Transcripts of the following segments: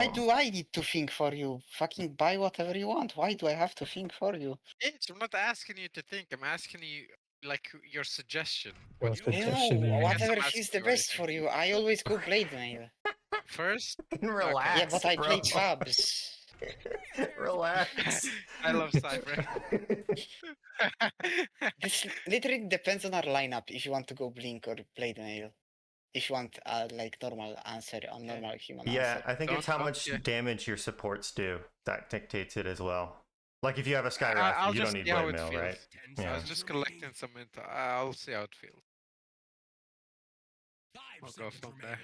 Why do I need to think for you? Fucking buy whatever you want. Why do I have to think for you? Bitch, I'm not asking you to think. I'm asking you like your suggestion. Your What do you want? suggestion, No, yeah. I guess whatever I'm feels asking the you what you best think. for you. I always go blade mail. First, Relax, Yeah, but I bro. play Fabs. Relax. I love Cyber. This literally depends on our lineup if you want to go blink or blade mail. If you want like normal answer, a normal human Yeah, answer. I think it's how much yeah. damage your supports do that dictates it as well. Like if you have a Sky I'll Wrath, you just don't need see how blade it mail, feels. right? I Yeah. was just collecting some info. I'll see how it feels. I'll go from there.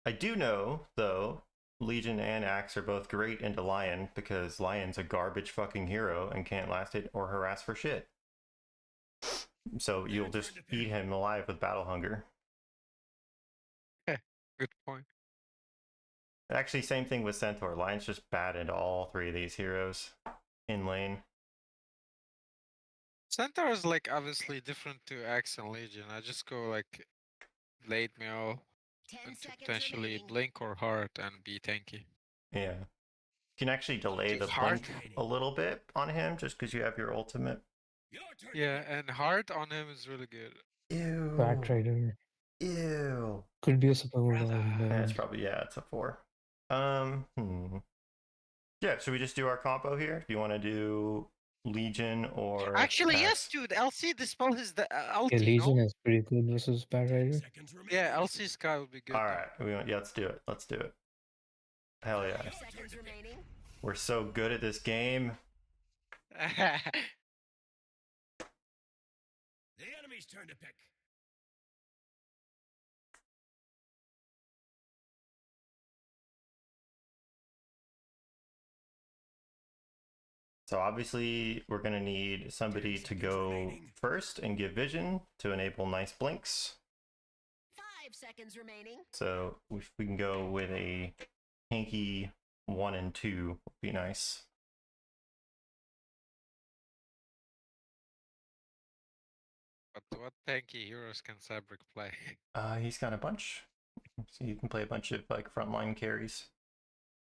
I do know, though, Legion and Axe are both great into Lion because Lion's a garbage fucking hero and can't last it or harass for shit. So you'll just eat him alive with Battle Hunger. Good point. Actually, same thing with Centaur. Lion's just bad into all three of these heroes in lane. Centaur is like obviously different to Axe and Legion. I just go like late mail into potentially blink or heart and be tanky. Yeah. You can actually delay the Heart? blink a little bit on him just because you have your ultimate. Yeah, and heart on him is really good. Ew. Batrider. Ew. Could be a support on Yeah, it's the probably, yeah, it's a 4. Yeah, should we just do our combo here? Do you want to do Legion or Actually, yes, Axe? dude. LC dispel his yeah, ulti, Legion no? is pretty good versus Batrider. Yeah, LC Sky would be good. All right, yeah, let's do it. Let's do it. Hell yeah. We're so good at this game. Though. The enemy's turn to pick. So obviously we're going to need somebody to go first and give vision to enable nice blinks. 5 seconds remaining. So if we can go with a tanky 1 and 2 would be nice. But what tanky heroes can Cybrick play? He's got a bunch. So you can play a bunch of like frontline carries.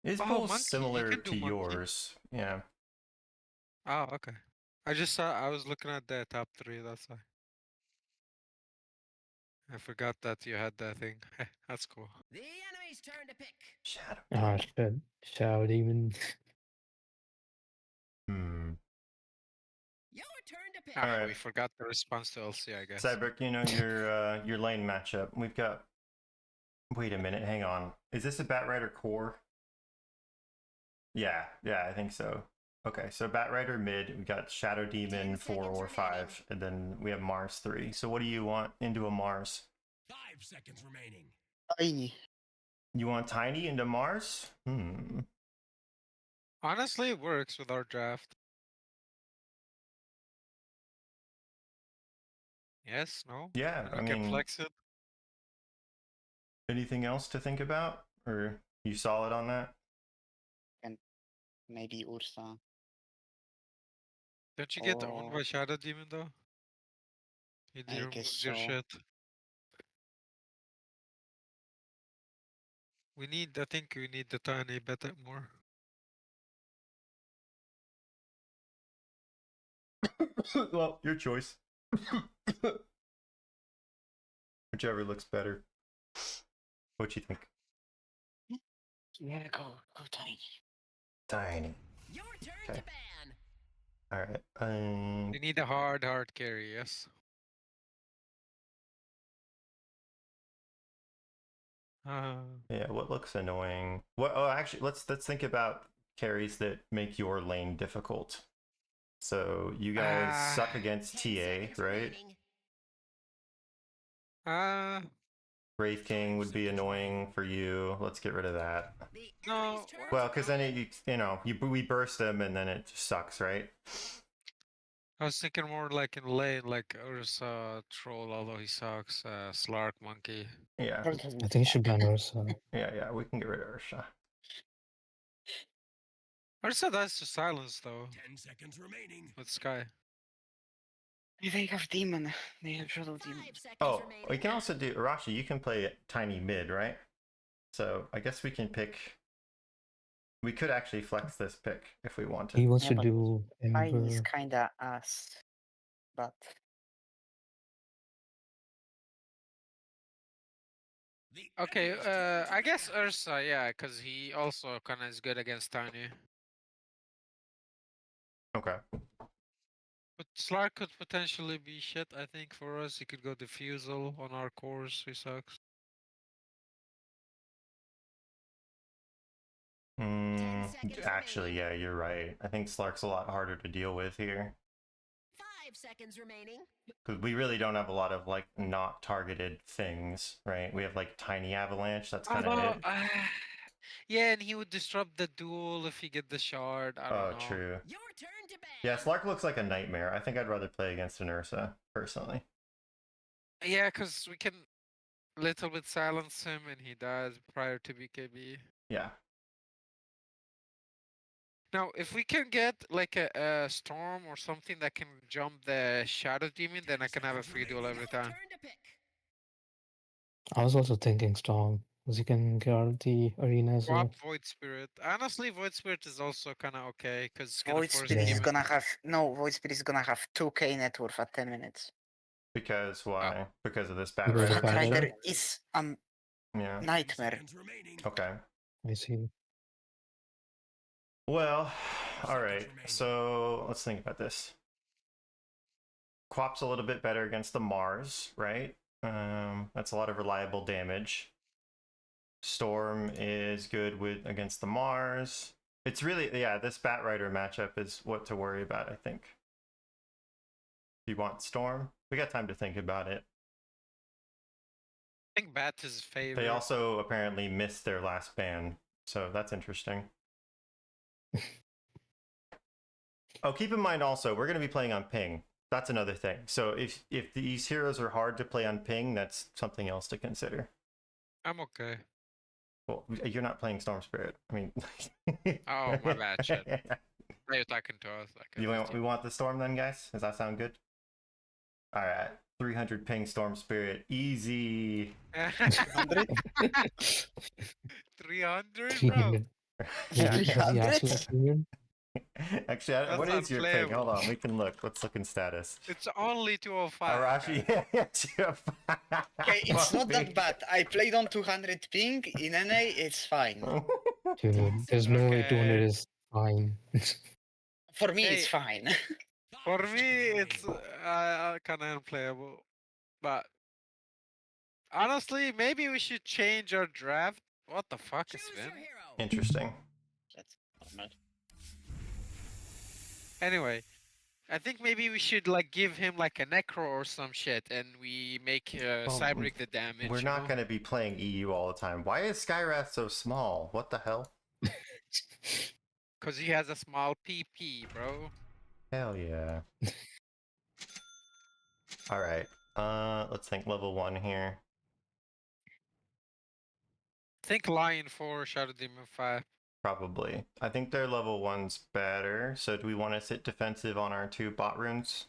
His Oh, pool's Monkey, you similar can do to Monkey. yours. Yeah. Oh, okay. I just saw. I was looking at the top 3. That's why. I forgot that you had that thing. That's cool. The enemy's turn to pick. Shadow. Ah, shit. Shadow Demon. Your turn to pick. Ah, Alright. We forgot the response to LC, I guess. Cybrick, you know your lane matchup. We've got. Wait a minute, hang on. Is this a Batrider core? Yeah, I think so. Okay, so Batrider mid, we got Shadow Demon 4 or 5, and then we have Mars 3. So what do you want into a Mars? 5 seconds remaining. Tiny. You want Tiny into Mars? Honestly, it works with our draft. Yes, no? Yeah, We I can mean, flex it. anything else to think about? Or you solid on that? Maybe Ursa. Don't you get owned Oh. by Shadow Demon though? You I remove guess your so. shit. I think we need the tiny better more. Well, your choice. Whichever looks better. What you think? Yeah, go Tiny. Tiny. Your turn Okay. to ban. Alright, We need a hard carry, yes. yeah, what looks annoying? What? Oh, actually, let's think about carries that make your lane difficult. So you guys suck against 10 TA, seconds right? remaining. Wraith King would be annoying for you. Let's get rid of that. The No, enemy's turn Well, to because then we burst them and then it just sucks, right? I was thinking more like in lane, like Ursa Troll, although he sucks. Slark Monkey. Yeah, I think you should ban Ursa. yeah, we can get rid of Ursha. Ursa dies to silence though 10 seconds remaining. with Sky. They have Demon. They have Shadow Demon. 5 seconds Oh, remaining. we can also do Arashi. You can play Tiny mid, right? So I guess we can pick. We could actually flex this pick if we He wanted. wants Yeah, to but do Fine is Ember. kinda ass. But The Okay, enemy's turn to I guess pick. Ursa, yeah, because he also kind of is good against Tiny. Okay. But Slark could potentially be shit, I think, for us. He could go Diffusal on our cores, he sucks. Actually, yeah, you're right. I think Slark's a lot harder to deal with here. 5 seconds remaining. Because we really don't have a lot of like not targeted things, right? We have like tiny avalanche. That's kind of Although, it. yeah, and he would disrupt the duel if he get the shard. I don't Oh, know. true. Your turn to ban. Yeah, Slark looks like a nightmare. I think I'd rather play against an Ursa personally. Yeah, because we can little bit silence him and he dies prior to BKB. Yeah. Now, if we can get like a storm or something that can jump the Shadow Demon, then I can have a free duel every Your time. turn to pick. I was also thinking Storm, because he can get out of the arena as Swap well. Void Spirit. Honestly, Void Spirit is also kind of okay because it's gonna Void force Spirit is Demon. gonna have Void Spirit is gonna have 2k net worth at 10 minutes. Because why? Because of this Because Batrider of Fat Batrider? Rider matchup? is Yeah. nightmare. Seconds remaining. Okay. I see. Well, all Seconds right. remaining. So let's think about this. Quap's a little bit better against the Mars, right? That's a lot of reliable damage. Storm is good with against the Mars. It's really, yeah, this Batrider matchup is what to worry about, I think. If you want Storm, we got time to think about it. I think Bat is favorite. They also apparently missed their last ban, so that's interesting. Oh, keep in mind also, we're going to be playing on ping. That's another thing. So if these heroes are hard to play on ping, that's something else to consider. I'm okay. Well, you're not playing Storm Spirit. I mean, Oh, my bad, shit. They're talking to us like a we 15. want the Storm then, guys? Does that sound good? All right, 300 ping Storm Spirit, easy. 100? 300, bro. 300. Yeah, Does he 300? actually have 300? actually, That's what is your ping? unplayable. Hold on, we can look. Let's look in status. It's only 205. Arashi, guys. Okay, it's not that bad. I played on 200 ping in NA, it's fine. Dude, there's no way 200 Okay. is fine. For me, it's Hey, fine. for me, it's kind of unplayable. But honestly, maybe we should change our draft. What the fuck is Choose Vin? your hero. Interesting. That's normal. Anyway, I think maybe we should like give him like a necro or some shit, and we make Well, Cyberic the damage. We're you not know? going to be playing EU all the time. Why is Skywrath so small? What the hell? Cause he has a small PP, bro. Hell yeah. All right. Let's think level 1 here. Think Lion 4, Shadow Demon 5. Probably. I think their level 1's better. So do we want to sit defensive on our 2 bot runes?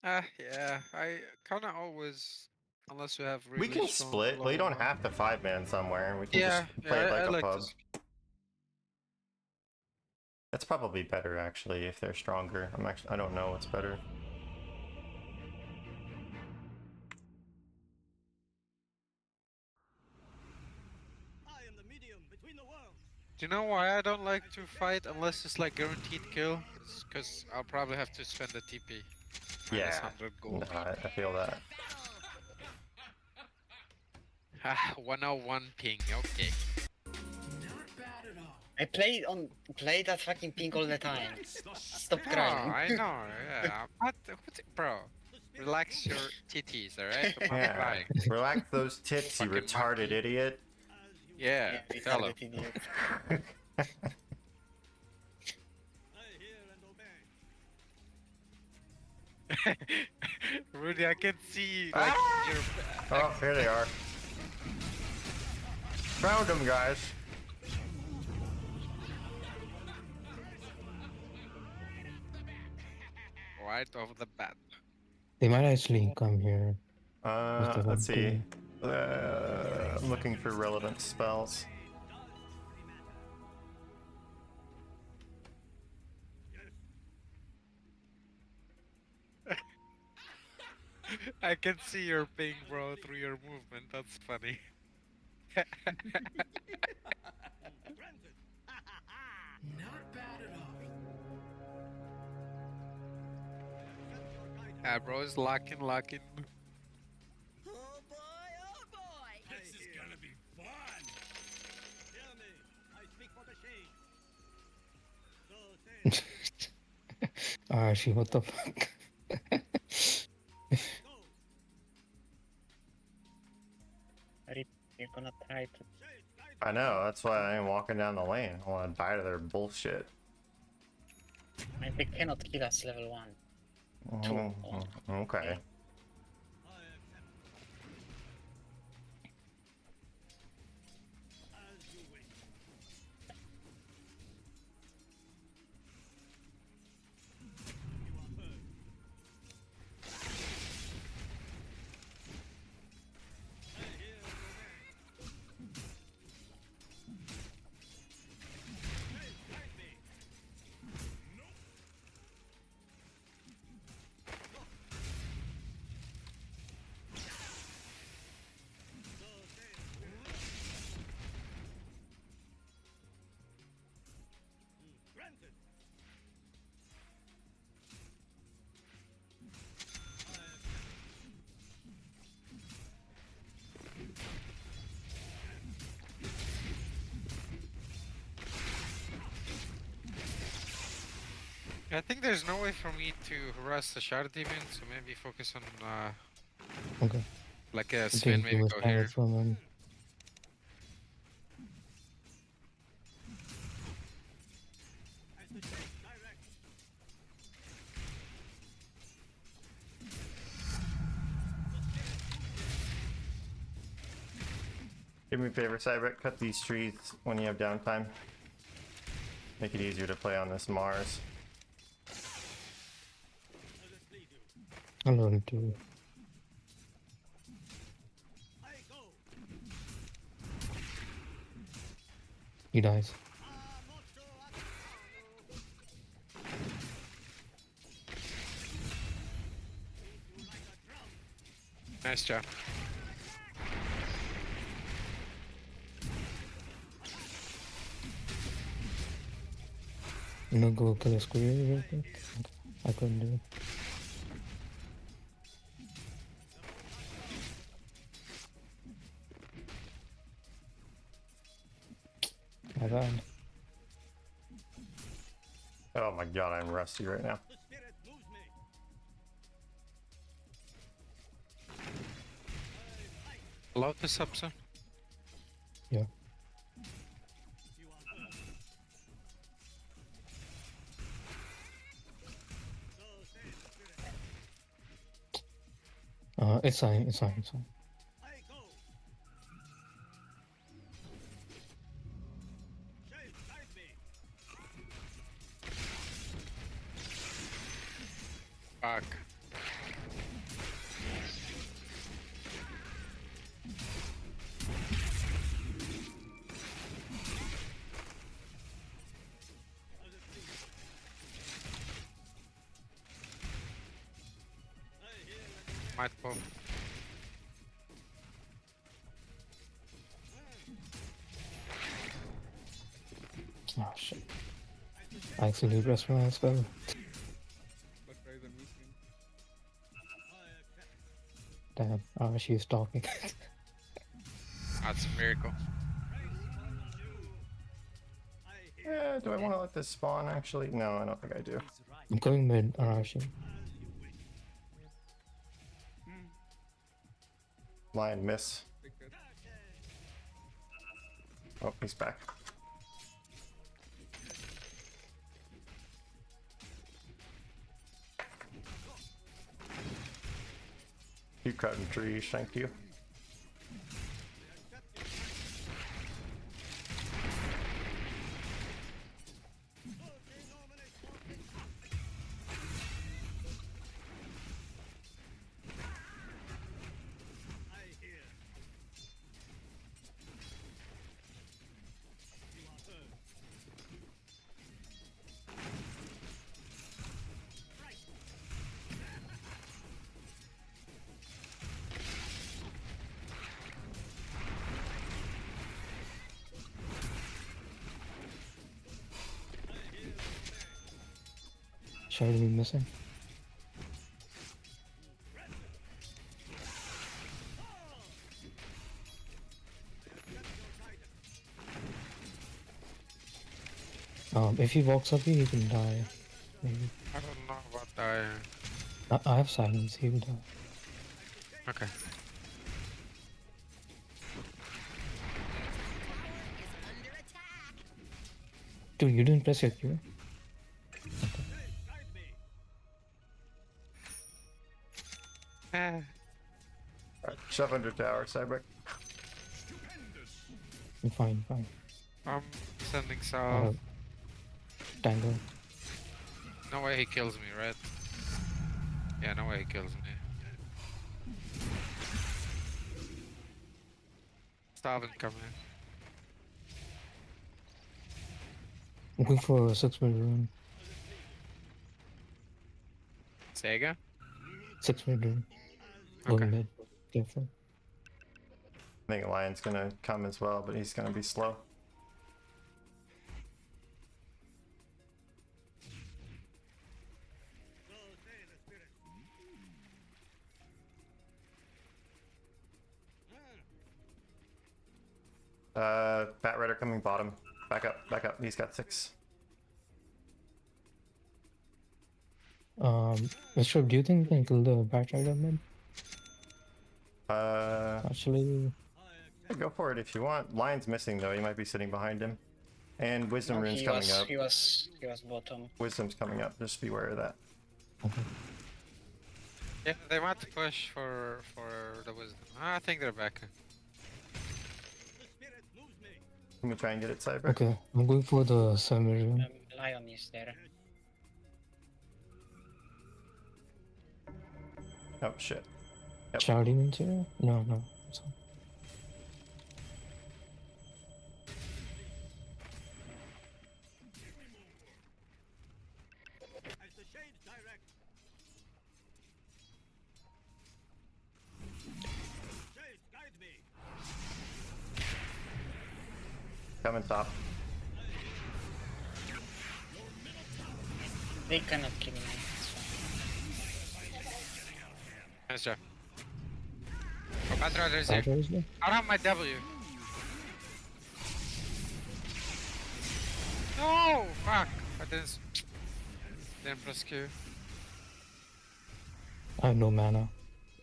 Yeah, I kind of always, unless you have really We can strong split. Well, you level don't one. have to 5-man somewhere. We can Yeah, just play it like I a like pub. this. That's probably better actually if they're stronger. I don't know what's better. I am the medium between the worlds. Do you know why I don't like to fight unless it's like guaranteed kill? Because I'll probably have to spend a TP. Minus Yeah. 100 gold. No, I feel that. Ah, 101 ping, okay. Not bad at all. I play that fucking ping all the time. Stop Oh, crying. I know, yeah. Bro, relax your titties, alright? I'm not Yeah. crying. Relax those tits, you Fucking retarded monkey. idiot. Yeah, Yeah, tell him. retarded idiot. I hear and obey. Rudy, I can see like your. Oh, here they are. Found them, guys. Right off the bat. They might actually come here. with the Let's see. 1-2. I'm looking for relevant spells. I can see your ping, bro, through your movement. That's funny. Granted. Not bad at all. Accept your guidance. Bro is locking. Oh boy, oh boy. This is gonna be fun. Hear me. I speak for the shades. So say, Arashi, what the fuck? go. You're gonna try to. Shades, guide I know, that's why I ain't walking down the lane. I want to die to their bullshit. I mean, they cannot kill us level 1. Two. Okay. I accept. As you wish. You are heard. I hear your man. Shades, guide me. So say, granted. I accept. I think there's no way for me to harass the Shard Demon, so maybe focus on Okay. like a I Sven, think he maybe was go kind here. of from him. As the shades direct. Do me a favor, Cybert, cut these trees when you have downtime. Make it easier to play on this Mars. Let us lead you. I learned to. I go. He dies. Molto Africano. Beat you like a drum. Nice job. You know, go kill a squirrel real quick. Okay. I couldn't do it. My bad. Oh my god, I'm rusty right now. The spirit moves me. Load this up, son. Yeah. You are heard. So say, spirit. It's fine. It's fine. It's fine. I go. Shades, guide me. Fuck. Let us lead you. I hear your Might pop. Oh shit. I accidentally pressed my spell. But try the missing. I accept. Damn. She's talking. That's a miracle. I hear Yeah, do I want to let this spawn actually? No, I don't think I do. is right. I'm going mid, Arashi. As you wish. Lion miss. Take that. Oh, he's back. You cutting trees, thank you. I hear. Shard will be missing. If he walks up here, he can die. Maybe. I don't know about dying. I have silence. He will die. Okay. Is under attack. Dude, you didn't press your Q. Guide me. Eh. Alright, shove under tower, Cyber. You're fine, fine. I'm sending south. Tango. No way he kills me, right? Yeah, no way he kills me. Starving coming. I'm going for a 6-minute rune. Sega? 6-minute rune. Okay. Going mid. Careful. I think Lion's gonna come as well, but he's gonna be slow. So say the spirit. Bat Rider coming bottom. Back up, back up. He's got 6. Mr. Do you think we can kill the Bat Rider mid? Yeah, Actually, go for it if you want. Lion's missing though. You might be sitting behind him. And Wisdom No, Rune's he coming was, up. he was bottom. Wisdom's coming up. Just beware of that. okay. Yeah, they might push for the wisdom. I think they're back. The spirit moves me. Let me try and get it, Cyber. Okay, I'm going for the 7-minute rune. Lion is there. Oh shit. Yep. Shard demons here? No, no. It's fine. As the shades direct. Shades, guide me. Coming top. They cannot kill me. It's fine. Nice job. Oh, Bat Rider's here. Bat Rider's there? I don't have my W. No! Fuck! I didn't press Q. I have no mana.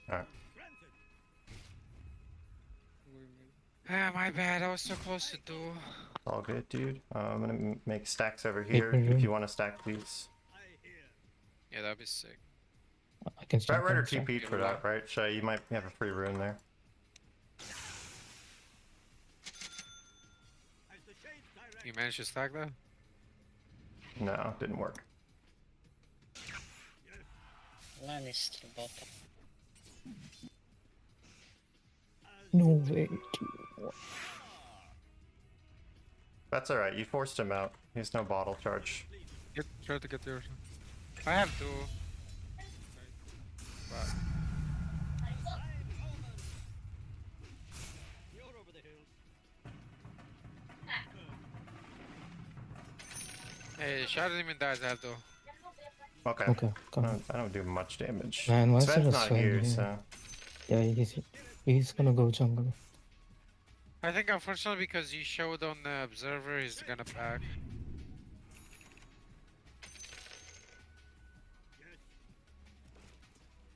Alright. Granted. Going mid. Ah, my bad. I was so close to do. All good, dude. I'm gonna make stacks over here. Mhm. If you want to stack, please. I hear. Yeah, that'd be sick. I can Bat start. Rider them, so- TP'd for that, right? Shay, you might have a free rune there. As the shades direct. You managed to stack that? No, didn't work. Lion is still bottom. No way, dude. That's alright. You forced him out. He has no bottle charge. Try to get yours. I have to. But You're over the hill. hey, Shadow Demon dies. I have to. Okay. Okay, come on. I don't do much damage. Man, why is Sven's there a not Sven here, here? so Yeah, he's gonna go jungle. I think unfortunately because you showed on the observer, he's gonna back.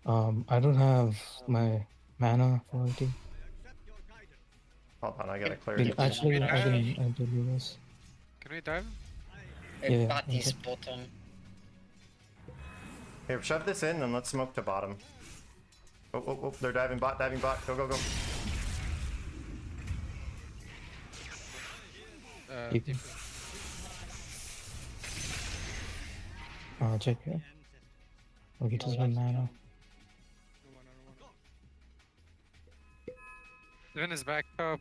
I don't have my mana for ulti. Accept your guidance. hold on. I gotta clear Wait, it. actually, I can do this. Can we dive? Yeah, Bat is okay. bottom. Here, shove this in and let's smoke to bottom. Oh, oh, oh! They're diving bot. Diving bot. Go, go, go. You Deep. Check here. Oh, he doesn't have mana. No mana, no mana. Sven is back up.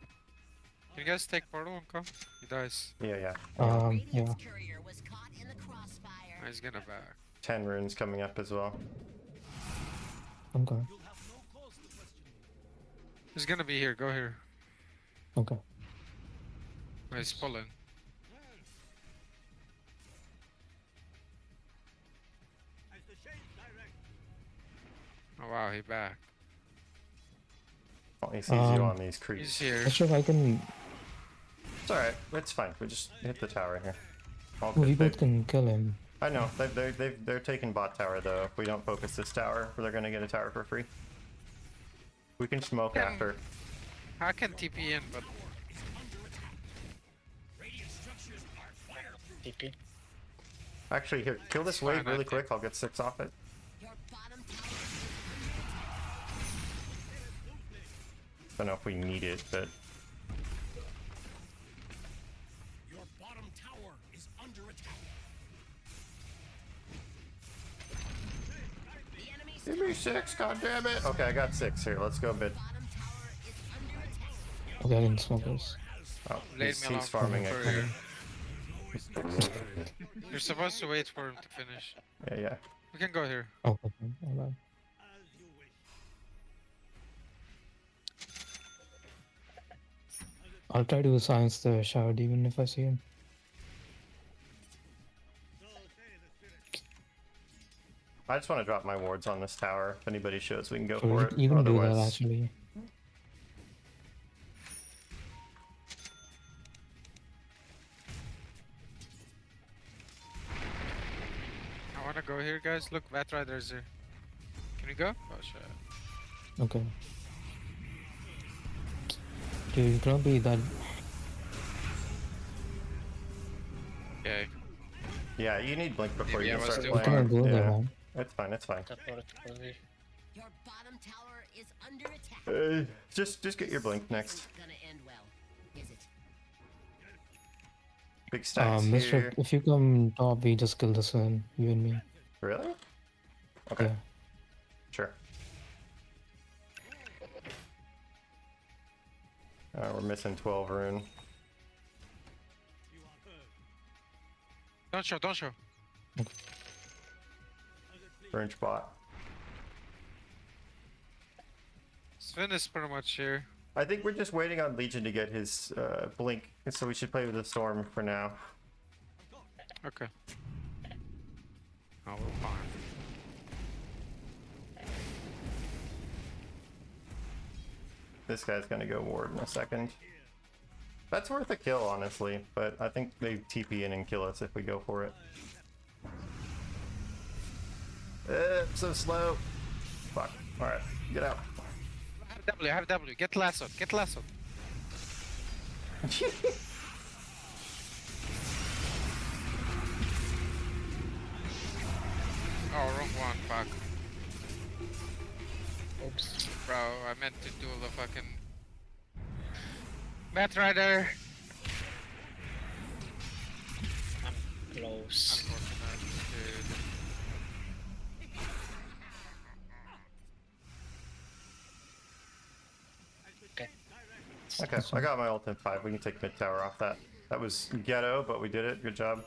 Can you guys take portal and come? He dies. Yeah, yeah. Yeah. Radiant's courier was caught in the crossfire. He's gonna back. 10 runes coming up as well. I'm going. He's gonna be here. Go here. Okay. Oh, he's pulling. Oh wow, he back. Oh, he sees you on these He's creeps. here. Not sure if I can. It's alright. It's fine. We just hit the tower here. All We good. both can kill him. I know. They're taking bot tower though. If we don't focus this tower, they're gonna get a tower for free. We can smoke Can- after. I can TP in, but TP. Actually, here, kill this It's wave fine, I really think. quick. I'll get 6 off it. Your bottom tower Don't know if we need it, but Your bottom tower is under attack. the enemy's give me 6. God damn it. Okay, I got 6 here. Let's go mid. bottom tower is under attack. Okay, I can smoke this. Oh, Leave me alone he's farming for it. you. You're supposed to wait for him to finish. Yeah. We can go here. Oh, okay. Alright. As you wish. I'll try to silence the shower demon if I see him. So say the spirit. I just want to drop my wards on this tower. If anybody shows, we can go So for it. you can do that Otherwise, actually. I wanna go here, guys. Look, Batrider's here. Can we go? Oh shit. Okay. Dude, it's gonna be that. Okay. yeah, you need blink before Maybe you I can was start too It's playing. gonna go there, Yeah, man. it's fine. It's fine. Support position. Your bottom tower is under attack. Just get your blink next. Isn't gonna end well, is it? Big stacks Mister, here. if you come top, we just kill this one, you and me. Really? Okay, Yeah. sure. We're missing 12 rune. You are heard. Don't show, don't show. As it please. Rune bot. Sven is pretty much here. I think we're just waiting on Legion to get his blink, so we should play with the storm for now. Okay. Oh, we're fine. This guy's gonna go ward in a second. That's worth a kill, honestly, but I think they TP in and kill us if we go for it. So slow. Fuck. Alright, get out. I have W, I have W. Get lasso, get lasso. Oh, wrong one, fuck. Oops. Bro, I meant to do the fucking... Batrider! I'm close. Unfortunate, dude. Okay. Okay, I got my ult in 5. We can take mid tower off that. That was ghetto, but we did it. Good job.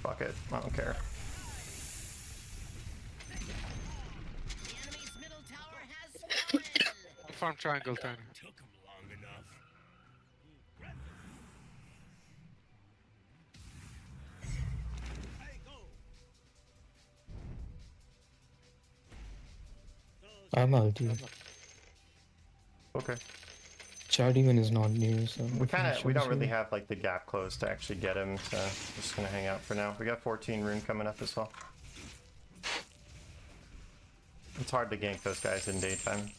Fuck it. I don't care. The enemy's middle tower has fallen. Farm triangle turn. Took him long enough. Hey, go. I'm ulti. Okay. Shower demon is not near, so. We don't really have like the gap closed to actually get him, so just gonna hang out for now. We got 14 rune coming up as well. It's hard to gank those guys in daytime.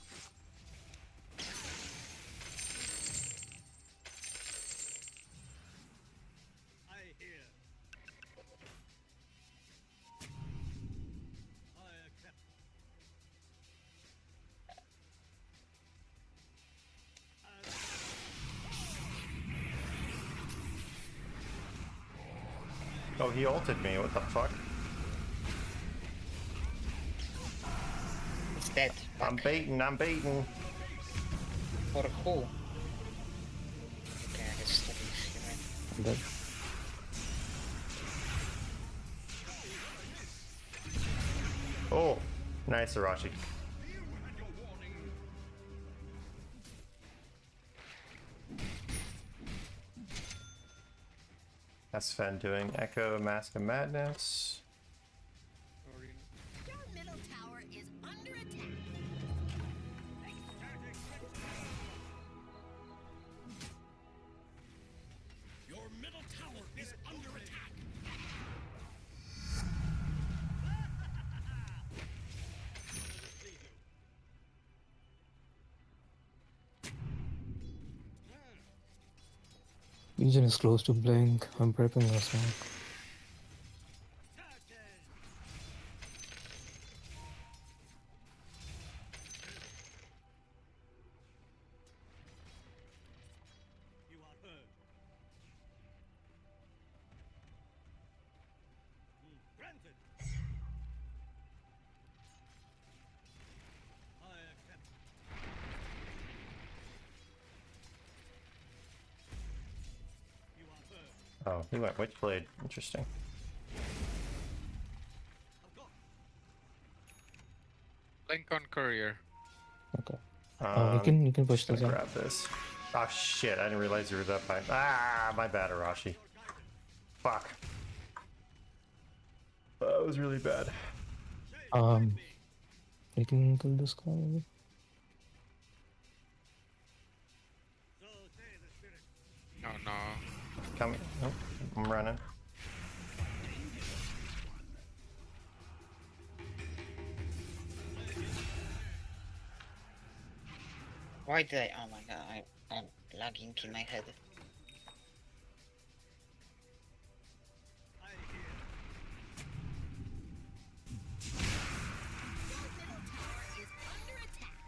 I hear. I accept. Oh, he ulted me. What the fuck? It's dead. I'm baiting. I'm baiting. For who? Okay, I guess that is human. Dead. Oh, nice, Arashi. That's Sven doing Echo, Mask of Madness. Arena. Your middle tower is under attack. Your middle tower is under attack. Legion is close to blink. I'm prepping a smoke. You are heard. Granted. I accept. You are heard. Oh, he went Witchblade. Interesting. Of course. Blink on courier. Okay. Um, you can push just gonna this out. grab this. Oh shit, I didn't realize you were that high. Ah, my bad, Arashi. Fuck. That was really bad. We can kill this guy. Maybe. So say the spirit. Oh no. Coming. Oh, I'm running. Why did I? Oh my god, I'm lagging in my head. I hear. Your middle tower is under attack.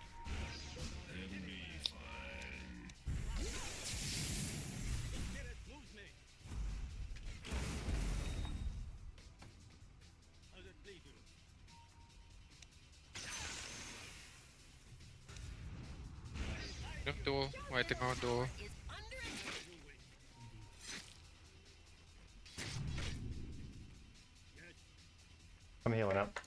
The spirit moves me. As it please you. Don't duel. Waiting on duel. Is under attack. I'm healing up.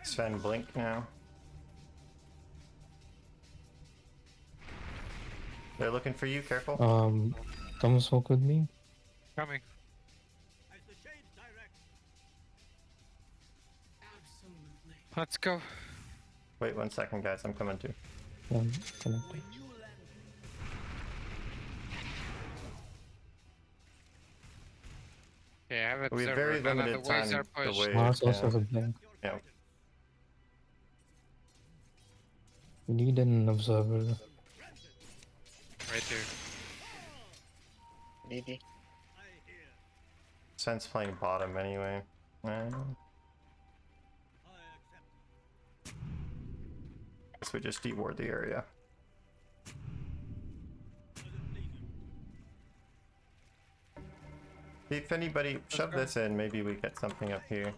Sven blink now. They're looking for you, careful. Come smoke with me. Coming. As the shades direct. Absolutely. Let's go. Wait 1 second, guys. I'm coming too. Connected. Okay, I have We have observer. very None of limited the waves time are to pushed. wait. Mars also yeah. has a blink. Yeah. We need an observer. Right there. Didi. I hear. Sven's playing bottom anyway. I accept. Guess we just deward the area. As it please you. If anybody shove go. this in, maybe we get something up here.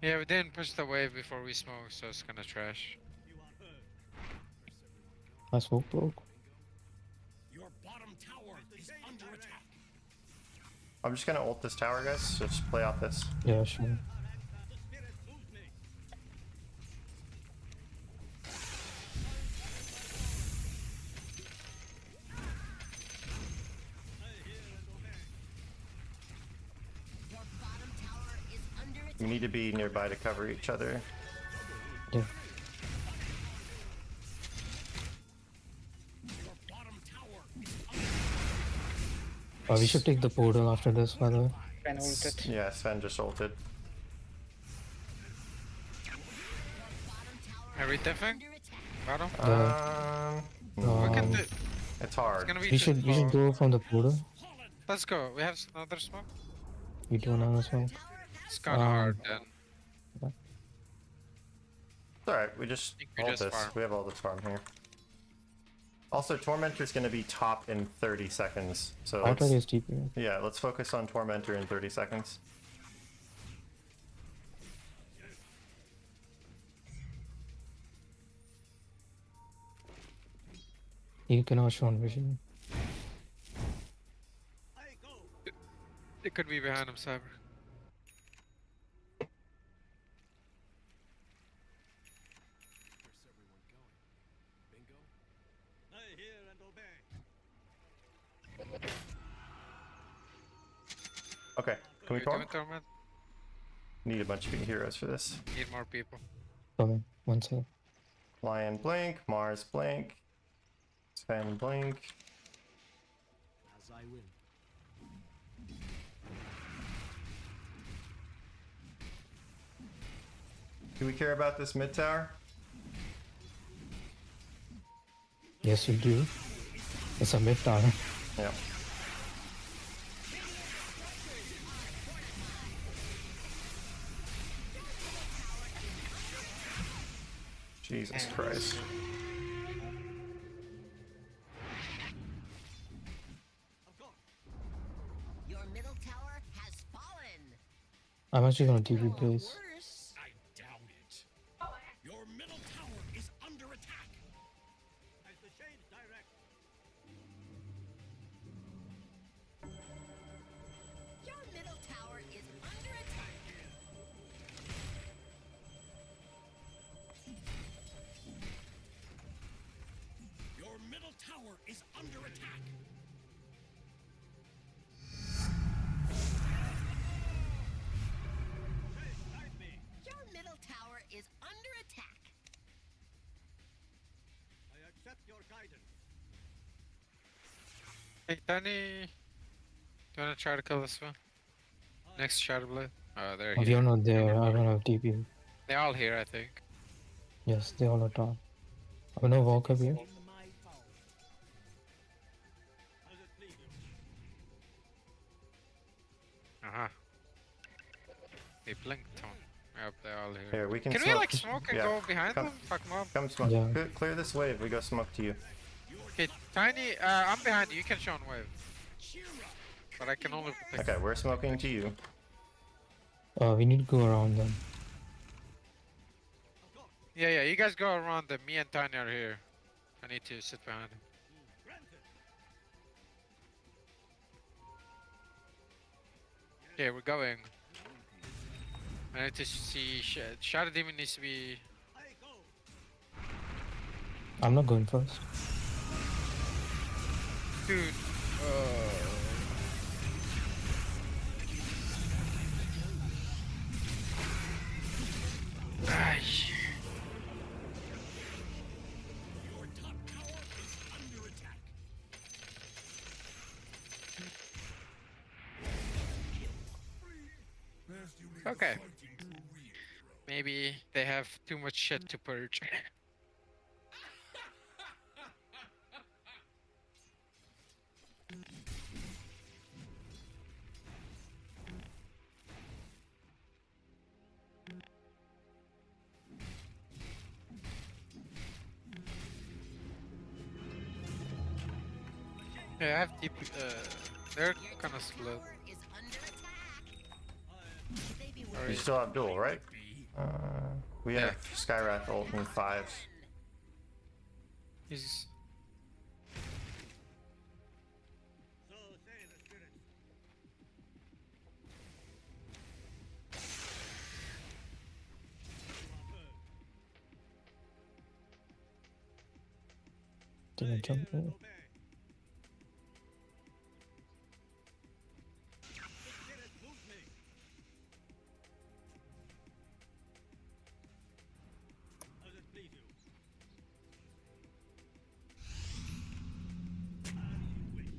Yeah, we didn't push the wave before we smoke, so it's kinda trash. You are heard. I smoke broke. Your bottom tower is under attack. I'm just gonna ult this tower, guys. Just play off this. Yeah, sure. The spirit moves me. I hear and obey. Your bottom tower is under attack. We need to be nearby to cover each other. Yeah. Your bottom tower is under We should take the portal after this, by the way. Sven ulted. Yeah, Sven just ulted. Are we diffing? Under attack. Bottom? We can Um, do. It's It's hard. gonna be. we should go from the portal. Let's go. We have another smoke. We do another smoke. Tower It's has kinda hard then. It's alright, we just think we ult just this. farm. We have all this farm here. Also, Tormentor's gonna be top in 30 seconds. So Outright let's, is TP. yeah, let's focus on Tormentor in 30 seconds. You cannot show on vision. I go. It could be behind him, Cyber. obey. Okay, can we You doing talk? torment? Need a bunch of heroes for this. Need more people. Coming. One sec. Lion blink, Mars blink, Sven blink. As I will. Do we care about this mid tower? Yes, you do. It's a mid tower. Yeah. Jesus Christ. Of course. Your middle tower has fallen. I'm actually gonna Could TP go a lot base. worse. I doubt it. Your middle tower is under attack. As the shades direct. Your middle tower is under attack. Your middle tower is under attack. Shades, guide me. Your middle tower is under attack. I accept your guidance. Hey, Tiny. Do you wanna try to kill this one? Next Shadow Blade? Oh, they're If you're here. not there, I don't have TP. They're all here, I think. Yes, they all are top. I'm gonna walk up here. In my power. As it please you. Uh-huh. They blinked on. Yep, they're all here. Here, we can Can we smoke. like smoke and Yeah, go behind come- them? Fuck them up. Come smoke. Yeah. Clear this wave, we go smoke to you. Okay, Tiny, I'm behind you. You can show on wave. Cheer up. But I can only protect. Okay, we're smoking to you. We need to go around them. Of course. Yeah, you guys go around them. Me and Tiny are here. I need to sit behind him. Granted. Okay, we're going. I need to see. Shadow Demon needs to be. I go. I'm not going first. Dude. Ay. Your top tower is under attack. Okay. Maybe they have too much shit to purge. Yeah, I have deep. They're Your kind of top split. tower is under attack. Should they be You worried? still have duel, right? We Yeah. have Skywrath ult in 5. He's. So say the spirits. You are heard. Didn't jump Hear and in. obey. The spirit moves me. As it please you. As you wish.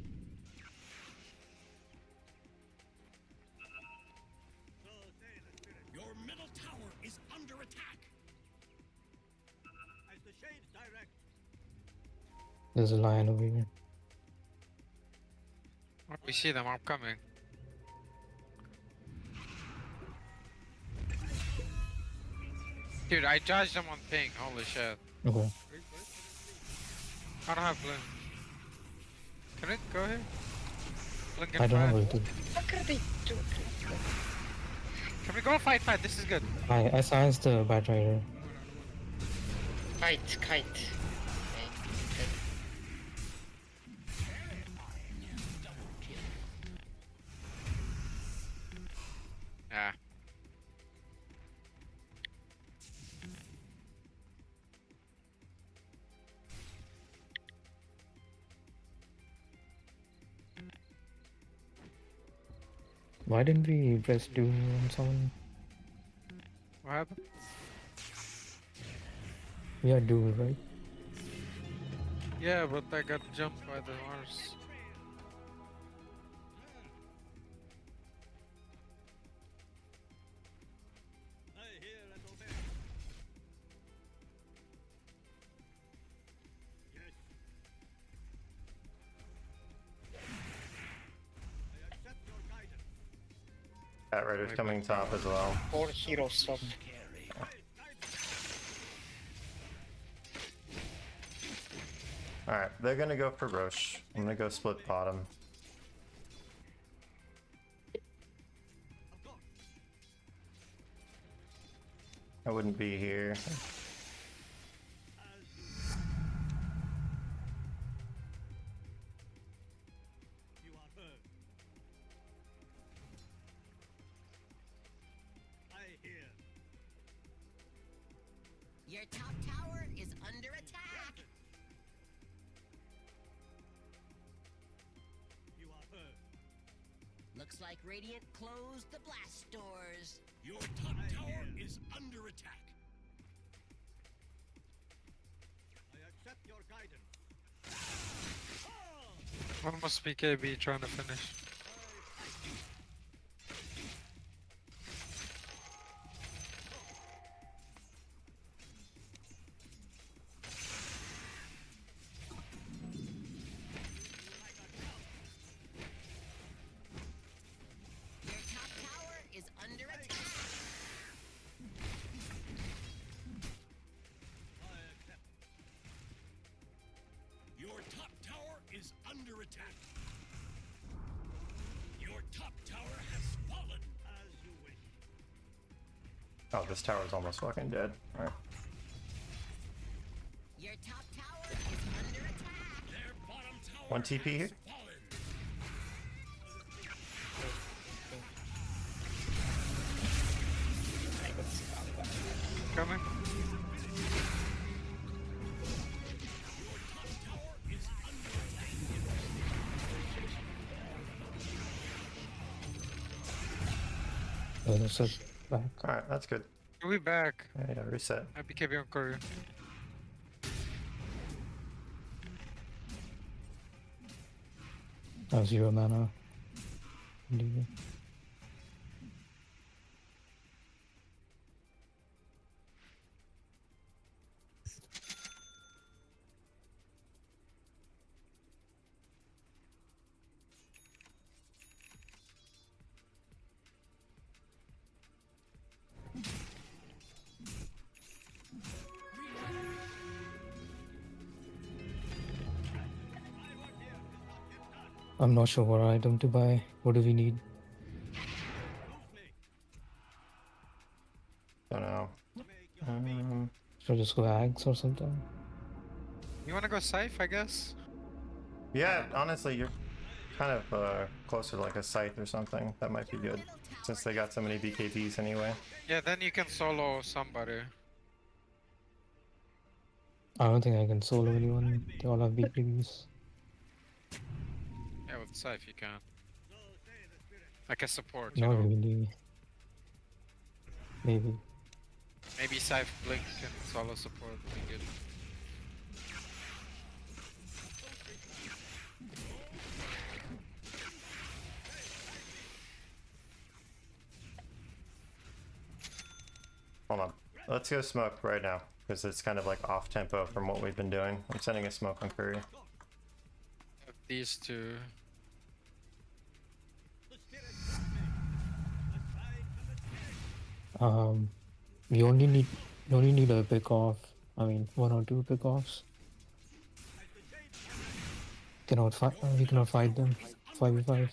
So say the spirit. Your middle tower is under attack. As the shades direct. There's a lion over here. Oh, we see them. I'm coming. Dude, I dodged them on ping. Holy shit. Okay. I don't have blue. Can it go here? Blink I and don't have fight. ulti. What are they doing? Can we go fight? This is good. I silenced the Bat Rider. Kite, kite. Okay, good. Yeah. Why didn't we press 2 on someone? What happened? We had duel, right? Yeah, but I got jumped by the Mars. I hear and obey. Yes. I accept your guidance. Cat Rider's coming top as well. 4 heroes stop. Alright, they're gonna go for Roche. I'm gonna go split bottom. I wouldn't be here. You are heard. I hear. Your top tower is under attack. You are heard. Looks like Radiant closed the blast doors. Your top tower is under attack. I accept your guidance. Almost BKB trying to finish. Your top tower is under attack. I accept. Your top tower is under attack. Your top tower has fallen. As you wish. Oh, this tower's almost fucking dead. Alright. Your top tower is under attack. Their bottom tower 1 TP here. has fallen. Coming. That's it. Back. Alright, that's good. We back. Yeah, reset. I BKB on Korea. That was 0 mana. Indeed. I'm not sure what item to buy. What do we need? Don't know. Should I just go Ags or something? You wanna go Scythe, I guess? Yeah, honestly, you're kind of closer to like a Scythe or something. That might be good. Since they got so many BKBs anyway. Yeah, then you can solo somebody. I don't think I can solo anyone. They all have BKBs. Yeah, with Scythe you can. Like a support, Not you know? really. Maybe. Maybe Scythe Blink and solo support would be good. Hold on. Let's go smoke right now. Because it's kind of like off tempo from what we've been doing. I'm sending a smoke on Curry. Of these two. We only need a pick off. I mean, 1 or 2 pick offs. We cannot fight them. 5v5.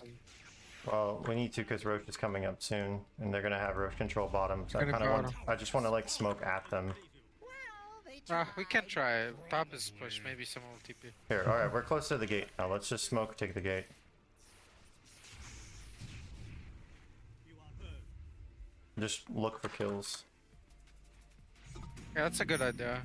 Well, we need to because Roche is coming up soon. And they're going to have Roche control bottom. So Gonna bottom. I just want to like smoke at them. Well, they tried. We can try. Top is push. Maybe someone will TP. Here, alright, we're close to the gate now. Let's just smoke, take the gate. Just look for kills. Yeah, that's a good idea.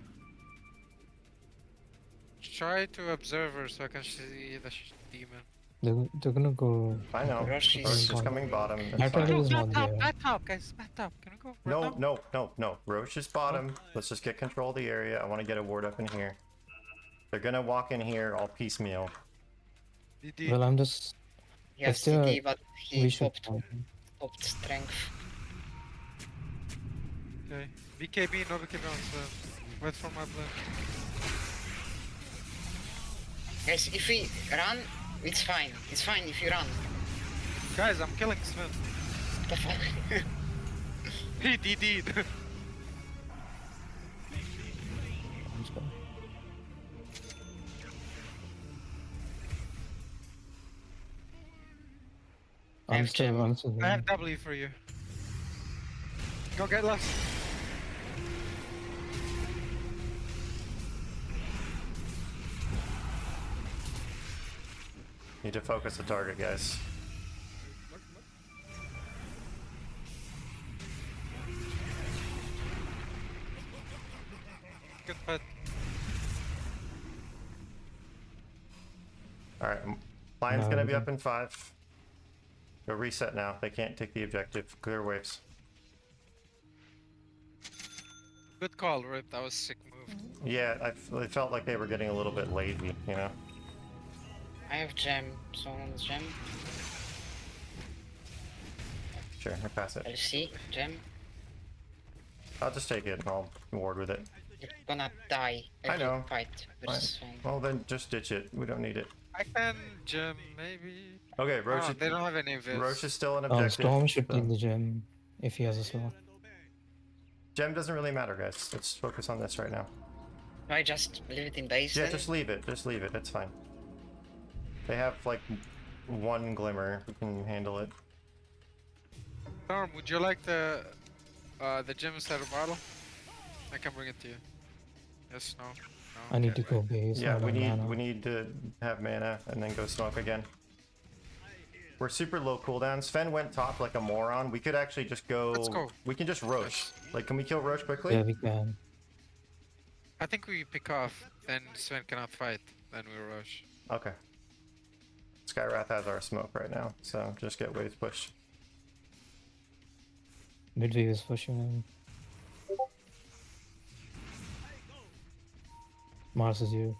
Try to observe her so I can see the demon. They're gonna go. I know. Rosh is- Roche is coming bottom. It's Battle fine. is not there. Bat top, guys. Bat top. Can we go right No, now? no. Roche is bottom. Let's just get control of the area. I want to get a ward up in here. They're gonna walk in here all piecemeal. DD. Well, I'm just. Yes, still- DD, but he We should. popped strength. Okay. BKB, no BKB on Sven. Wait for my blend. Guys, if we run, it's fine. It's fine if you run. Guys, I'm killing Sven. The fuck? He DD'd. I'm still. I have W for you. Go get left. Need to focus the target, guys. Good pet. Alright, Lion's gonna be No. up in 5. Go reset now. They can't take the objective. Clear waves. Good call, Rip. That was a sick move. Yeah, it felt like they were getting a little bit lazy, you know? I have gem. Someone's gem. Sure, I pass it. LC, gem. I'll just take it and I'll ward with it. You're gonna die I every know. fight versus Sven. Well, then just ditch it. We don't need it. I can gem, maybe. Okay, Roche, Oh, they don't have any viz. Roche is still an objective. Storm should so- take the gem if he has a slot. Gem doesn't really matter, guys. Let's focus on this right now. Do I just leave it in base Yeah, then? just leave it. Just leave it. It's fine. They have like one glimmer. We can handle it. Storm, would you like the gem instead of bottle? I can bring it to you. Yes, no. I need to go base. Yeah, I we don't mana. need to have mana and then go smoke again. We're super low cooldown. Sven went top like a moron. We could actually just go. Let's go. We can just Roche. Like, can we kill Roche quickly? Yeah, we can. I think we pick off, then Sven cannot fight, then we rush. Okay. Skywrath has our smoke right now, so just get waves pushed. Midway is pushing him. Mars is you.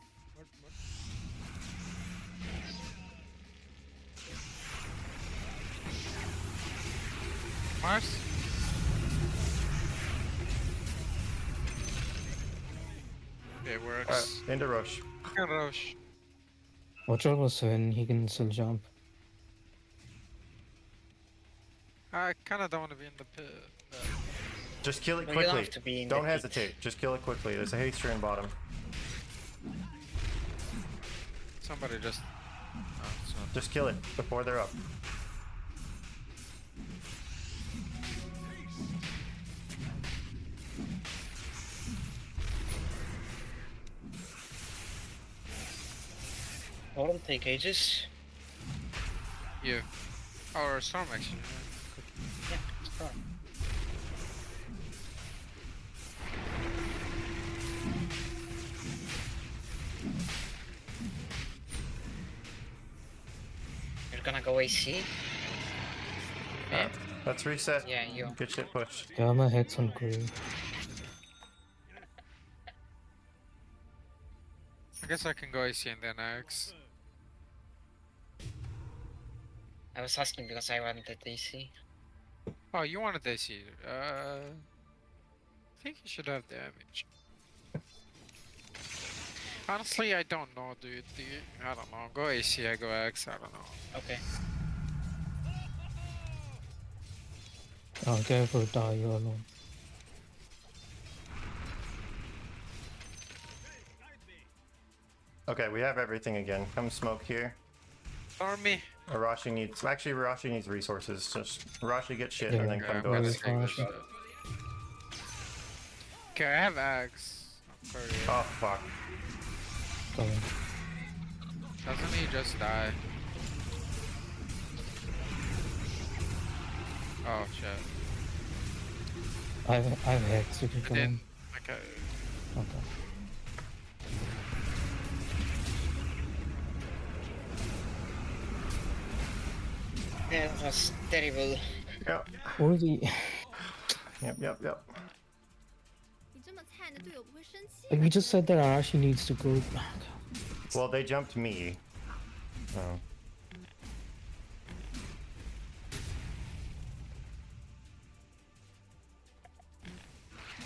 Mars? Okay, works. Alright, into Roche. Can rush. Watch out for Sven, he can still jump. I kinda don't wanna be in the pit. Just kill it No, you don't quickly. have to be in Don't the pit. hesitate. Just kill it quickly. There's a haster in bottom. Somebody just... Oh, it's not. Just kill it before they're up. Won't take ages. You. Or Storm actually. Yeah, it's fine. You're gonna go AC? Alright, let's reset. Yeah, you. Get shit pushed. Gamma hits on Curry. I guess I can go AC and then Axe. I was asking because I wanted AC. Oh, you wanted AC. I think you should have damage. Honestly, I don't know, dude. I don't know. Go AC, I go Axe, I don't know. Okay. Oh, careful, die, you're alone. Okay, we have everything again. Come smoke here. Army. Arashi needs... Actually, Arashi needs resources. Just Arashi get shit and then Yeah, come I'm to gonna us. take this stuff. Okay, I have Axe. I'm sorry. Oh, fuck. Coming. Doesn't he just die? Oh shit. I've hex, you can I come did. in. Okay. Okay. Yeah, that was terrible. Yep. Or the Yep. 你这么菜，你的队友不会生气 like 吗 we just said that Arashi needs to go. Well, they jumped me. Oh.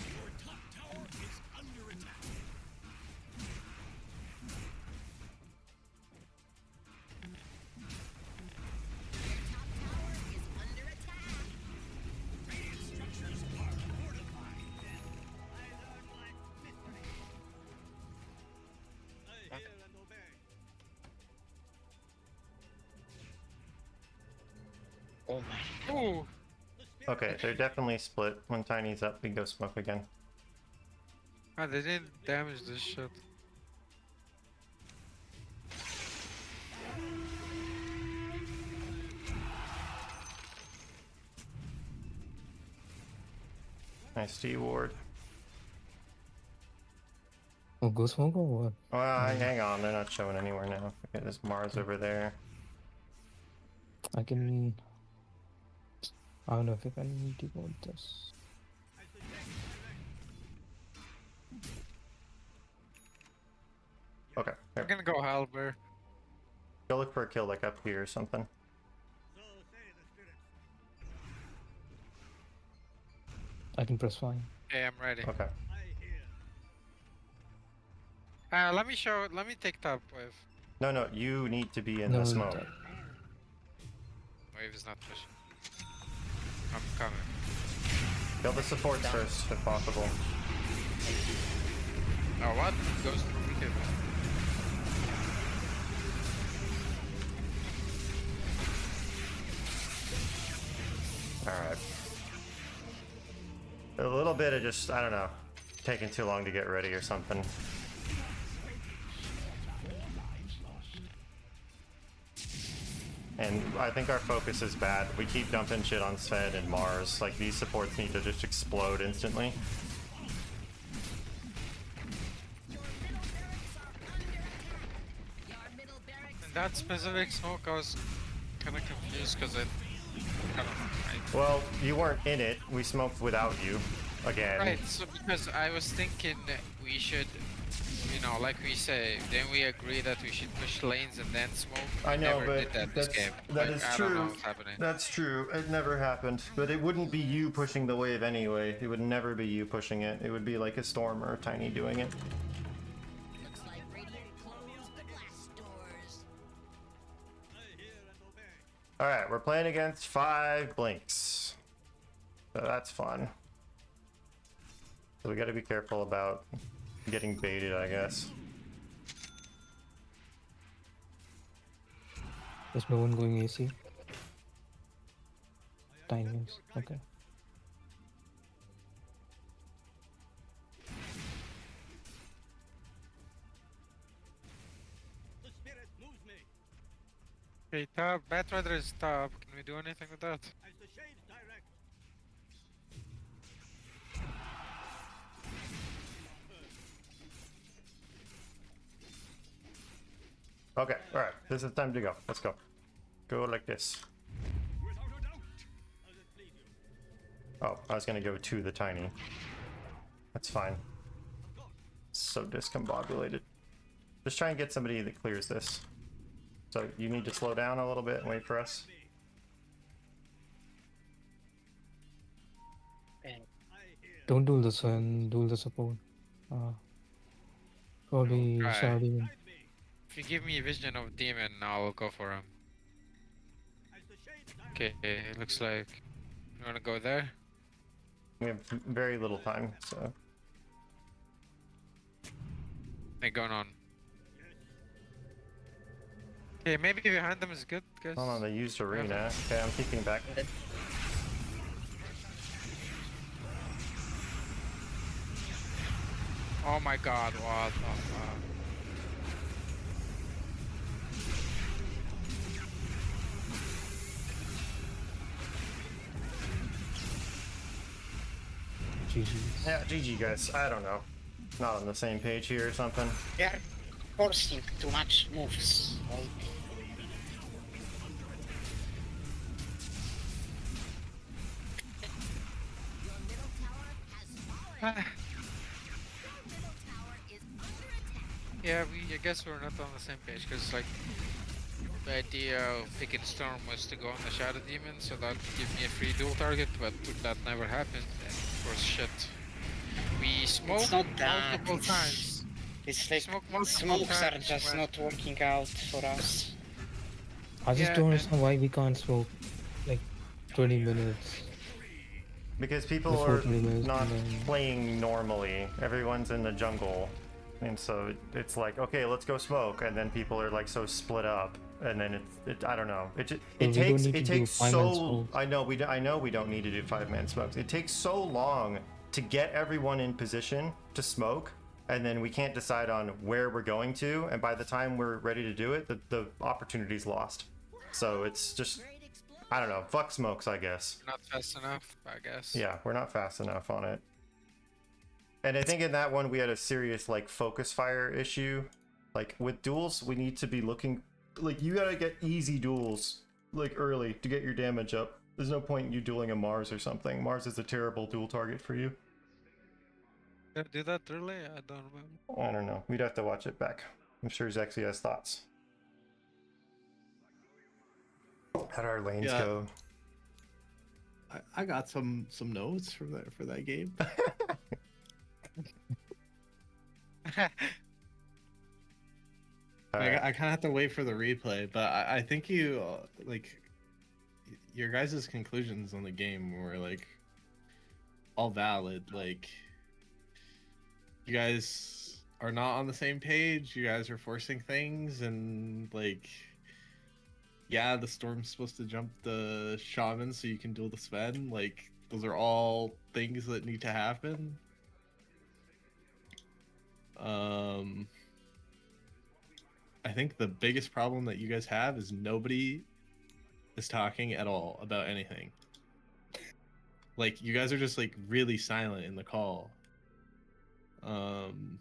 Your top tower is under attack. Your top tower is under attack. Radiant structures are fortified. I learn life's mystery. I hear and obey. Oh my. Ooh. Okay, they're definitely split. When Tiny's up, we go smoke again. Ah, they didn't damage this shit. Nice D ward. Oh, go smoke or what? Well, hang on, they're not showing anywhere now. Okay, there's Mars over there. I can. I don't know if I can devote this. Okay, I'm here. gonna go Halber. Go look for a kill like up here or something. So say the spirits. I can press fine. Hey, I'm ready. Okay. I hear. Let me take top wave. No, you need to be in No, the smoke. Wave is not pushing. I'm coming. Kill the supports first, if possible. Oh, what? Goes through wicked. Alright. A little bit of just, I don't know, taking too long to get ready or something. And I think our focus is bad. We keep dumping shit on Sven and Mars. Like, these supports need to just explode instantly. In that specific smoke, I was kind of confused because I don't know. Well, you weren't in it. We smoked without you. Again. Right, so because I was thinking we should, you know, like we say, then we agree that we should push lanes and then smoke. I We know, never but did that this game. that Like, is I true. don't know what's happening. That's true. It never happened. But it wouldn't be you pushing the wave anyway. It would never be you pushing it. It would be like a Storm or a Tiny doing it. Looks like Radiant closed the blast doors. I hear and obey. Alright, we're playing against 5 Blinks. So that's fun. So we gotta be careful about getting baited, I guess. There's no one going AC. Timings. Okay. The spirit moves me. Okay, top. Batrider is top. Can we do anything with that? As the shades direct. Okay, alright, this is time to go. Let's go. Go like this. Without a doubt. As it please you. Oh, I was gonna go to the Tiny. That's fine. So discombobulated. Just try and get somebody that clears this. So you need to slow down a little bit and wait for us. And Don't duel the Sun, duel the support. Probably Try. Sharding. If you give me a vision of demon, I'll go for him. As the shades direct. Okay, looks like you wanna go there. We have very little time, so They're going on. Okay, maybe behind them is good, guys. hold on, they used arena. Okay, I'm keeping back. Oh my god, what the fuck? GG's. Yeah, GG guys. I don't know. Not on the same page here or something. they are forcing too much moves. Like, middle tower is under attack. Yeah, I guess we're not on the same page because like the idea of picking Storm was to go on the Shadow Demon, so that would give me a free dual target, but that never happened. And of course, shit. We smoked It's not that. multiple times. It's like Smoke multiple smokes are times just when- not working out for us. I just Yeah, don't and- understand why we can't smoke like 20 minutes. Because people Before are 20 minutes not and then- playing normally. Everyone's in the jungle. And so it's like, okay, let's go smoke. And then people are like so split up. And then I don't know. we don't need to do 5-man so, smokes. I know we don't need to do 5-man smokes. It takes so long to get everyone in position to smoke. And then we can't decide on where we're going to. And by the time we're ready to do it, the opportunity's lost. So it's just, Great explosion. I don't know, fuck smokes, I guess. Not fast enough, I guess. Yeah, we're not fast enough on it. And I think in that one we had a serious like focus fire issue. Like with duels, we need to be looking like you gotta get easy duels like early to get your damage up. There's no point in you dueling a Mars or something. Mars is a terrible duel target for you. Did I do that early? I don't remember. I don't know. We'd have to watch it back. I'm sure Zexy has thoughts. How'd our lanes Yeah. go? I got some notes from that for that game. I kind of have to wait for the replay, but I think you like your guys' conclusions on the game were like all valid. Like you guys are not on the same page. You guys are forcing things, and like yeah, the Storm's supposed to jump the Shaman so you can duel the Sven. Like those are all things that need to happen. I think the biggest problem that you guys have is nobody is talking at all about anything. Like you guys are just like really silent in the call. And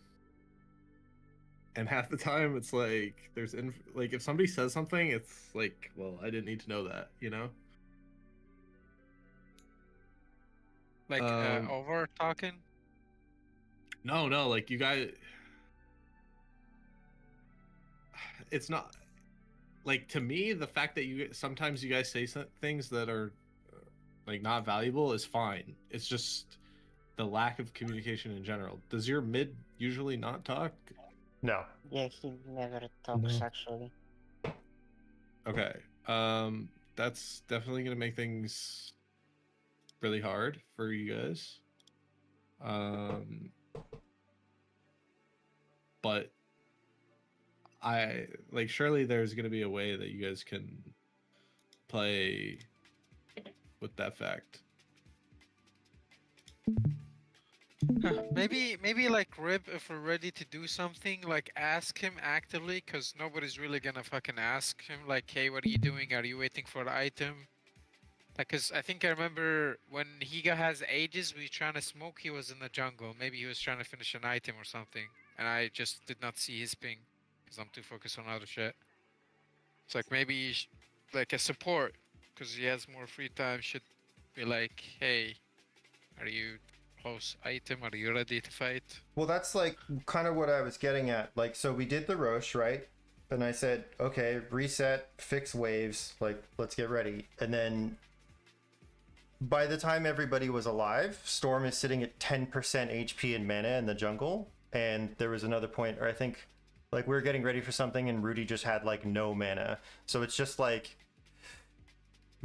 half the time it's like there's like if somebody says something, it's like, well, I didn't need to know that, you know? Like over talking. No, like you guys. It's not like to me the fact that you sometimes you guys say things that are like not valuable is fine. It's just the lack of communication in general. Does your mid usually not talk? No. Yeah, he never talks No. actually. Okay. That's definitely gonna make things really hard for you guys. But I like surely there's gonna be a way that you guys can play with that fact. Maybe like Rib, if we're ready to do something, like ask him actively, cause nobody's really gonna fucking ask him like, hey, what are you doing? Are you waiting for the item? Like, cause I think I remember when Higa has ages, we trying to smoke. He was in the jungle. Maybe he was trying to finish an item or something, and I just did not see his ping, cause I'm too focused on other shit. It's like maybe like a support, cause he has more free time, should be like, hey, are you close item? Are you ready to fight? Well, that's like kind of what I was getting at. Like, so we did the Roche, right? And I said, okay, reset, fix waves, like, let's get ready. And then by the time everybody was alive, Storm is sitting at 10% HP and mana in the jungle. And there was another point, or I think, like, we were getting ready for something and Rudy just had, like, no mana. So it's just like,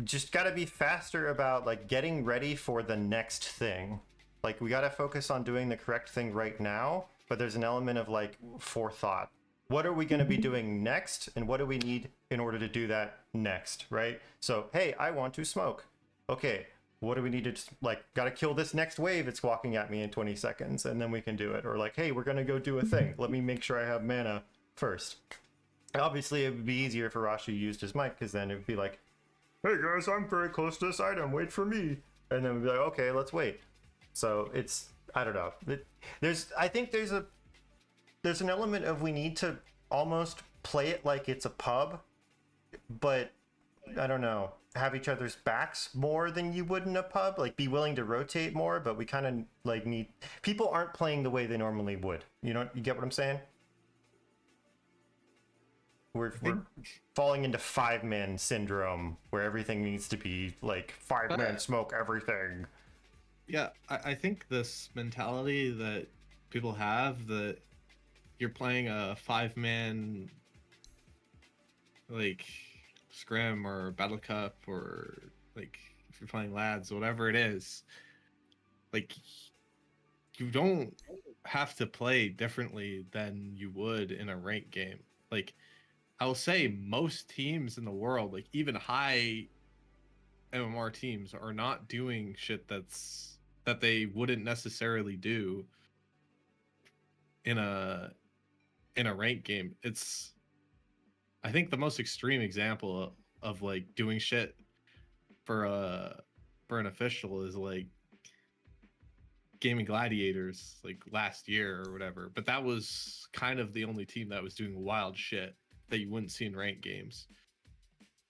just gotta be faster about, like, getting ready for the next thing. Like, we gotta focus on doing the correct thing right now, but there's an element of, like, forethought. What are we gonna be doing next, and what do we need in order to do that next, right? So, hey, I want to smoke. Okay, what do we need to, like, gotta kill this next wave it's walking at me in 20 seconds, and then we can do it. Or like, hey, we're gonna go do a thing. Let me make sure I have mana first. Obviously, it would be easier if Arashi used his mic, because then it would be like, hey guys, I'm very close to this item, wait for me. And then we'd be like, okay, let's wait. So it's, I don't know. I think there's an element of we need to almost play it like it's a pub, but I don't know, have each other's backs more than you would in a pub. Like, be willing to rotate more, but we kind of like need people aren't playing the way they normally would. You know, you get what I'm saying? We're falling into 5-man syndrome where everything needs to be like 5-man smoke everything. Yeah, I think this mentality that people have that you're playing a 5-man like scrim or battlecup or like if you're playing lads, whatever it is, like you don't have to play differently than you would in a ranked game. Like I'll say most teams in the world, like even high MMR teams, are not doing shit that they wouldn't necessarily do in a ranked game. It's I think the most extreme example of like doing shit for an official is like Gaming Gladiators like last year or whatever. But that was kind of the only team that was doing wild shit that you wouldn't see in ranked games.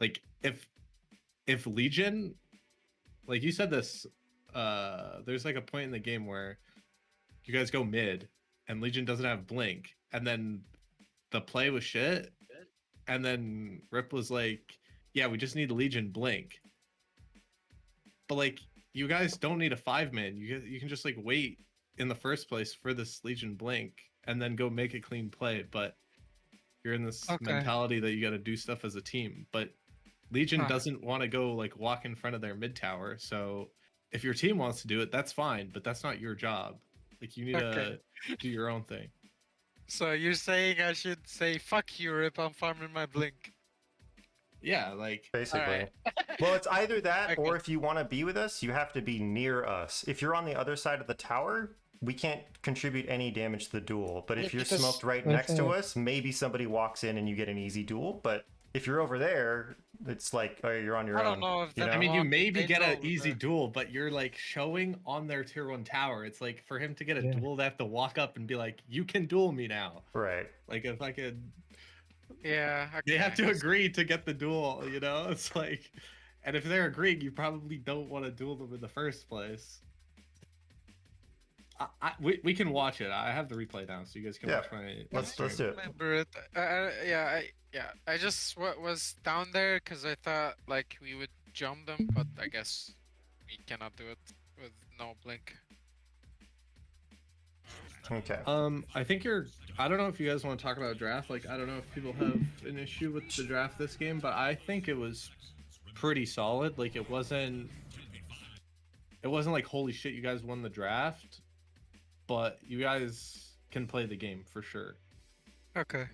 Like if Legion, like you said this, there's like a point in the game where you guys go mid and Legion doesn't have blink, and then the play was shit, and then Rip was like, yeah, we just need Legion blink. But like you guys don't need a 5-man. You can just like wait in the first place for this Legion blink and then go make a clean play. But you're in this mentality that you got to do stuff as a team. But Legion doesn't want to go like walk in front of their mid tower. So if your team wants to do it, that's fine. But that's not your job. Like you need to do your own thing. So you're saying I should say fuck you, Rip, I'm farming my blink. Yeah, like basically. Right. Well, it's either that or if you want to be with us, you have to be near us. If you're on the other side of the tower, we can't contribute any damage to the duel. But if you're smoked right next to us, maybe somebody walks in and you get an easy duel. But if you're over there, it's like, oh, you're on your own. I don't know if I mean, you maybe get an easy duel, but you're like showing on their tier 1 tower. It's like for him to get a duel, they have to walk up and be like, you can duel me now. Right. Like if I could. Yeah. They have to agree to get the duel, you know? It's like, and if they're agreeing, you probably don't want to duel them in the first place. We can watch it. I have the replay now, so you guys can watch my. Let's do it. Remember it. I just was down there because I thought like we would jump them, but I guess we cannot do it with no blink. Okay. I think I don't know if you guys want to talk about draft. Like, I don't know if people have an issue with the draft this game, but I think it was pretty solid. Like, it wasn't like holy shit, you guys won the draft, but you guys can play the game for sure. Okay.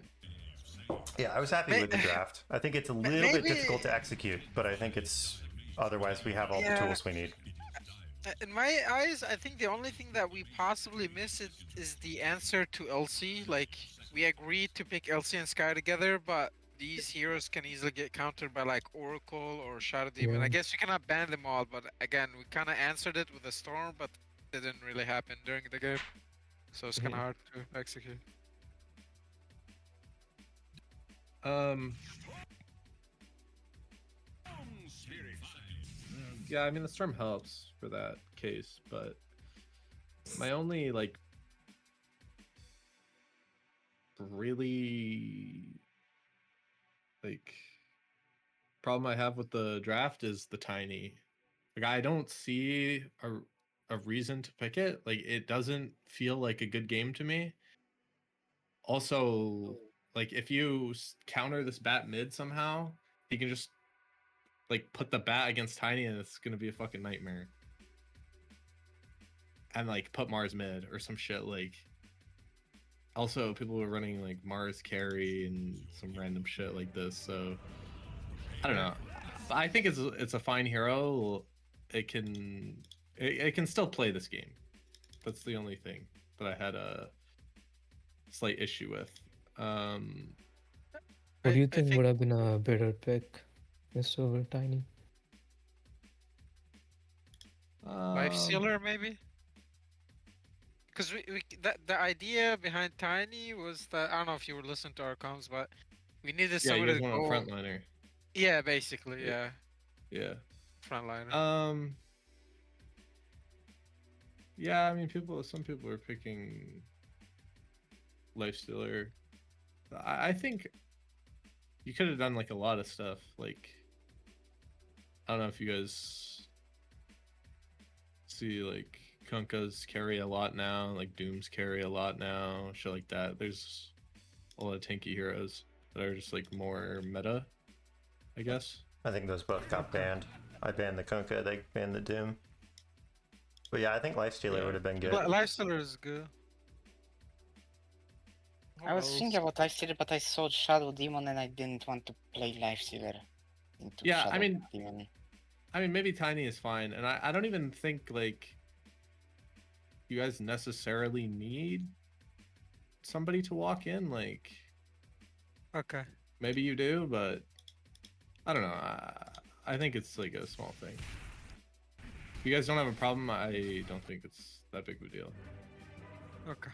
Yeah, I was happy with the draft. I think it's a little bit difficult to execute, but I think it's otherwise we have all the tools we need. In my eyes, I think the only thing that we possibly miss is the answer to LC. Like, we agreed to pick LC and Sky together, but these heroes can easily get countered by like Oracle or Shadow Demon. I guess you cannot ban them all, but again, we kind of answered it with a Storm, but it didn't really happen during the game. So it's kind of hard to execute. Yeah, I mean the Storm helps for that case, but my only like really like problem I have with the draft is the Tiny. Like I don't see a reason to pick it. Like it doesn't feel like a good game to me. Also, like if you counter this bat mid somehow, you can just like put the bat against Tiny and it's gonna be a fucking nightmare. And like put Mars mid or some shit. Like also people were running like Mars carry and some random shit like this, so I don't know. I think it's a fine hero. It can still play this game. That's the only thing that I had a slight issue with. What do you think would have been a better pick? This over Tiny? Life Sealer maybe? Because the idea behind Tiny was that, I don't know if you were listening to our comms, but we needed somebody to go... frontliner. Yeah, basically, yeah. Yeah. Frontliner. Yeah, I mean, some people are picking Lifestealer. I think you could have done like a lot of stuff. Like, I don't know if you guys see like Kunkka's carry a lot now, like Doom's carry a lot now, shit like that. There's a lot of tanky heroes that are just like more meta, I guess. I think those both got banned. I banned the Kunkka, they banned the Doom. But yeah, I think Lifestealer Yeah. would have been good. Lifestealer is good. I was thinking about Lifestealer, but I saw Shadow Demon and I didn't want to play Lifestealer into Yeah, Shadow I mean, Demon. maybe Tiny is fine, and I don't even think like you guys necessarily need somebody to walk in. Like, Okay. maybe you do, but I don't know. I think it's like a small thing. If you guys don't have a problem, I don't think it's that big of a deal. Okay.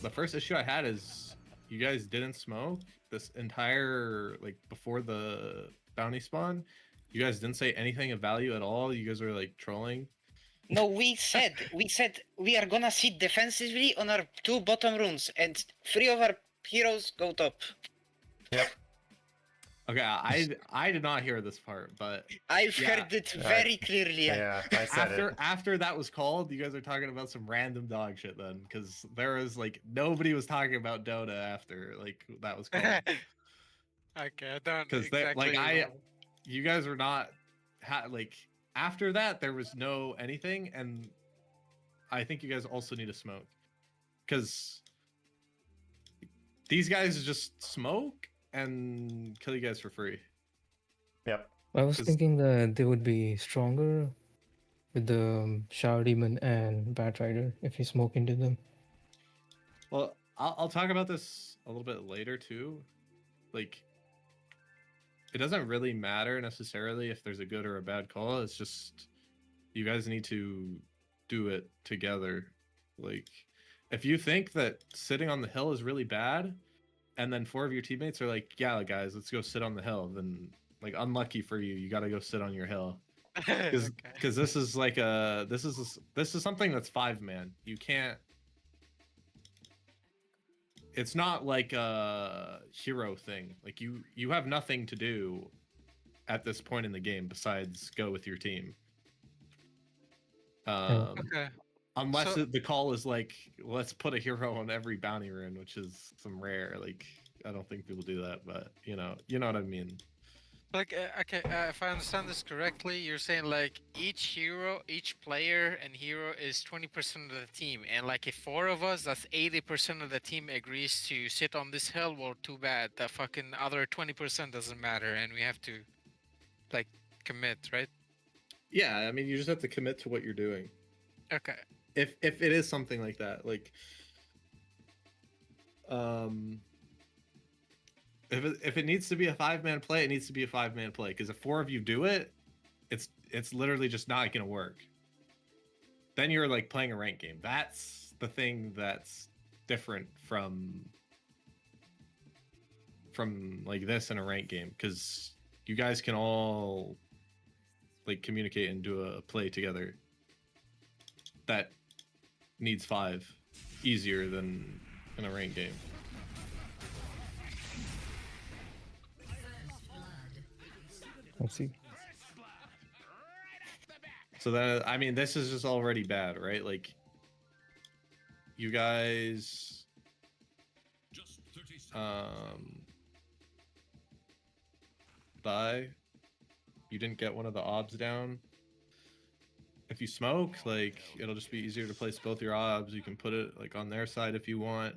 The first issue I had is you guys didn't smoke this entire, like, before the bounty spawn. You guys didn't say anything of value at all. You guys were like trolling. No, we said we are gonna sit defensively on our 2 bottom runes and 3 of our heroes go top. Yep. Okay, I did not hear this part, but I've Yeah. heard it very clearly. Yeah, I said it. after that was called, you guys are talking about some random dog shit then, because there was like nobody was talking about Dota after like that was called. Okay, I don't Because exactly like remember. you guys were not like after that there was no anything, and I think you guys also need to smoke because these guys just smoke and kill you guys for free. Yep. I was 'Cause- thinking that they would be stronger with the Shower Demon and Bat Rider if you smoke into them. Well, I'll talk about this a little bit later too. Like, it doesn't really matter necessarily if there's a good or a bad call. It's just you guys need to do it together. Like, if you think that sitting on the hill is really bad, and then 4 of your teammates are like, "Yeah, guys, let's go sit on the hill," then like unlucky for you, you got to go sit on your hill. Because Okay. this is like this is something that's 5-man. You can't. It's not like a hero thing. Like you have nothing to do at this point in the game besides go with your team. Okay. Unless So- the call is like, let's put a hero on every bounty rune, which is some rare. Like, I don't think people do that, but you know what I mean. Like, okay, if I understand this correctly, you're saying like each hero, each player and hero is 20% of the team, and like if 4 of us, that's 80% of the team agrees to sit on this hill. Well, too bad. The fucking other 20% doesn't matter, and we have to like commit, right? Yeah, I mean, you just have to commit to what you're doing. Okay. If it is something like that, like, if it needs to be a 5-man play, it needs to be a 5-man play. Because if 4 of you do it, it's literally just not gonna work. Then you're like playing a rank game. That's the thing that's different from like this in a rank game, because you guys can all like communicate and do a play together that needs 5 easier than in a rank game. I see. So that, I mean, this is just already bad, right? Like, you guys die. You didn't get one of the obs down. If you smoke, like, it'll just be easier to place both your obs. You can put it like on their side if you want.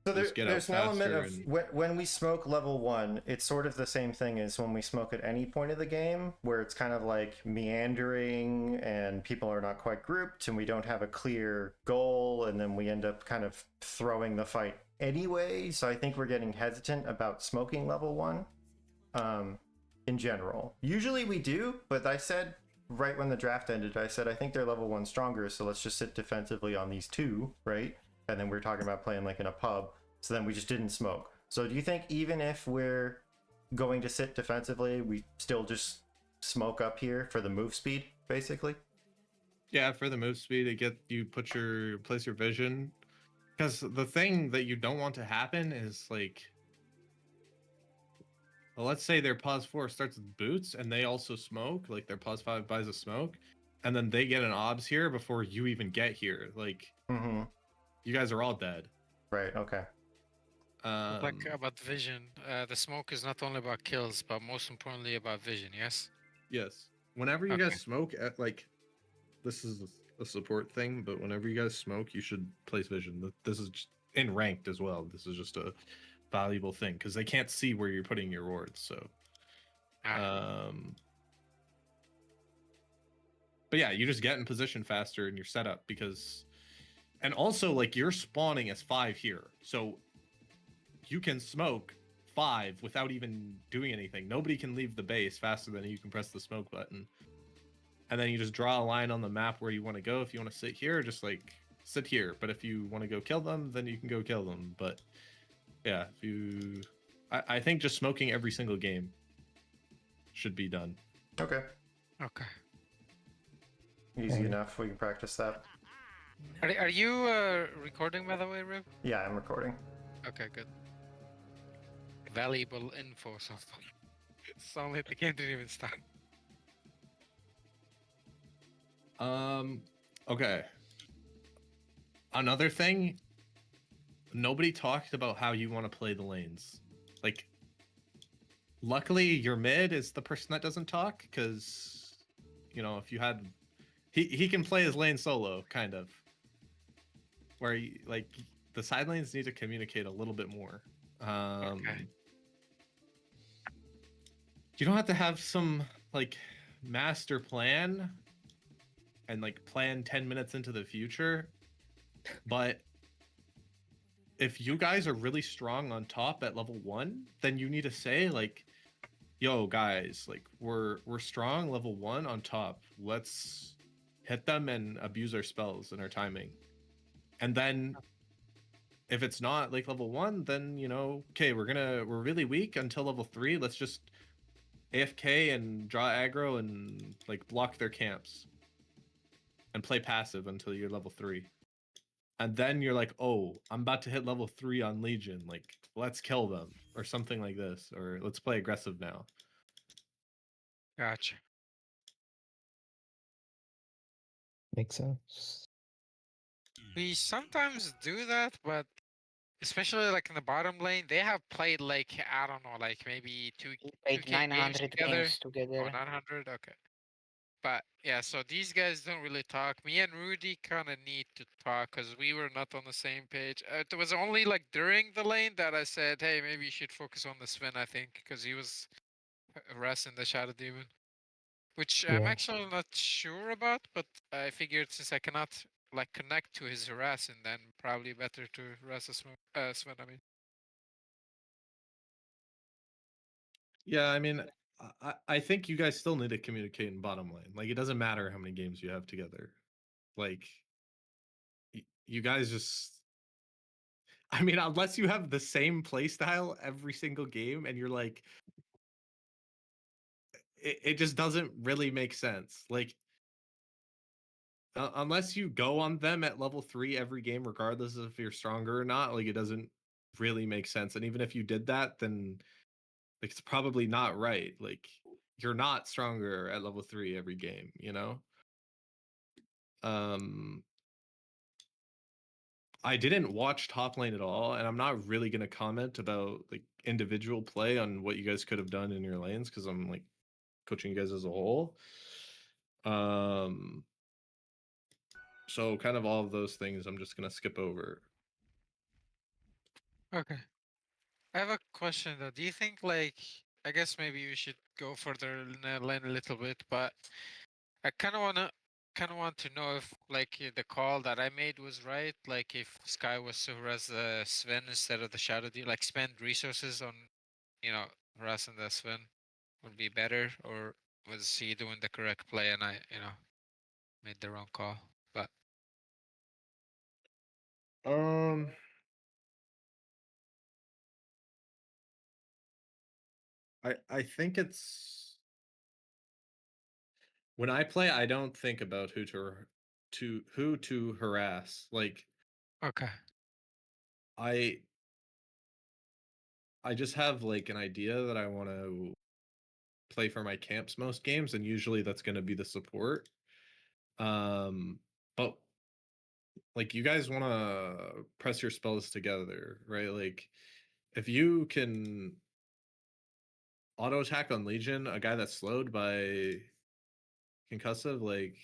So Just get out there's an element faster of and- when we smoke level 1, it's sort of the same thing as when we smoke at any point of the game, where it's kind of like meandering and people are not quite grouped and we don't have a clear goal, and then we end up kind of throwing the fight anyway. So I think we're getting hesitant about smoking level 1 in general. Usually we do, but I said right when the draft ended, I said I think they're level 1 stronger, so let's just sit defensively on these 2, right? And then we were talking about playing like in a pub, so then we just didn't smoke. So do you think even if we're going to sit defensively, we still just smoke up here for the move speed, basically? Yeah, for the move speed, to get you place your vision. Because the thing that you don't want to happen is like, well, let's say their pause 4 starts with boots and they also smoke, like their pause 5 buys a smoke, and then they get an obs here before you even get here. Like, you guys are all dead. Right, okay. Like about vision, the smoke is not only about kills, but most importantly about vision. Yes. Yes. Whenever you Okay. guys smoke, like, this is a support thing, but whenever you guys smoke, you should place vision. This is just in ranked as well. This is just a valuable thing because they can't see where you're putting your wards. So, but yeah, you just get in position faster in your setup because, and also like you're spawning as 5 here, so you can smoke 5 without even doing anything. Nobody can leave the base faster than you can press the smoke button. And then you just draw a line on the map where you want to go. If you want to sit here, just like sit here. But if you want to go kill them, then you can go kill them. But yeah, if you, I think just smoking every single game should be done. Okay. Okay. Easy enough. We can practice that. Are you recording, by the way, Rib? Yeah, I'm recording. Okay, good. Valuable info so far. Sound like the game didn't even start. Okay. Another thing, nobody talked about how you want to play the lanes. Like, luckily your mid is the person that doesn't talk, because, you know, if you had, he can play his lane solo, kind of. Where, like, the side lanes need to communicate a little bit more. Okay. You don't have to have some, like, master plan and, like, plan 10 minutes into the future, but if you guys are really strong on top at level 1, then you need to say, like, yo, guys, like, we're strong level 1 on top. Let's hit them and abuse our spells and our timing. And then if it's not like level 1, then, you know, okay, we're really weak until level 3. Let's just AFK and draw aggro and, like, block their camps and play passive until you're level 3. And then you're like, oh, I'm about to hit level 3 on Legion. Like, let's kill them or something like this, or let's play aggressive now. Gotcha. Makes sense. We sometimes do that, but especially like in the bottom lane, they have played like, I don't know, like maybe We 2K played games 900 together. games together. Oh, 900? Okay. But yeah, so these guys don't really talk. Me and Rudy kind of need to talk because we were not on the same page. It was only like during the lane that I said, hey, maybe you should focus on the Sven, I think, because he was harassing the Shadow Demon. Which I'm Yeah. actually not sure about, but I figured since I cannot like connect to his harassing, then probably better to harass Sven, I mean. Yeah, I mean, I think you guys still need to communicate in bottom lane. Like, it doesn't matter how many games you have together. Like, you guys just, I mean, unless you have the same play style every single game and you're like, it just doesn't really make sense. Like, unless you go on them at level 3 every game, regardless of if you're stronger or not, like, it doesn't really make sense. And even if you did that, then, like, it's probably not right. Like, you're not stronger at level 3 every game, you know? I didn't watch top lane at all, and I'm not really gonna comment about, like, individual play on what you guys could have done in your lanes because I'm, like, coaching you guys as a whole. So kind of all of those things I'm just gonna skip over. Okay. I have a question though. Do you think like, I guess maybe we should go further in the lane a little bit, but I kind of want to know if like the call that I made was right. Like if Sky was to harass the Sven instead of the Shadow Demon, like spend resources on, you know, harassing the Sven would be better, or was he doing the correct play and I, you know, made the wrong call? But I think it's when I play, I don't think about who to harass. Like Okay. I just have like an idea that I want to play for my camps most games, and usually that's going to be the support. But like you guys want to press your spells together, right? Like if you can auto attack on Legion, a guy that's slowed by concussive, like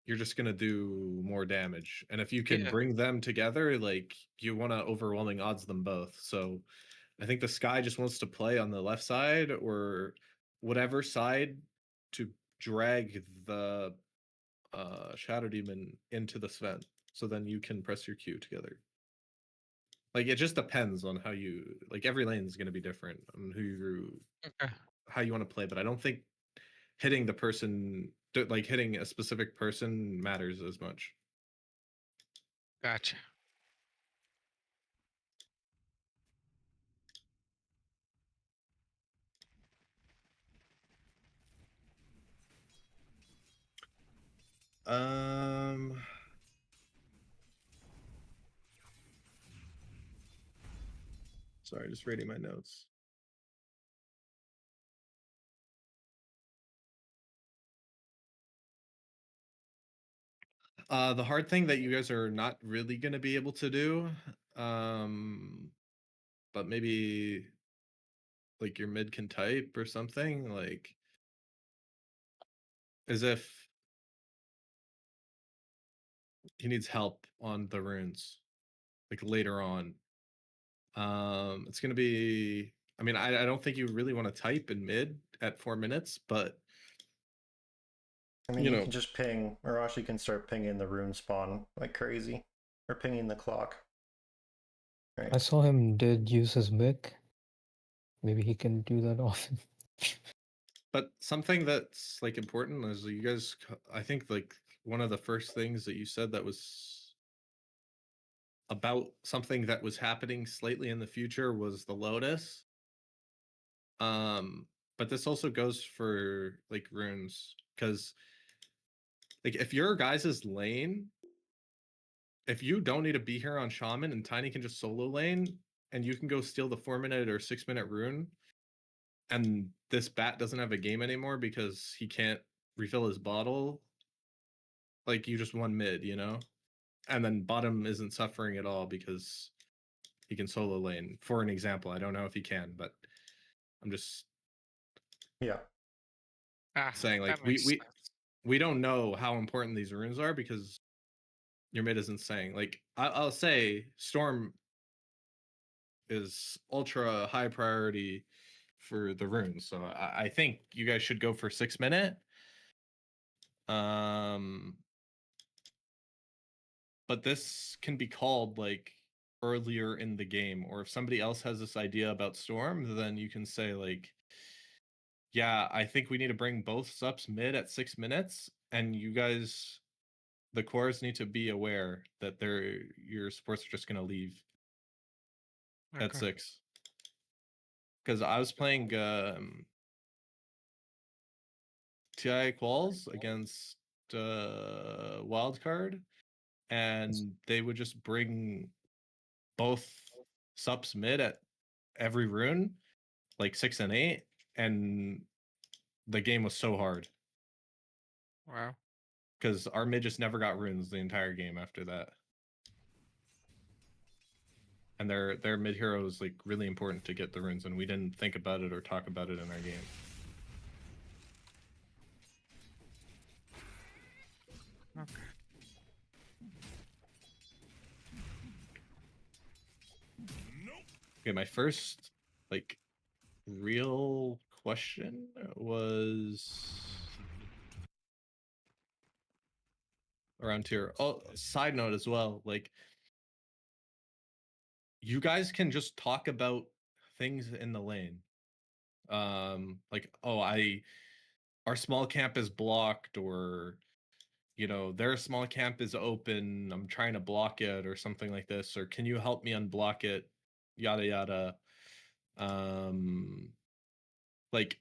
you're just gonna do more damage. And if you can Yeah. bring them together, like you want to overwhelming odds them both. So I think the Sky just wants to play on the left side or whatever side to drag the Shadow Demon into the Sven. So then you can press your Q together. Like it just depends on how you like every lane is gonna be different on who you Okay. how you want to play, but I don't think hitting the person like hitting a specific person matters as much. Gotcha. Sorry, just reading my notes. The hard thing that you guys are not really going to be able to do, but maybe like your mid can type or something, like as if he needs help on the runes, like later on. It's going to be, I mean, I don't think you really want to type in mid at 4 minutes, but I mean, you you know, can just ping. Arashi can start pinging the rune spawn like crazy, or pinging the clock. Right. I saw him did use his mic. Maybe he can do that often. but something that's like important is you guys, I think like one of the first things that you said that was about something that was happening slightly in the future was the Lotus. But this also goes for like runes, because like if your guys' lane, if you don't need to be here on Shaman and Tiny can just solo lane and you can go steal the 4-minute or 6-minute rune, and this bat doesn't have a game anymore because he can't refill his bottle, like you just won mid, you know? And then bottom isn't suffering at all because he can solo lane. For an example, I don't know if he can, but I'm just Yeah. saying like That makes sense. we don't know how important these runes are because your mid isn't saying. Like I'll say Storm is ultra high priority for the runes, so I think you guys should go for 6-minute. But this can be called like earlier in the game, or if somebody else has this idea about Storm, then you can say like, yeah, I think we need to bring both subs mid at 6 minutes, and you guys, the cores, need to be aware that your supports are just gonna leave at 6. Because I was playing TI Quals against Wildcard, and they would just bring both subs mid at every rune, like 6 and 8, and the game was so hard. Wow. Because our mid just never got runes the entire game after that. And their mid hero is like really important to get the runes, and we didn't think about it or talk about it in our game. Okay. Okay, my first like real question was around here. Oh, side note as well, like you guys can just talk about things in the lane. Like, oh, our small camp is blocked, or you know, their small camp is open, I'm trying to block it, or something like this, or can you help me unblock it, yada yada. like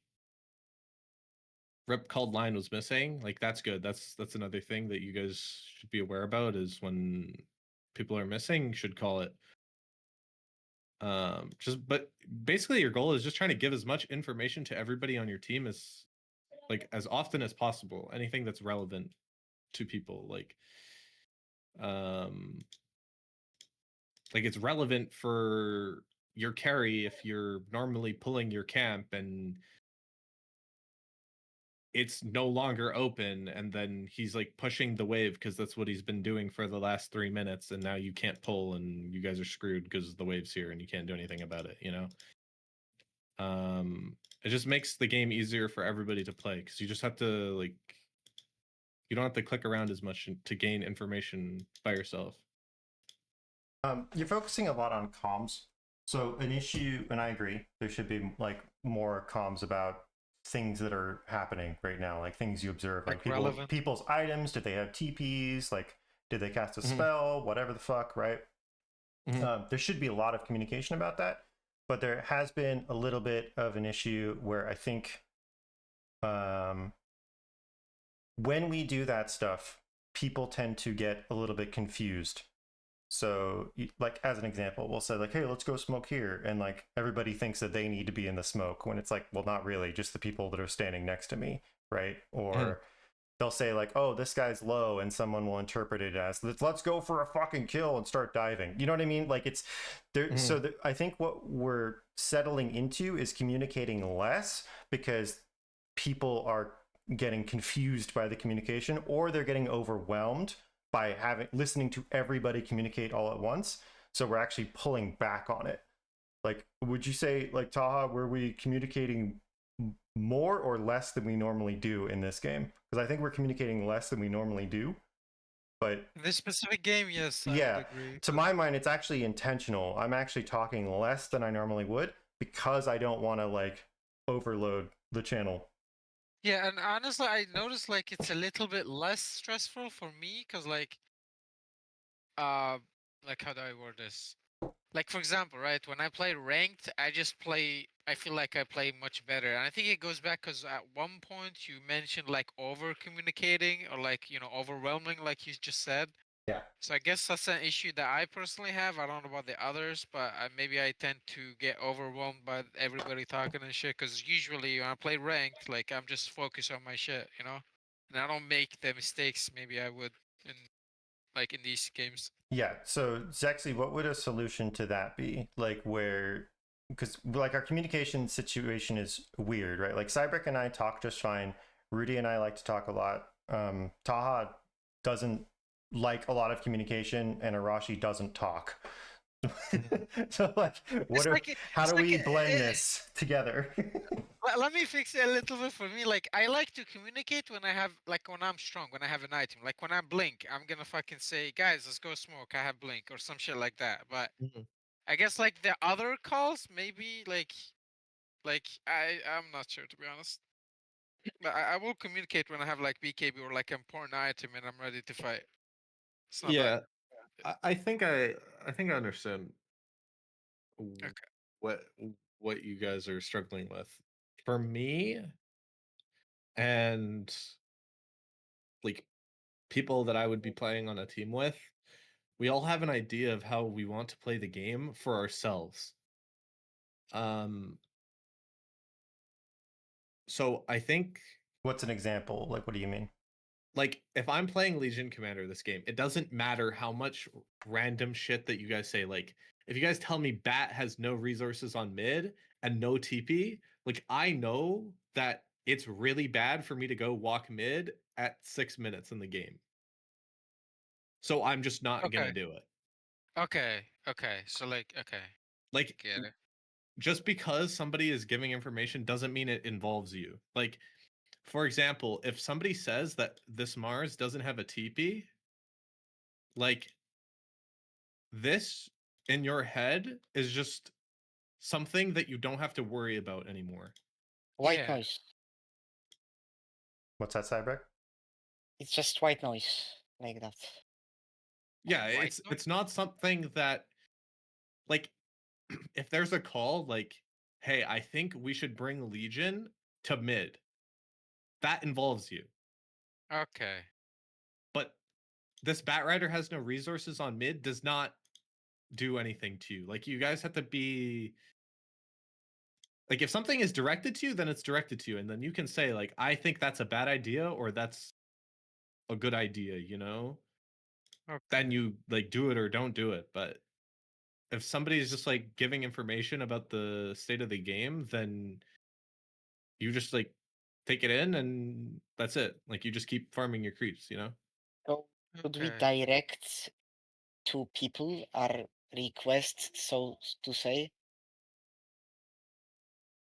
rip called line was missing. Like that's good. That's another thing that you guys should be aware about is when people are missing, should call it. But basically your goal is just trying to give as much information to everybody on your team as as often as possible. Anything that's relevant to people, like it's relevant for your carry if you're normally pulling your camp and it's no longer open, and then he's like pushing the wave because that's what he's been doing for the last 3 minutes, and now you can't pull and you guys are screwed because the wave's here and you can't do anything about it, you know? It just makes the game easier for everybody to play because you just have to you don't have to click around as much to gain information by yourself. You're focusing a lot on comms. So an issue, and I agree, there should be like more comms about things that are happening right now, like things you observe, like people's items. Did they have TPs? Like, did they cast a spell? Whatever the fuck, right? There should be a lot of communication about that, but there has been a little bit of an issue where I think when we do that stuff, people tend to get a little bit confused. So, like, as an example, we'll say, like, hey, let's go smoke here. And, like, everybody thinks that they need to be in the smoke when it's like, well, not really, just the people that are standing next to me, right? Or they'll say, like, oh, this guy's low, and someone will interpret it as, let's go for a fucking kill and start diving. You know what I mean? Like, it's there. So, I think what we're settling into is communicating less because people are getting confused by the communication, or they're getting overwhelmed by listening to everybody communicate all at once. So we're actually pulling back on it. Like, would you say, like, Taha, were we communicating more or less than we normally do in this game? Because I think we're communicating less than we normally do. But in this specific game, yes, I yeah, would agree. To my mind, it's actually intentional. I'm actually talking less than I normally would because I don't want to like overload the channel. Yeah, and honestly, I noticed like it's a little bit less stressful for me because like how do I word this? Like for example, right, when I play ranked, I feel like I play much better. And I think it goes back because at one point you mentioned like over communicating or like, you know, overwhelming, like you just said. Yeah. So I guess that's an issue that I personally have. I don't know about the others, but maybe I tend to get overwhelmed by everybody talking and shit. Because usually when I play ranked, like I'm just focused on my shit, you know, and I don't make the mistakes maybe I would in these games. Yeah. So Zexy, what would a solution to that be? Like where, because like our communication situation is weird, right? Like Cybrick and I talk just fine. Rudy and I like to talk a lot. Taha doesn't like a lot of communication, and Arashi doesn't talk. So like, how do we blend this together? Let me fix it a little bit for me. Like, I like to communicate when when I'm strong, when I have an item. Like, when I blink, I'm gonna fucking say, guys, let's go smoke. I have blink or some shit like that. But I guess, like, the other calls, maybe, I'm not sure, to be honest. But I will communicate when I have, like, BKB or, like, important item and I'm ready to fight. It's not Yeah, I think I understand what you guys are struggling with. For me, and like people that I would be playing on a team with, we all have an idea of how we want to play the game for ourselves. So I think, what's an example? Like, what do you mean? Like, if I'm playing Legion Commander this game, it doesn't matter how much random shit that you guys say. Like, if you guys tell me Bat has no resources on mid and no TP, like, I know that it's really bad for me to go walk mid at 6 minutes in the game. So I'm just not gonna do it. Okay. So, like, Like, get it. just because somebody is giving information doesn't mean it involves you. Like, for example, if somebody says that this Mars doesn't have a TP, like, this in your head is just something that you don't have to worry about anymore. White noise. What's that, Cybrick? It's just white noise like that. Yeah, it's not something that, like, if there's a call, like, hey, I think we should bring Legion to mid. That involves you. Okay. But this Batrider has no resources on mid does not do anything to you. Like, you guys have to be like, if something is directed to you, then it's directed to you, and then you can say like, I think that's a bad idea or that's a good idea, you know? Okay. Then you like do it or don't do it. But if somebody is just like giving information about the state of the game, then you just like take it in and that's it. Like, you just keep farming your creeps, you know? So should we Okay. direct to people our requests, so to say?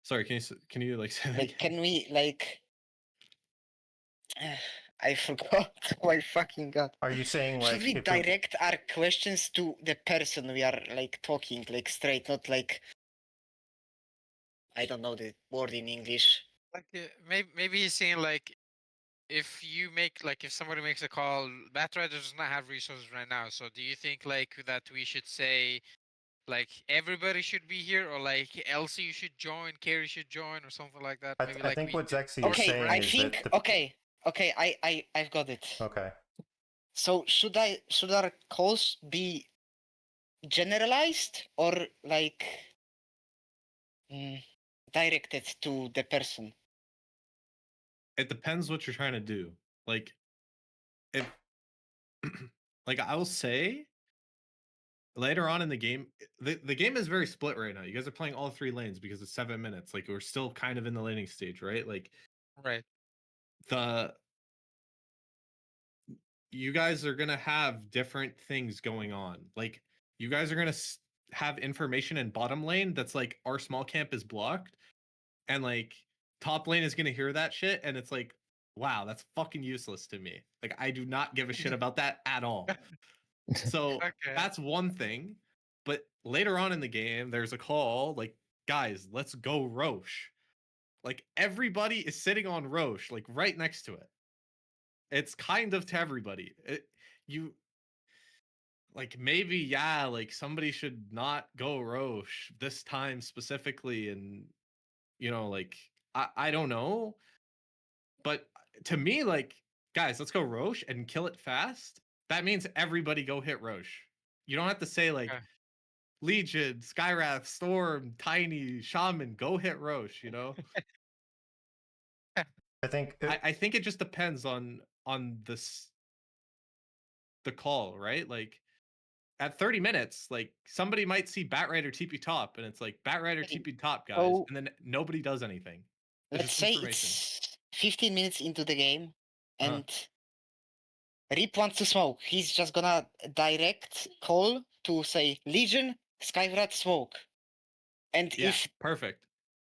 Sorry, can you like say that Like, again? can we like? I forgot. Oh my fucking god! Are you saying Should like we if we direct our questions to the person we are like talking like straight, not like I don't know the word in English. Like maybe he's saying like if you make like if somebody makes a call, Batrider does not have resources right now. So do you think like that we should say like everybody should be here, or like Elsie you should join, Carrie should join, or something like that? Maybe I like think we what do Zexy is Okay, saying I is think that the okay, I've got it. okay. So should our calls be generalized or like directed to the person? It depends what you're trying to do. Like, if like, I will say later on in the game, the game is very split right now. You guys are playing all 3 lanes because it's 7 minutes. Like, we're still kind of in the laning stage, right? Like, right. you guys are gonna have different things going on. Like, you guys are gonna have information in bottom lane that's like, our small camp is blocked, and like top lane is gonna hear that shit, and it's like, wow, that's fucking useless to me. Like, I do not give a shit about that at all. So Okay. that's one thing. But later on in the game, there's a call like, guys, let's go Roche. Like, everybody is sitting on Roche, like right next to it. It's kind of to everybody. You like, maybe, yeah, like somebody should not go Roche this time specifically, and you know, like, I don't know. But to me, like, guys, let's go Roche and kill it fast. That means everybody go hit Roche. You don't have to say like, Okay. Legion, Skywrath, Storm, Tiny, Shaman, go hit Roche, you know? I think I think it just depends on this the call, right? Like, at 30 minutes, like, somebody might see Batrider TP top, and it's like, Batrider Okay, TP top, guys, so and then nobody does anything. It's let's just say information. it's 15 minutes into the game Uh-huh. and Rip wants to smoke. He's just gonna direct call to say Legion, Skywrath, smoke. And Yeah, perfect.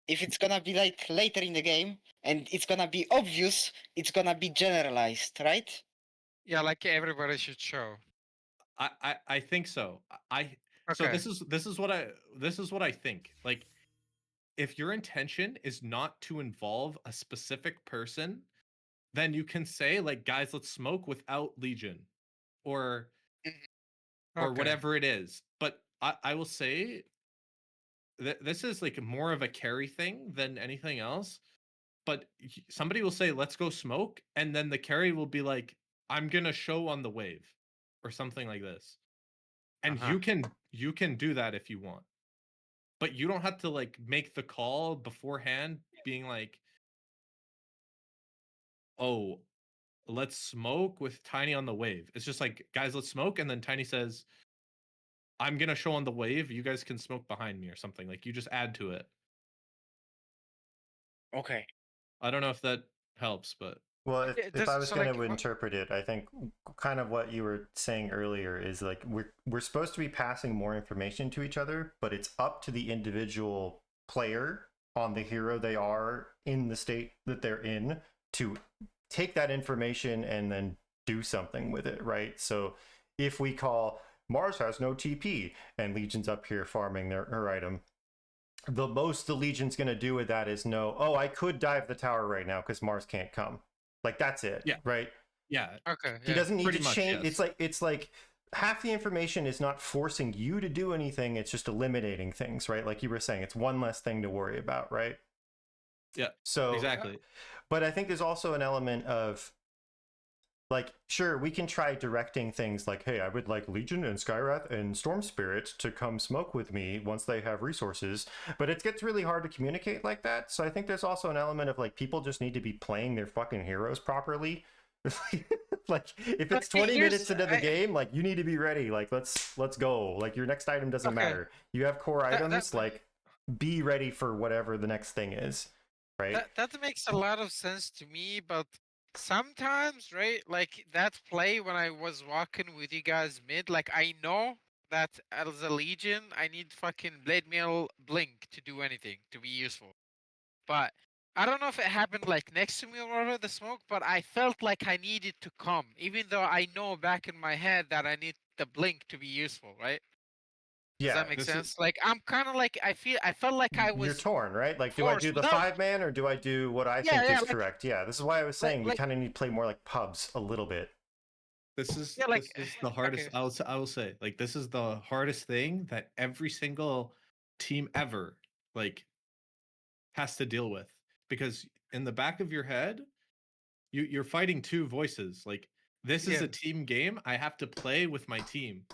if it's gonna be like later in the game and it's gonna be obvious, it's gonna be generalized, right? Yeah, like everybody should show. I think so. So Okay. this is what I think. Like, if your intention is not to involve a specific person, then you can say like, guys, let's smoke without Legion, or Okay. whatever it is. But I will say that this is like more of a carry thing than anything else. But somebody will say, let's go smoke, and then the carry will be like, I'm gonna show on the wave, or something like this. And Uh-huh. you can do that if you want, but you don't have to like make the call beforehand being like, oh, let's smoke with Tiny on the wave. It's just like, guys, let's smoke, and then Tiny says, I'm gonna show on the wave, you guys can smoke behind me, or something. Like, you just add to it. Okay. I don't know if that helps, but well, Yeah, if I does was so going like to interpret it, I think kind of what you were saying earlier is like we're supposed to be passing more information to each other, but it's up to the individual player on the hero they are in the state that they're in to take that information and then do something with it, right? So if we call Mars has no TP and Legion's up here farming her item, the most the Legion's going to do with that is know, oh, I could dive the tower right now because Mars can't come. Like, that's it, Yeah. right? yeah, okay. He Yeah. doesn't need pretty to much, change. yes. It's like half the information is not forcing you to do anything, it's just eliminating things, right? Like you were saying, it's one less thing to worry about, right? Yeah, So exactly. but I think there's also an element of like, sure, we can try directing things like, hey, I would like Legion and Skywrath and Storm Spirit to come smoke with me once they have resources, but it gets really hard to communicate like that. So I think there's also an element of like people just need to be playing their fucking heroes properly. Like if it's 20 minutes into the game, like you need to be ready. Like let's go. Like your next item doesn't matter. You have core items, like be ready for whatever the next thing is, right? That makes a lot of sense to me, but sometimes, right, like that play when I was walking with you guys mid, like I know that as a Legion, I need fucking Blade Mail Blink to do anything, to be useful. But I don't know if it happened like next to me or over the smoke, but I felt like I needed to come, even though I know back in my head that I need the Blink to be useful, right? Does Yeah, that make sense? Like I'm kind of like I felt like I you're was torn, right? Like, do I do forced the without. 5-man or do I do what I Yeah, think yeah, is correct? Yeah, this is why I was saying we kind of need to play more like pubs a little bit. This is yeah, like the hardest. okay. I will say, like, this is the hardest thing that every single team ever like has to deal with, because in the back of your head, you're fighting two voices. Like, this is Yeah. a team game. I have to play with my team.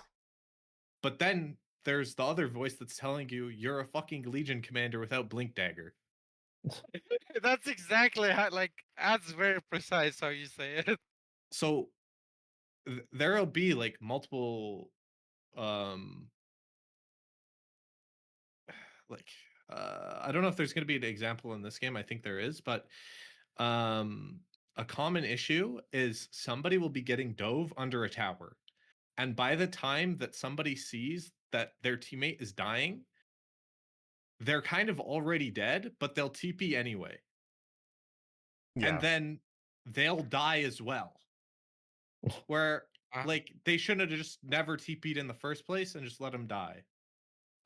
But then there's the other voice that's telling you you're a fucking Legion commander without Blink Dagger. That's exactly how, like, that's very precise how you say it. So there'll be like multiple um like I don't know if there's going to be an example in this game. I think there is, but a common issue is somebody will be getting dove under a tower, and by the time that somebody sees that their teammate is dying, they're kind of already dead, but they'll TP anyway. Yeah. And then they'll die as well. Where like they shouldn't have just never TP'd in the first place and just let them die.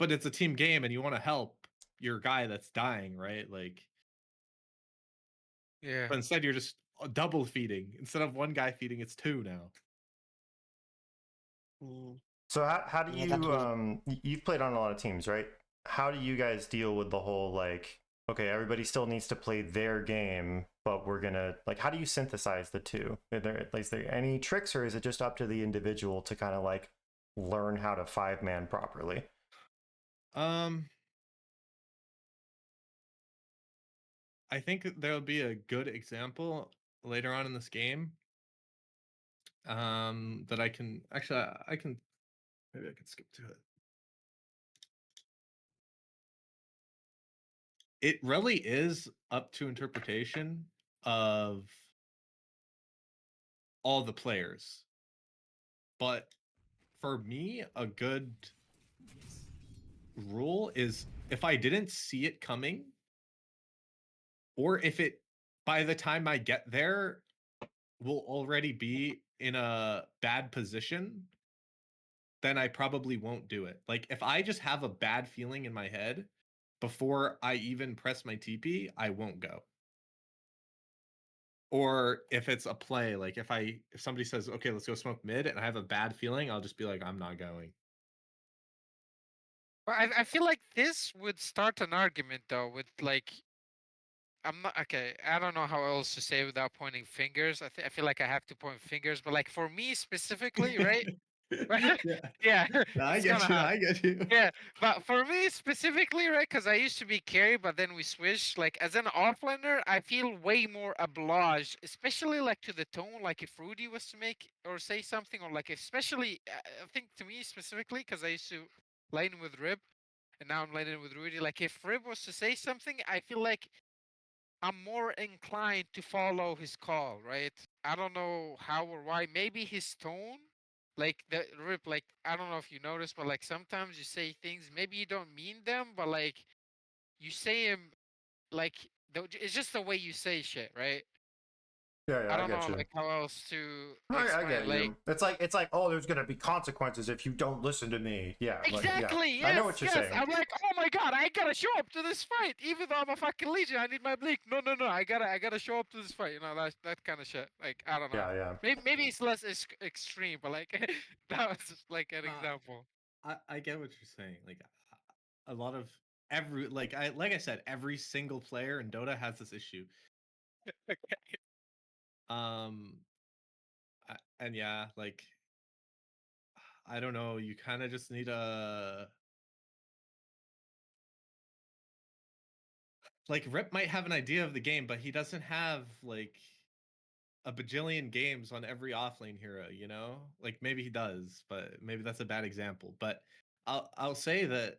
But it's a team game and you want to help your guy that's dying, right? Like, Yeah. but instead you're just double feeding. Instead of one guy feeding, it's two now. So how do Yeah, you that will- you've played on a lot of teams, right? How do you guys deal with the whole like, okay, everybody still needs to play their game, but we're gonna like, how do you synthesize the two? Is there any tricks, or is it just up to the individual to kind of like learn how to 5-man properly? I think there'll be a good example later on in this game. That I can actually maybe I can skip to it. It really is up to interpretation of all the players. But for me, a good rule is if I didn't see it coming, or if it by the time I get there will already be in a bad position, then I probably won't do it. Like if I just have a bad feeling in my head before I even press my TP, I won't go. Or if it's a play, like if somebody says, okay, let's go smoke mid, and I have a bad feeling, I'll just be like, I'm not going. Well, I feel like this would start an argument though with like I'm not okay. I don't know how else to say without pointing fingers. I feel like I have to point fingers, but like for me specifically, right? Right? Yeah. Yeah, I it's get gonna you. happen. I get you. Yeah, but for me specifically, right? Because I used to be carry, but then we switched. Like as an offlaner, I feel way more obliged, especially like to the tone. Like if Rudy was to make or say something, or like especially, I think to me specifically, because I used to lane with Rib, and now I'm laning with Rudy. Like if Rib was to say something, I feel like I'm more inclined to follow his call, right? I don't know how or why. Maybe his tone, like the Rip, like I don't know if you notice, but like sometimes you say things, maybe you don't mean them, but like you say them like it's just the way you say shit, right? Yeah, I don't get know you. like how else to I explain. get Like you. It's like, oh, there's gonna be consequences if you don't listen to me. Yeah, exactly. Like, Yes. I know what you're saying. I'm like, oh my god, I gotta show up to this fight, even though I'm a fucking legion. I need my bleak. No. I gotta show up to this fight. You know that kind of shit. Like I don't know. Yeah. Maybe it's less extreme, but like that was just like an example. I get what you're saying. Like a lot of like I said, every single player in Dota has this issue. Okay. And yeah, like I don't know, you kind of just need a like Rip might have an idea of the game, but he doesn't have like a bajillion games on every offlane hero, you know? Like maybe he does, but maybe that's a bad example. But I'll say that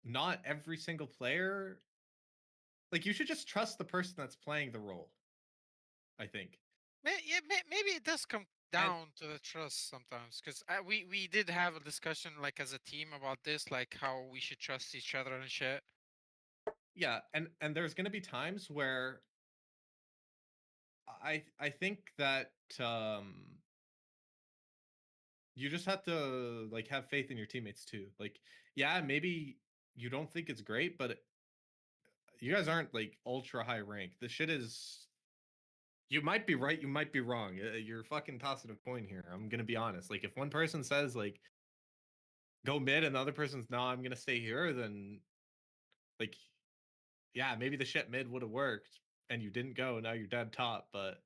not every single player, like you should just trust the person that's playing the role, I think. Maybe it does come down to the trust sometimes, because we did have a discussion like as a team about this, like how we should trust each other and shit. Yeah, and there's going to be times where I think that you just have to like have faith in your teammates too. Like yeah, maybe you don't think it's great, but you guys aren't like ultra high rank. The shit is, you might be right, you might be wrong. You're fucking tossing a coin here. I'm gonna be honest. Like if one person says like go mid and the other person's no, I'm gonna stay here, then like yeah, maybe the shit mid would have worked and you didn't go. Now you're dead top, but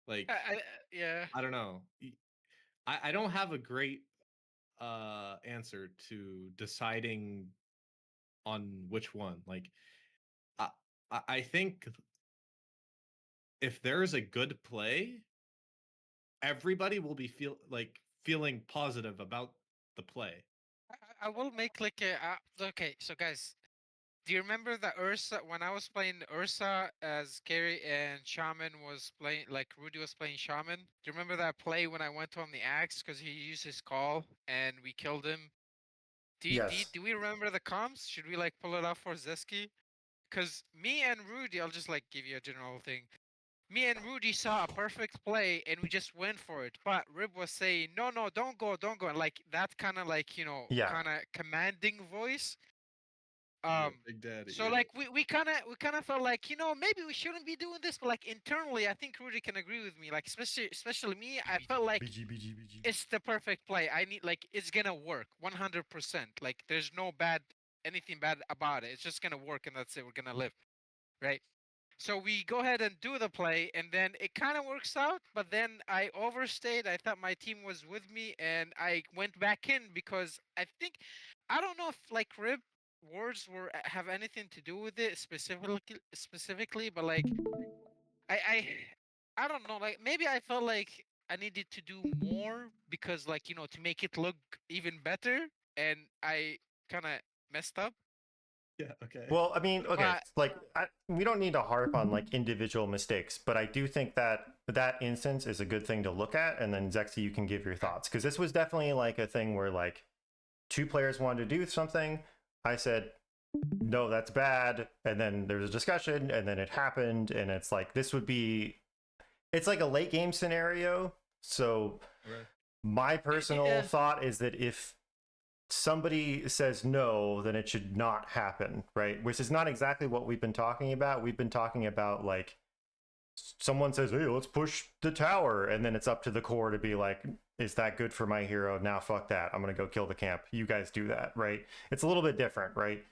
like Yeah. I don't know. I don't have a great answer to deciding on which one. Like I think if there's a good play, everybody will be feeling positive about the play. I will make like a okay. So guys, do you remember the Ursa when I was playing Ursa as carry and Shaman was playing, like Rudy was playing Shaman? Do you remember that play when I went on the axe because he used his call and we killed him? Yes. Do we remember the comms? Should we like pull it up for Zeski? Because me and Rudy, I'll just like give you a general thing. Me and Rudy saw a perfect play and we just went for it. But Rib was saying, no, don't go. And like that kind of like, Yeah. kind of commanding voice. Big Daddy. So like we kind of felt like, maybe we shouldn't be doing this, but like internally, I think Rudy can agree with me. Like especially me, I felt like it's the perfect play. I need like it's gonna work 100%. Like there's no anything bad about it. It's just gonna work and that's it. We're gonna live, right? So we go ahead and do the play, and then it kind of works out. But then I overstayed. I thought my team was with me, and I went back in because I don't know if like Rib words have anything to do with it specifically, but like I I don't know. Like maybe I felt like I needed to do more because like to make it look even better, and I kind of messed up. Yeah, okay. Well, I mean, okay, But- like we don't need to harp on like individual mistakes, but I do think that that instance is a good thing to look at, and then Zexy, you can give your thoughts, because this was definitely like a thing where like two players wanted to do something. I said, no, that's bad, and then there was a discussion, and then it happened, and it's like it's like a late game scenario. So Right. my personal thought is that if somebody says no, then it should not happen, right? Which is not exactly what we've been talking about. We've been talking about like someone says, hey, let's push the tower, and then it's up to the core to be like, is that good for my hero? Now fuck that, I'm gonna go kill the camp. You guys do that, right? It's a little bit different, right?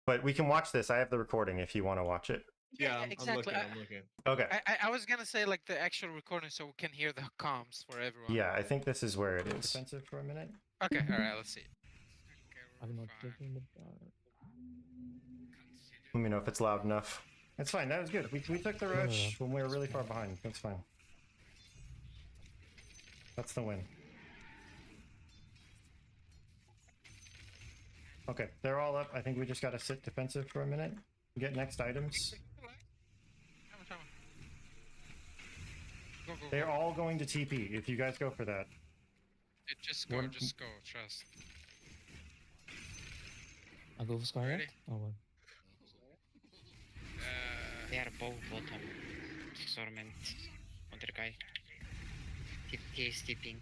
But we can watch this. I have the recording if you want to watch it. Yeah, exactly. I'm looking. Okay. I was gonna say like the actual recording so we can hear the comms for everyone. Yeah, I think this is where it is. Defensive for a minute. Okay, all right, let's see. I'm not taking the bar. Let me know if it's loud enough. It's fine. That was good. We took the rush when we were really far behind. That's fine. That's the win. Okay, they're all up. I think we just gotta sit defensive for a minute. Get next items. Go. They're all going to TP. If you guys go for that. Just go, trust. I'll go for Skynet. Ready? Oh, well. They are both bottom. Storm and other guy. He is tipping.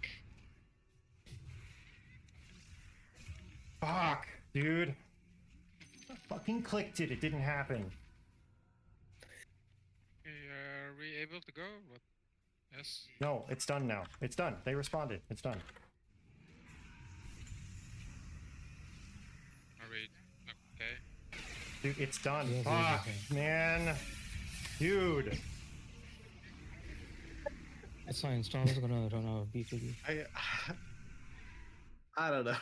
Fuck, dude. I fucking clicked it. It didn't happen. Are we able to go? What? Yes. No, it's done now. It's done. They responded. It's done. Are we okay? Dude, it's done. Yes, Fuck, yes, man. Dude. It's fine. Storm is gonna run out of BKB. I don't know.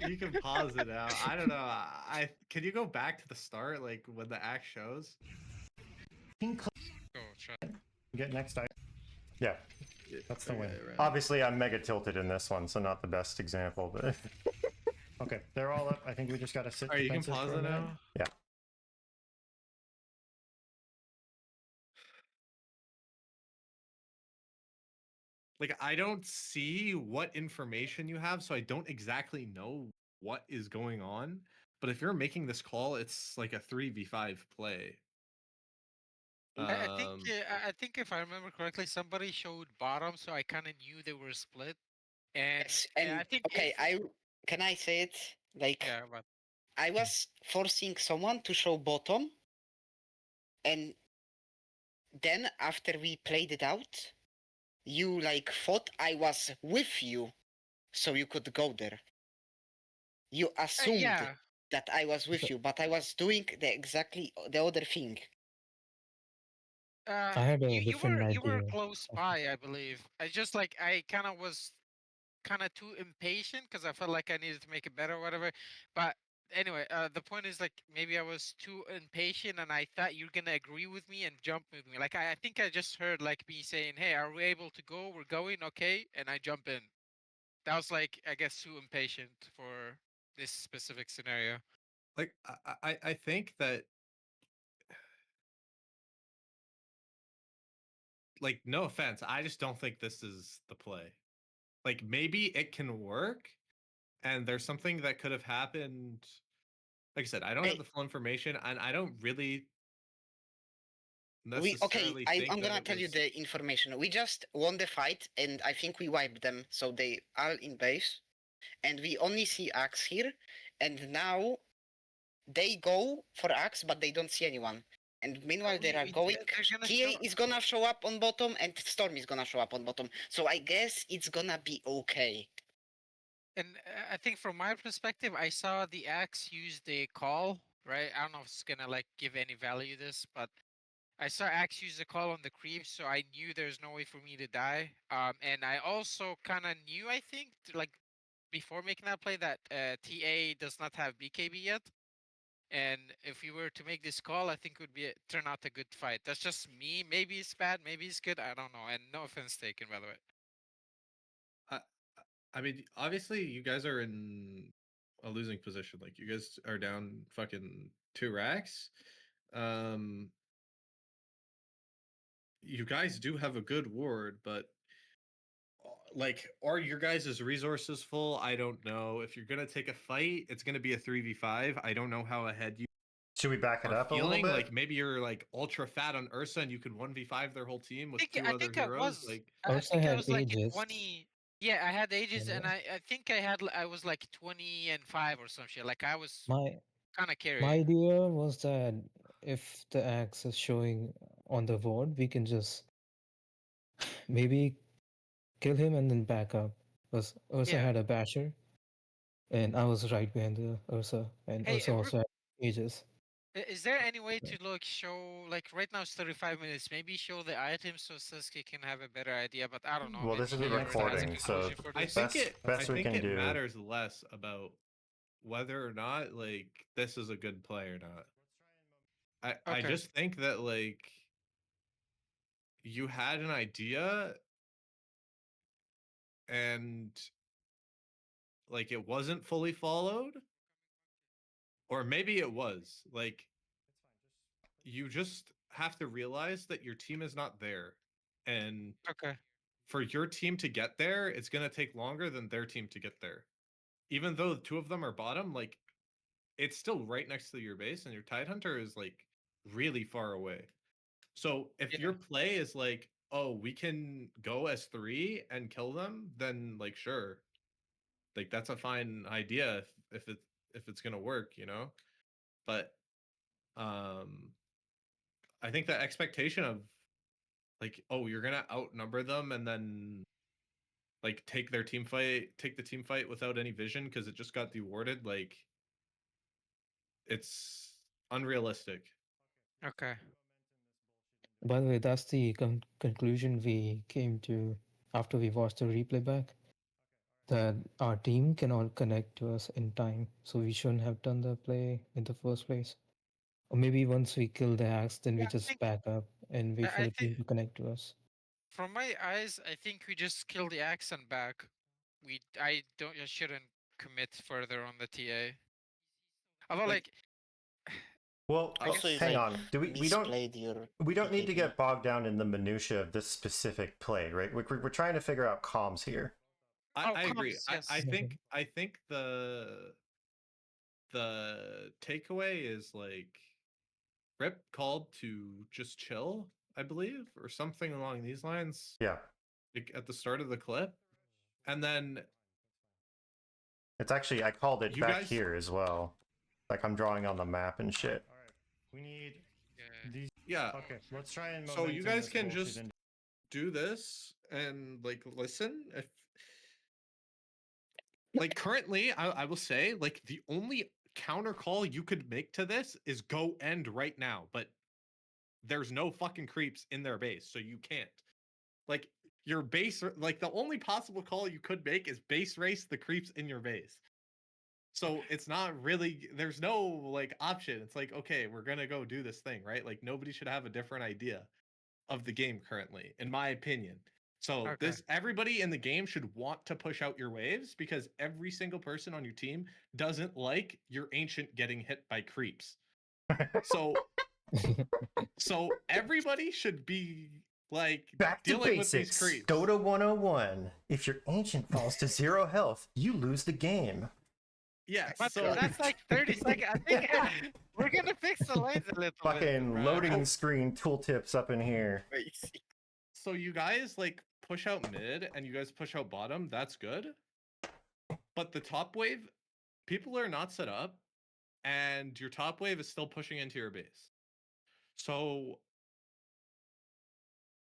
You can pause it out. I don't know. Can you go back to the start, like when the act shows? Go, try. Get next item. Yeah, that's the Okay, win. right. Obviously, I'm mega tilted in this one, so not the best example, but... Okay, they're all up. I think we just gotta sit Alright, you can defensive pause for a it minute. now. Yeah. Like, I don't see what information you have, so I don't exactly know what is going on. But if you're making this call, it's like a 3v5 play. I think if I remember correctly, somebody showed bottom, so I kind of knew they were split. And, Yes, and I think okay, can I say it? Like, yeah, but I was forcing someone to show bottom, and then after we played it out, you like thought I was with you, so you could go there. You assumed yeah. that I was with you, but I was doing exactly the other thing. I had a you different were idea. close by, I believe. I just like I kind of was kind of too impatient because I felt like I needed to make it better or whatever. But anyway, the point is like maybe I was too impatient and I thought you're gonna agree with me and jump with me. Like I think I just heard like me saying, "Hey, are we able to go? We're going, okay?" And I jump in. That was like I guess too impatient for this specific scenario. Like, I think that, like, no offense, I just don't think this is the play. Like, maybe it can work, and there's something that could have happened. Like I said, I don't have the full information, and I don't really necessarily think I'm that gonna it tell you was... the information. We just won the fight, and I think we wiped them, so they are in base, and we only see Axe here, and now they go for Axe, but they don't see anyone. And meanwhile, they are going. They're gonna TA show. is gonna show up on bottom, and Storm is gonna show up on bottom. So I guess it's gonna be okay. And I think from my perspective, I saw the axe use the call, right? I don't know if it's gonna like give any value to this, but I saw axe use the call on the creep, so I knew there's no way for me to die. And I also kind of knew, I think, like before making that play, that TA does not have BKB yet. And if we were to make this call, I think it would be turn out a good fight. That's just me. Maybe it's bad, maybe it's good. I don't know. And no offense taken, by the way. I mean, obviously, you guys are in a losing position. Like, you guys are down fucking 2 racks. You guys do have a good ward, but like, are your guys' resources full? I don't know. If you're gonna take a fight, it's gonna be a 3v5. I don't know how ahead you Should we back it are up a little feeling. bit? Like, maybe you're like ultra fat on Ursa and you could 1v5 their whole team with two I other think I heroes. was. Like, I Also think I had was like at Aegis. 20. Yeah, I had ages, and Yeah. I think I was like 20 and 5 or some shit. Like I was My kind of my carrying. idea was that if the axe is showing on the board, we can just maybe kill him and then back up. Because Ursa Yeah. had a basher, and I was right behind the Ursa, and Hey, Ursa also had Aegis. is there any way to like show like right now it's 35 minutes? Maybe show the items so Sasuke can have a better idea. But I don't know. Well, this is a maybe everyone has a recording, so conclusion for I this. think it best we can do. matters less about whether or not like this is a good play or not. I Okay. just think that like you had an idea and like it wasn't fully followed, or maybe it was. Like, you just have to realize that your team is not there, and Okay. for your team to get there, it's going to take longer than their team to get there. Even though the two of them are bottom, like, it's still right next to your base, and your Tidehunter is like really far away. So if Yeah. your play is like, oh, we can go as 3 and kill them, then like sure. Like that's a fine idea if it's gonna work, you know? But I think the expectation of like, oh, you're gonna outnumber them and then like take the team fight without any vision because it just got dewarded, like it's unrealistic. Okay. By the way, that's the conclusion we came to after we watched the replay back. That our team cannot connect to us in time, so we shouldn't have done the play in the first place. Or maybe once we kill the axe, then we Yeah, I just think back up and wait for I the think team to connect to us. from my eyes, I think we just kill the axe and back. I shouldn't commit further on the TA. Although Like- like Well, I Also, guess- hang like, on. We don't misplayed your we don't need to PKB. get bogged down in the minutia of this specific play, right? We're trying to figure out comms here. Oh, I agree. comms, yes. I think the takeaway is like Rip called to just chill, I believe, or something along these lines. Yeah. Like at the start of the clip. And then It's actually I called it You back guys- here as well. Like I'm drawing on the map and shit. All right. We need Yeah. these. yeah. Okay, let's try and. So you momentum guys this can bullshit just into- do this and like listen if like currently I will say like the only counter call you could make to this is go end right now, but there's no fucking creeps in their base, so you can't. Like your base, like the only possible call you could make is base race the creeps in your base. So it's not really, there's no like option. It's like, okay, we're gonna go do this thing, right? Like nobody should have a different idea of the game currently, in my opinion. So Okay. this everybody in the game should want to push out your waves because every single person on your team doesn't like your ancient getting hit by creeps. So so everybody should be like Back to dealing with these basics. creeps. Dota 101. If your ancient falls to 0 health, you lose the game. Yeah, But so that's like 30 seconds. I think we're gonna fix the lanes a little Fucking bit. loading screen tooltips up in here. so you guys like push out mid and you guys push out bottom, that's good. But the top wave, people are not set up, and your top wave is still pushing into your base. So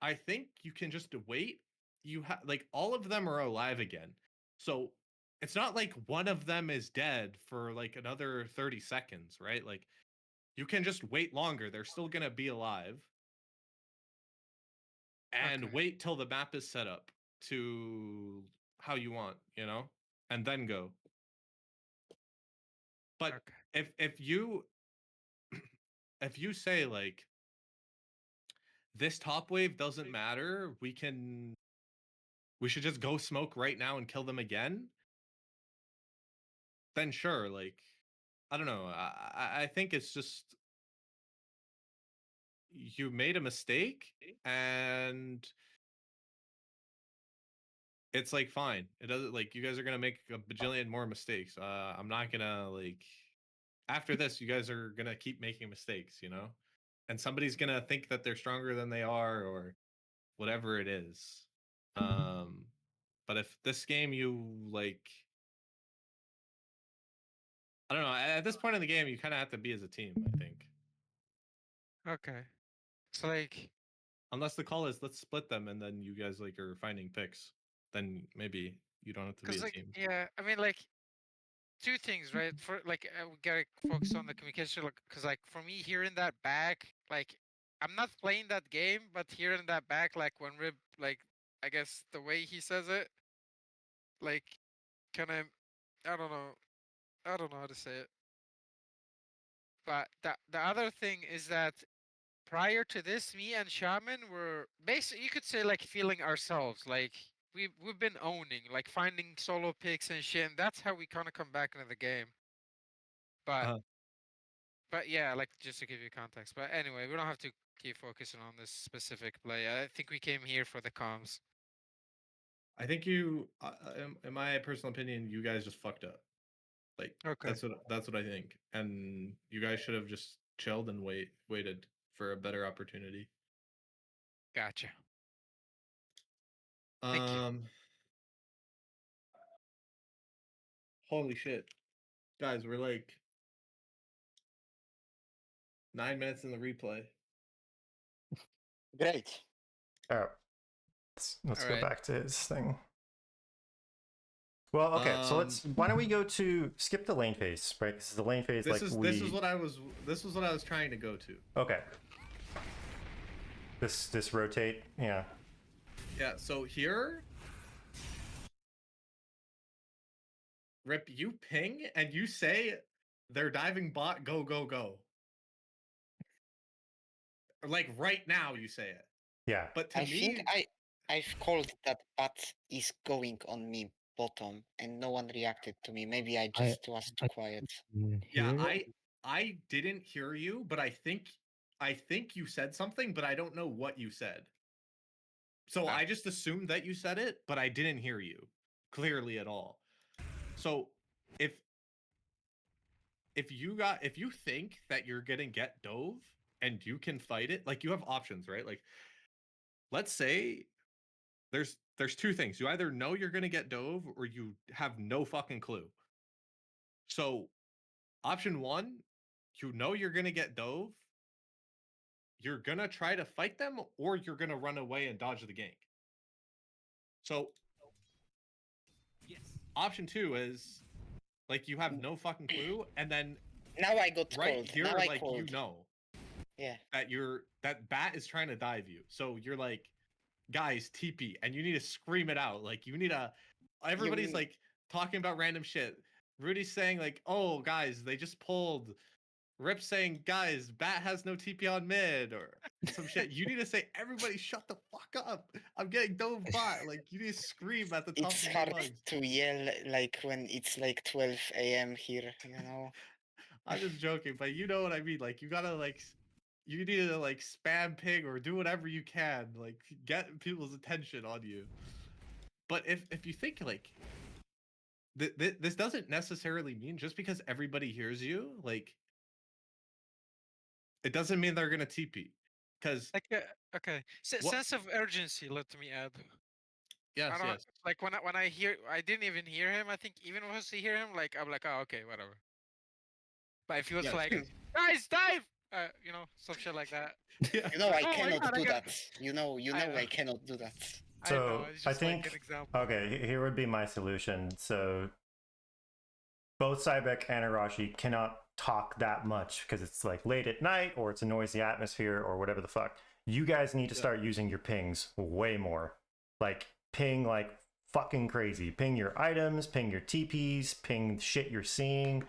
I think you can just wait. You have like all of them are alive again. So it's not like one of them is dead for like another 30 seconds, right? Like you can just wait longer. They're still gonna be alive. And Okay. wait till the map is set up to how you want, you know? And then go. But Okay. if you if you say like this top wave doesn't matter, we should just go smoke right now and kill them again, then sure, like I don't know. I think it's just you made a mistake and it's like fine. It doesn't like you guys are gonna make a bajillion more mistakes. I'm not gonna like after this, you guys are gonna keep making mistakes, you know? And somebody's gonna think that they're stronger than they are or whatever it is. But if this game you like I don't know, at this point in the game you kinda have to be as a team, I think. Okay. So like Unless the call is let's split them and then you guys like are finding picks. Then maybe you don't have to be because a like team. yeah, I mean like two things, right? For like we gotta focus on the communication, because like for me hearing that back, like I'm not playing that game, but hearing that back, like when Rib, like I guess the way he says it, like kind of, I don't know how to say it. But the other thing is that prior to this, me and Shaman were basically, you could say, like feeling ourselves, like we've been owning, like finding solo picks and shit, and that's how we kind of come back into the game. But Uh-huh. but yeah, like just to give you context. But anyway, we don't have to keep focusing on this specific play. I think we came here for the comms. I think you in my personal opinion, you guys just fucked up. Like Okay. that's what I think. And you guys should have just chilled and waited for a better opportunity. Gotcha. Thank you. Holy shit. Guys, we're like 9 minutes in the replay. Great. Oh, let's go Alright. back to his thing. Well, okay, so let's. Why don't we go to skip the lane phase, right? This is the lane phase. This is what I was trying to go to. Okay. This rotate, yeah. Yeah, so here, Rip, you ping and you say they're diving bot, go, go, go. Or like right now you say it. Yeah. But to I me, think I've called that bot is going on me bottom, and no one reacted to me. Maybe I just was too quiet. yeah, Here, I didn't hear you, but I think you said something, but I don't know what you said. So Ah. I just assumed that you said it, but I didn't hear you clearly at all. So if you think that you're gonna get dove and you can fight it, like you have options, right? Like let's say there's two things. You either know you're gonna get dove or you have no fucking clue. So option one, you know you're gonna get dove, you're gonna try to fight them, or you're gonna run away and dodge the gank. So option two is like you have no fucking clue, and then Now I got right cold. here, Now I like cold. you know Yeah. that bat is trying to dive you. So you're like, guys, TP, and you need to scream it out. Like you need to. Everybody's like talking about random shit. Rudy's saying like, "Oh, guys, they just pulled." Rip saying, "Guys, bat has no TP on mid," or some shit. You need to say, "Everybody, shut the fuck up! I'm getting dove bot." Like you need to scream at the top It's of your hard lungs. to yell like when it's like 12 a.m. here, you know. I'm just joking, but you know what I mean. Like you gotta like, you need to like spam ping or do whatever you can, like get people's attention on you. But if you think like this doesn't necessarily mean just because everybody hears you, like it doesn't mean they're gonna TP. Because Like okay. Sense of urgency, let me add. yes, I don't yes, like when I hear I didn't even hear him. I think even once I hear him, like I'm like, oh okay, whatever. But if he was yes. like, guys, dive, you know, some shit like that. Yeah. You know I Oh my cannot God, I do got- that. You know know. I cannot do that. I know. So It's I just like think an example. okay, here would be my solution. So both Cybeck and Arashi cannot talk that much because it's like late at night or it's a noisy atmosphere or whatever the fuck. You guys need to start using your pings way more. Like ping like fucking crazy. Ping your items, ping your TPs, ping shit you're seeing,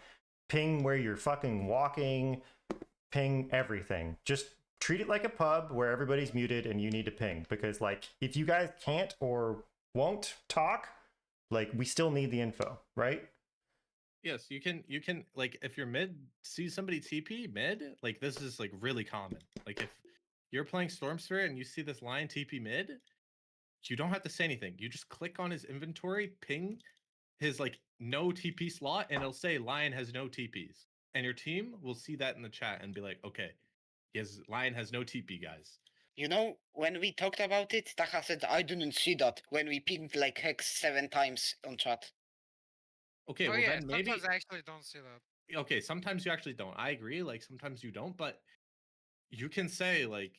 ping where you're fucking walking, ping everything. Just treat it like a pub where everybody's muted and you need to ping, because like if you guys can't or won't talk, like we still need the info, right? Yes, you can like if you're mid, see somebody TP mid, like this is like really common. Like if you're playing Storm Spirit and you see this lion TP mid, you don't have to say anything. You just click on his inventory, ping his like no TP slot, and it'll say lion has no TPs. And your team will see that in the chat and be like, okay, lion has no TP, guys. You know, when we talked about it, Taha said I didn't see that when we pinged like hex 7 times on chat. Okay, Oh well yeah, then maybe sometimes I actually don't see that. okay, sometimes you actually don't. I agree, like sometimes you don't, but you can say like,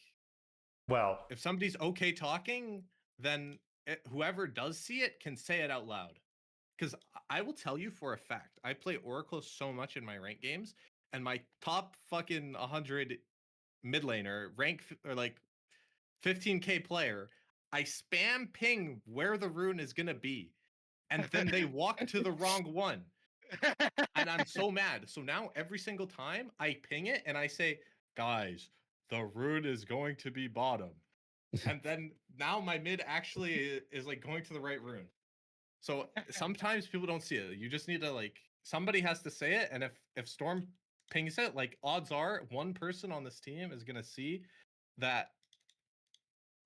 well, if somebody's okay talking, then whoever does see it can say it out loud. Because I will tell you for a fact, I play Oracle so much in my rank games, and my top fucking 100 mid laner, or like 15k player, I spam ping where the rune is gonna be, and then they walk to the wrong one. And I'm so mad. So now every single time I ping it and I say, guys, the rune is going to be bottom. And then now my mid actually is like going to the right rune. So sometimes people don't see it. You just need to like, somebody has to say it. And if Storm pings it, like odds are one person on this team is going to see that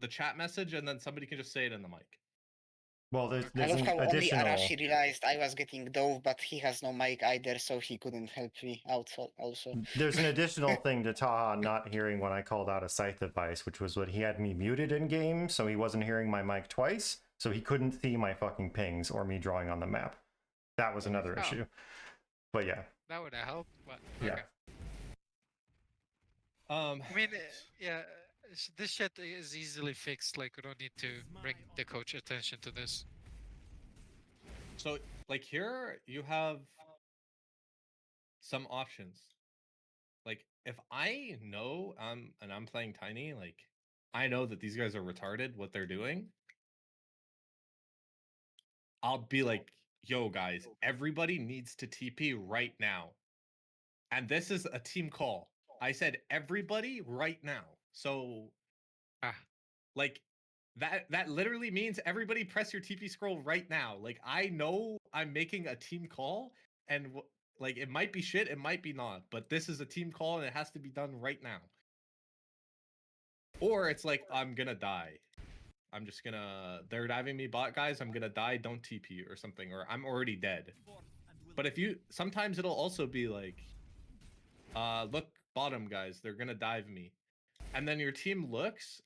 the chat message, and then somebody can just say it in the mic. Well, I there's love an how only additional. Arashi realized I was getting dove, but he has no mic either, so he couldn't help me out also. There's an additional thing to Taha not hearing when I called out a scythe device, which was what he had me muted in game, so he wasn't hearing my mic twice, so he couldn't see my fucking pings or me drawing on the map. That was another Oh. issue. But yeah. That would have helped, but Yeah. okay. I mean, yeah, this shit is easily fixed. Like, we don't need to bring the coach attention to this. So, like, here you have some options. Like, if I know and I'm playing Tiny, like, I know that these guys are retarded what they're doing, I'll be like, yo, guys, everybody needs to TP right now. And this is a team call. I said everybody right now. So, like, that literally means everybody press your TP scroll right now. Like, I know I'm making a team call, and like, it might be shit, it might be not, but this is a team call and it has to be done right now. Or it's like, I'm gonna die. I'm just gonna, they're diving me bot, guys, I'm gonna die, don't TP or something, or I'm already dead. But if you, sometimes it'll also be like, look, bottom, guys, they're gonna dive me. And then your team looks,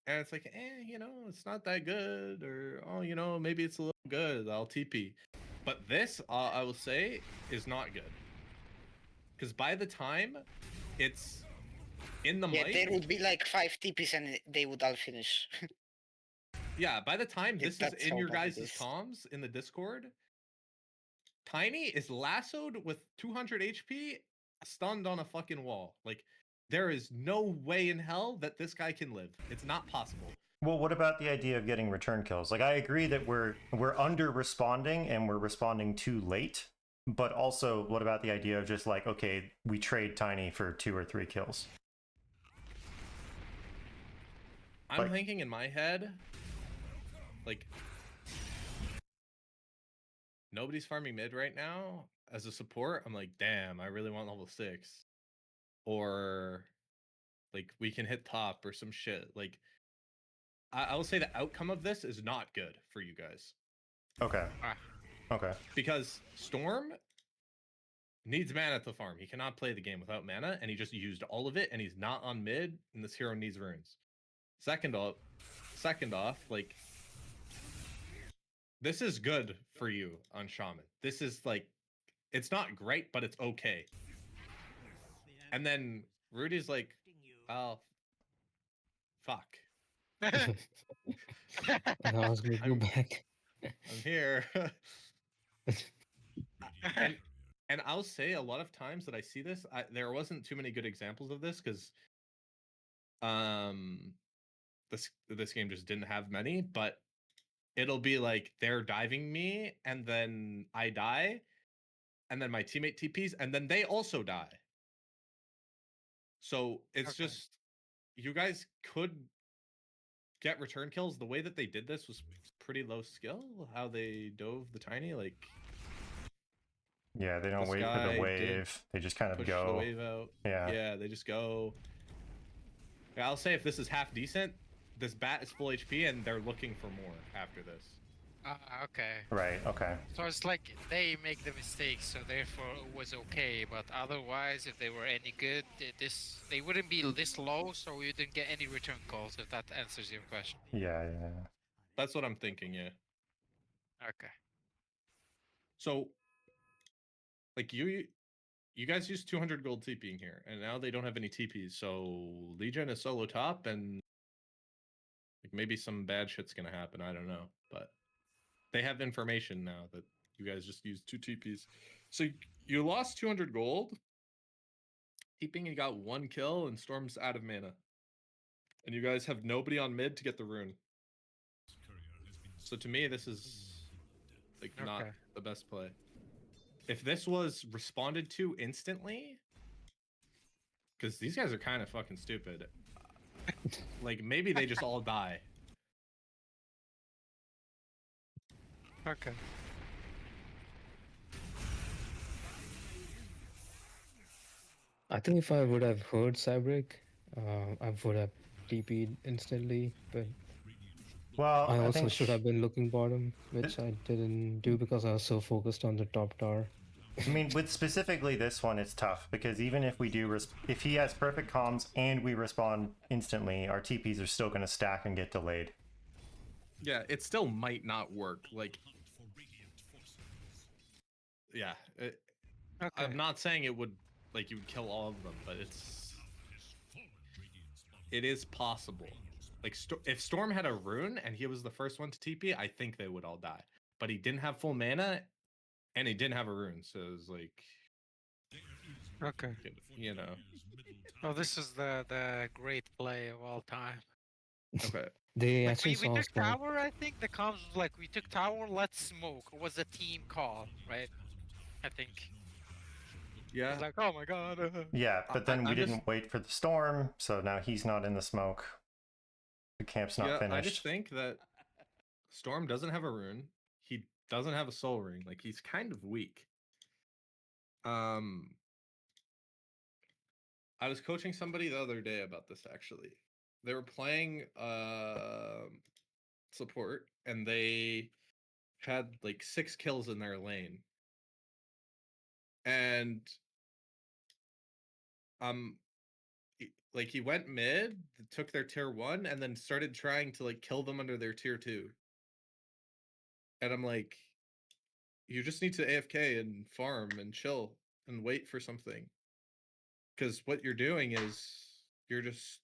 and it's like, you know, it's not that good, or, oh, you know, maybe it's a little good, I'll TP. But this, I will say, is not good. Because by the time it's in the mic... there would be like 5 TPs and they would all finish. Yeah, by the time this is That's in how your bad it guys' is. comms in the Discord, Tiny is lassoed with 200 HP, stunned on a fucking wall. Like, there is no way in hell that this guy can live. It's not possible. Well, what about the idea of getting return kills? Like, I agree that we're under responding and we're responding too late. But also, what about the idea of just like, okay, we trade Tiny for 2 or 3 kills? I'm thinking in my head, like, nobody's farming mid right now. As a support, I'm like, damn, I really want level 6. Or, like, we can hit top or some shit. Like, I will say the outcome of this is not good for you guys. Okay. Okay. Because Storm needs mana to farm. He cannot play the game without mana, and he just used all of it, and he's not on mid, and this hero needs runes. Second off, like, this is good for you on Shaman. This is like, it's not great, but it's okay. And then Rudy's like, oh, fuck. And I was gonna go back. I'm here. and I'll say a lot of times that I see this, there wasn't too many good examples of this because this game just didn't have many, but it'll be like they're diving me and then I die and then my teammate TPs and then they also die. So it's just, you guys could get return kills. The way that they did this was pretty low skill, how they dove the Tiny, like, yeah, they don't wait for the wave. They just kind of push go. the wave out. Yeah, they just go. I'll say if this is half decent, this bat is full HP and they're looking for more after this. Okay. Right, okay. So it's like they make the mistakes, so therefore it was okay. But otherwise, if they were any good, they wouldn't be this low, so we didn't get any return calls. If that answers your question. Yeah. That's what I'm thinking. Yeah. Okay. So, like, you guys used 200 gold TPing here, and now they don't have any TPs. So Legion is solo top, and like maybe some bad shit's gonna happen. I don't know, but they have information now that you guys just used 2 TPs. So you lost 200 gold. TPing, you got 1 kill, and Storm's out of mana. And you guys have nobody on mid to get the rune. So to me, this is like not the best play. If this was responded to instantly, because these guys are kind of fucking stupid. Like, maybe they just all die. Okay. I think if I would have heard Cyberic, I would have TP'd instantly, but Well, I I also think should have been looking bottom, which I didn't do because I was so focused on the top tower. I mean, with specifically this one, it's tough because even if we do, if he has perfect comms and we respond instantly, our TPs are still going to stack and get delayed. Yeah, it still might not work. Like, yeah, Okay. I'm not saying it would, like, you would kill all of them, but it is possible. Like, if Storm had a rune and he was the first one to TP, I think they would all die. But he didn't have full mana, and he didn't have a rune, so it was like, Okay. you know. Oh, this is the great play of all time. Okay. They Like actually we saw took smoke. tower, I think the comms was like we took tower, let's smoke. It was a team call, right? I think. Yeah. It's like, oh my god. Yeah, but then we I'm didn't just- wait for the storm, so now he's not in the smoke. The camp's not yeah, finished. I just think that Storm doesn't have a rune. He doesn't have a soul ring. Like, he's kind of weak. I was coaching somebody the other day about this actually. They were playing support and they had like 6 kills in their lane. And like he went mid, took their tier 1 and then started trying to like kill them under their tier 2. And I'm like, you just need to AFK and farm and chill and wait for something. Because what you're doing is you're just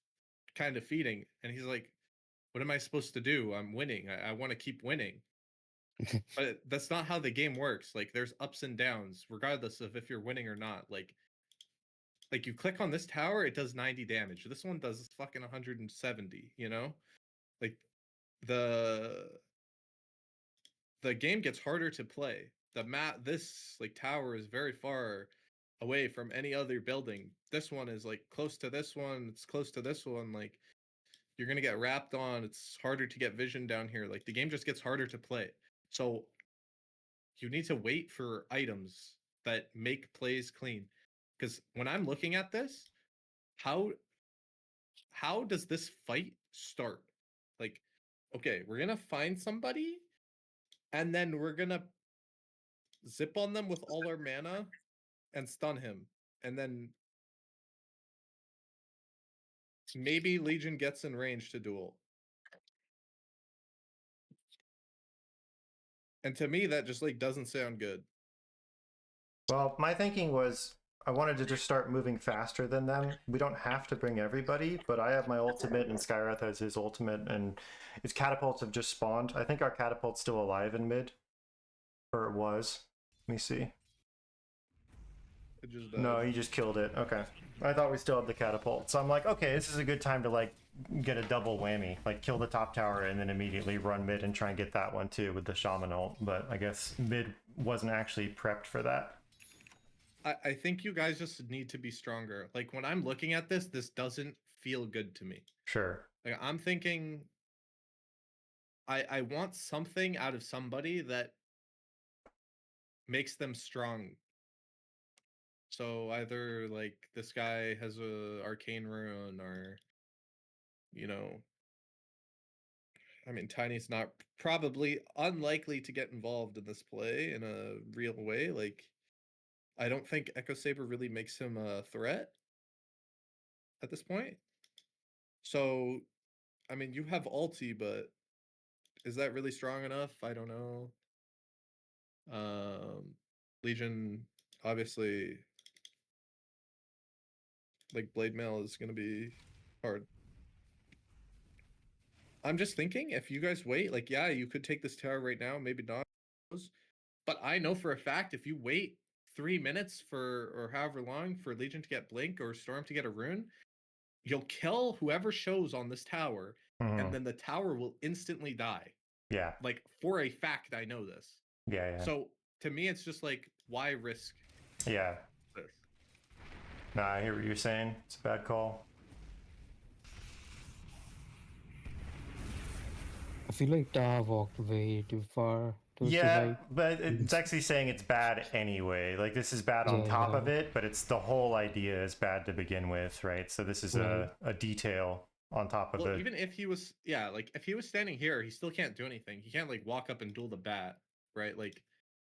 kind of feeding. And he's like, what am I supposed to do? I'm winning. I want to keep winning. But that's not how the game works. Like, there's ups and downs, regardless of if you're winning or not. Like you click on this tower, it does 90 damage. This one does fucking 170, you know? Like, the game gets harder to play. This like tower is very far away from any other building. This one is like close to this one, it's close to this one. Like, you're gonna get wrapped on. It's harder to get vision down here. Like, the game just gets harder to play. So you need to wait for items that make plays clean. Because when I'm looking at this, how does this fight start? Like, okay, we're gonna find somebody, and then we're gonna zip on them with all our mana and stun him, and then maybe Legion gets in range to duel. And to me, that just like doesn't sound good. Well, my thinking was I wanted to just start moving faster than them. We don't have to bring everybody, but I have my ultimate and Skywrath has his ultimate, and his catapults have just spawned. I think our catapult's still alive in mid. Or it was. Let me see. It just No, he just killed it. Okay. I thought we still had the catapult. So I'm like, okay, this is a good time to like get a double whammy. Like kill the top tower and then immediately run mid and try and get that one too with the shaman ult. But I guess mid wasn't actually prepped for that. I think you guys just need to be stronger. Like, when I'm looking at this doesn't feel good to me. Sure. Like, I'm thinking I want something out of somebody that makes them strong. So either like this guy has a arcane rune, or, you know, I mean, Tiny's not probably unlikely to get involved in this play in a real way. Like, I don't think Echo Saber really makes him a threat at this point. So, I mean, you have ulti, but is that really strong enough? I don't know. Legion, obviously, like, blade mail is going to be hard. I'm just thinking, if you guys wait, like, yeah, you could take this tower right now, maybe not. But I know for a fact, if you wait 3 minutes or however long for Legion to get Blink or Storm to get a rune, you'll kill whoever shows on this tower, and then the tower will instantly die. Yeah. Like, for a fact, I know this. Yeah. So to me, it's just like, why risk Yeah. this? Nah, I hear what you're saying. It's a bad call. I feel like Ta walked way too far. Yeah, but it's actually saying it's bad anyway. Like, this is bad on top of it, but it's the whole idea is bad to begin with, right? So this is a detail on top of Well, the. even if he was, yeah, like if he was standing here, he still can't do anything. He can't like walk up and duel the bat, right? Like,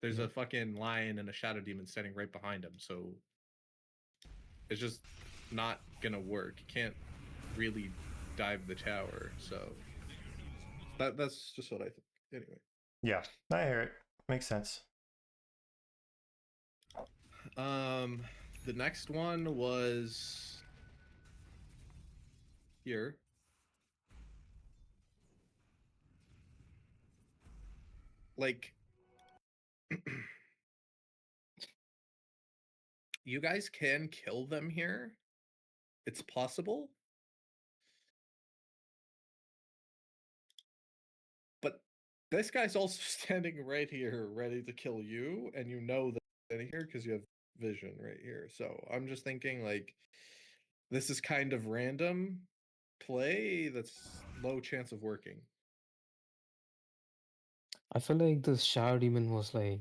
there's a fucking lion and a shadow demon standing right behind him, so it's just not gonna work. You can't really dive the tower, so that's just what I think. Anyway. Yeah, I hear it. Makes sense. The next one was here. Like, you guys can kill them here. It's possible. But this guy's also standing right here, ready to kill you, and you know that standing here because you have vision right here. So I'm just thinking, like, this is kind of random play that's low chance of working. I feel like the Shadow Demon was like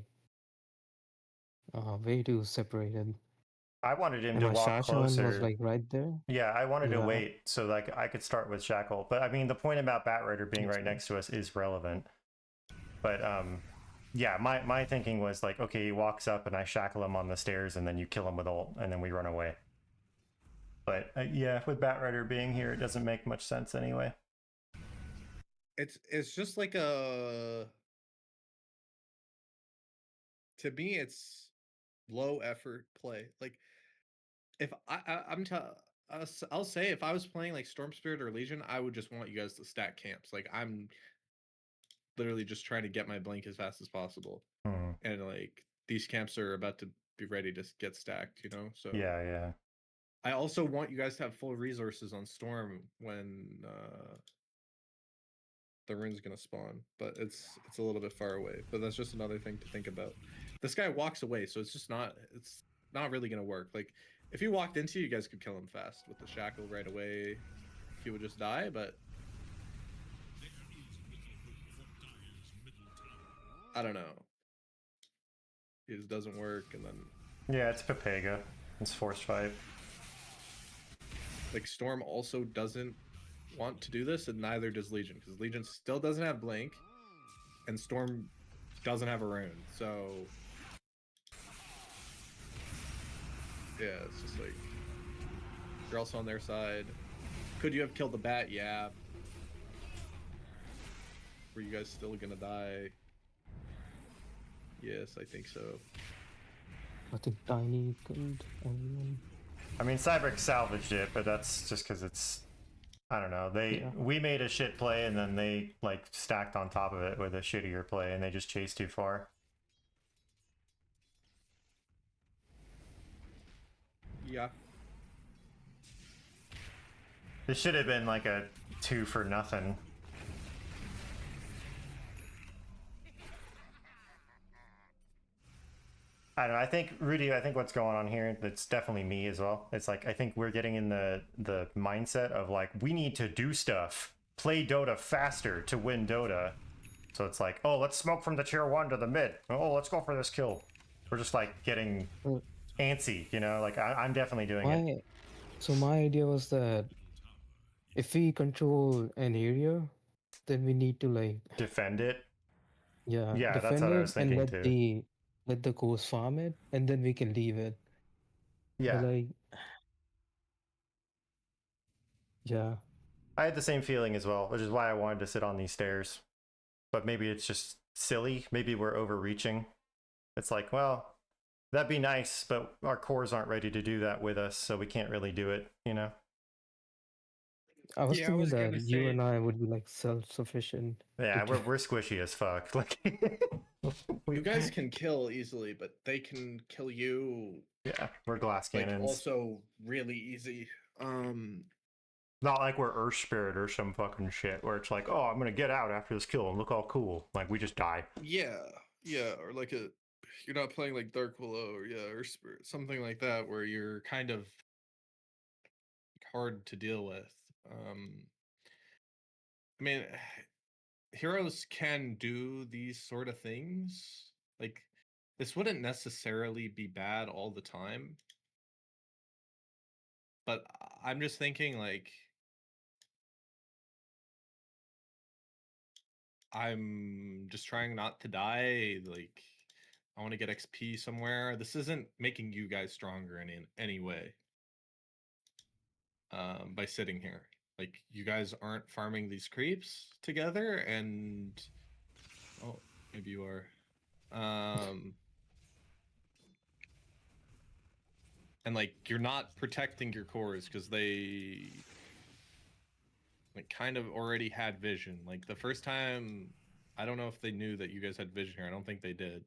way too separated. I wanted him And to my walk Shashaman was closer. like right there. Yeah, I wanted to Yeah. wait so like I could start with Shackle. But I mean, the point about Batrider being That's right fair. next to us is relevant. But yeah, my thinking was like, okay, he walks up and I shackle him on the stairs, and then you kill him with ult, and then we run away. But yeah, with Batrider being here, it doesn't make much sense anyway. It's just like a, to me, it's low effort play. Like, if I'll say if I was playing like Storm Spirit or Legion, I would just want you guys to stack camps. Like, I'm literally just trying to get my blink as fast as possible, and like these camps are about to be ready to get stacked, you know. So Yeah. I also want you guys to have full resources on Storm when the rune's gonna spawn, but it's a little bit far away. But that's just another thing to think about. This guy walks away, so it's not really gonna work. Like, if he walked into you, guys could kill him fast with the shackle right away. He would just die, but I don't know. It just doesn't work, and then Yeah, it's Pepega. It's Force Fight. like Storm also doesn't want to do this, and neither does Legion, because Legion still doesn't have Blink, and Storm doesn't have a rune. So yeah, it's just like you're also on their side. Could you have killed the bat? Yeah. Were you guys still gonna die? Yes, I think so. I think Tiny killed everyone. I mean, Cybrick salvaged it, but that's just because it's, I don't know. We made a shit play, and then they like stacked on top of it with a shittier play, and they just chased too far. Yeah. This should have been like a 2 for nothing. I don't know. I think Rudy. I think what's going on here. That's definitely me as well. It's like I think we're getting in the mindset of like we need to do stuff, play Dota faster to win Dota. So it's like, oh, let's smoke from the tier 1 to the mid. Oh, let's go for this kill. We're just like getting antsy, you know. Like I'm definitely doing it. So my idea was that if we control an area, then we need to like defend it. Yeah, that's defend what I it was and thinking too. let the coast farm it, and then we can leave it. Yeah. But like, yeah. I had the same feeling as well, which is why I wanted to sit on these stairs. But maybe it's just silly. Maybe we're overreaching. It's like, well, that'd be nice, but our cores aren't ready to do that with us, so we can't really do it, you know? I was Yeah, I thinking was that gonna you say and I would be like self-sufficient. Yeah, to we're squishy as fuck. Like You guys can kill easily, but they can kill you. Yeah, we're glass like cannons. also really easy. Not like we're Earth Spirit or some fucking shit where it's like, oh, I'm gonna get out after this kill and look all cool. Like we just die. Yeah, or like you're not playing like Dark Willow or Spirit, something like that, where you're kind of hard to deal with. I mean, heroes can do these sort of things. Like, this wouldn't necessarily be bad all the time. But I'm just thinking, like, I'm just trying not to die. Like, I want to get XP somewhere. This isn't making you guys stronger in any way. By sitting here, like, you guys aren't farming these creeps together, and oh, maybe you are. And like, you're not protecting your cores because they like kind of already had vision. Like the first time, I don't know if they knew that you guys had vision here. I don't think they did.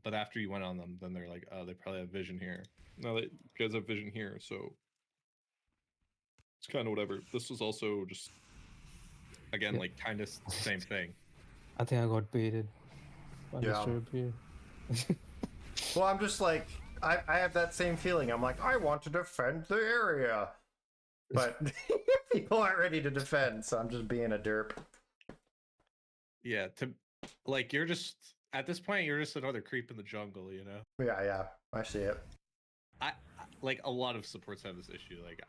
But after you went on them, then they're like, oh, they probably have vision here. No, you guys have vision here, so it's kind of whatever. This was also just, again, Yeah. like kind of same thing. I think I got baited. Yeah. Here. Well, I'm just like, I have that same feeling. I'm like, I want to defend the area. But people aren't ready to defend, so I'm just being a derp. Yeah, like, you're just, at this point, you're just another creep in the jungle, you know? Yeah, I see it. I like, a lot of supports have this issue. Like,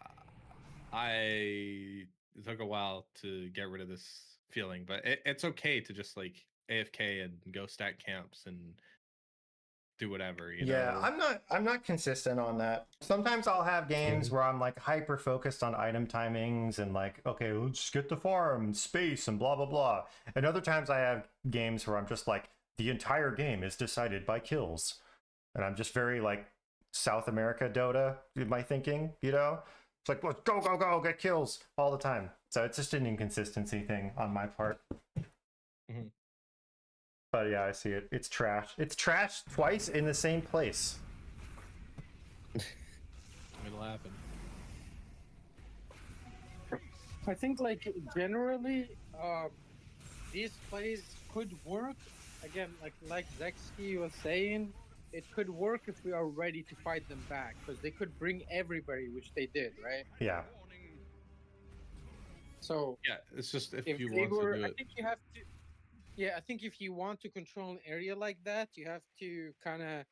it took a while to get rid of this feeling, but it's okay to just like AFK and go stack camps and do whatever, you know? I'm not consistent on that. Sometimes I'll have games where I'm like hyper focused on item timings and like, okay, let's just get the farm and space and blah blah blah. And other times I have games where I'm just like, the entire game is decided by kills. And I'm just very like South America Dota in my thinking, you know? It's like, let's go, get kills all the time. So it's just an inconsistency thing on my part. Mm-hmm. But yeah, I see it. It's trash. It's trash twice in the same place. It'll happen. I think, like, generally, these plays could work. Again, like Zexki was saying, it could work if we are ready to fight them back, because they could bring everybody, which they did, right? Yeah. So yeah, it's just if you they want to do I it. think you have to. Yeah, I think if you want to control an area like that, you have to kind of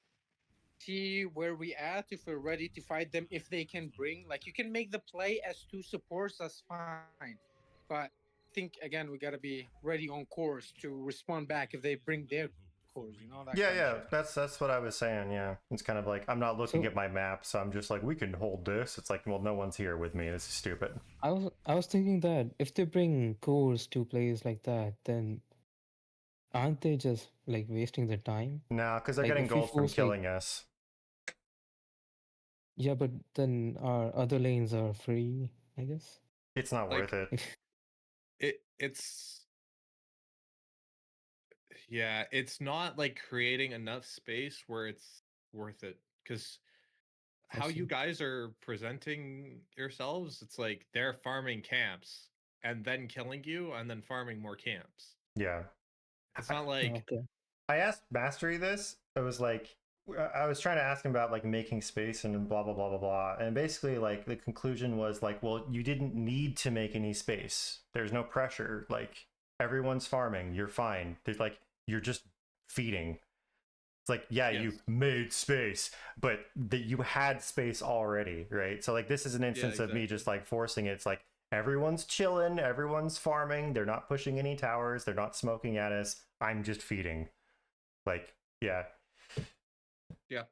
see where we at, if we're ready to fight them, if they can bring, like, you can make the play as two supports, that's fine, but I think again we got to be ready on course to respond back if they bring their cores, you know, that kind of shit. That's what I was saying. Yeah, it's kind of like, I'm not looking at my map, so I'm just like, we can hold this. It's like, well, no one's here with me. This is stupid. I was thinking that if they bring cores to plays like that, then aren't they just like wasting their time? No, because they're Like, getting if we gold from force, killing us. Yeah, but then our other lanes are free, I guess. It's not Like, worth it. It's yeah, it's not like creating enough space where it's worth it, because I how you see. guys are presenting yourselves, it's like they're farming camps and then killing you and then farming more camps. Yeah. It's not like Okay. I asked Mastery this. It was like, I was trying to ask him about like making space and blah blah blah blah blah, and basically like the conclusion was like, well, you didn't need to make any space. There's no pressure. Like, everyone's farming. You're fine. There's like, you're just feeding. It's like, yeah, you made space, but you had space already, right? So like, this is an instance of me just like forcing it. It's like, everyone's chilling, everyone's farming. They're not pushing any towers. They're not smoking at us. I'm just feeding. Like, yeah. Yeah.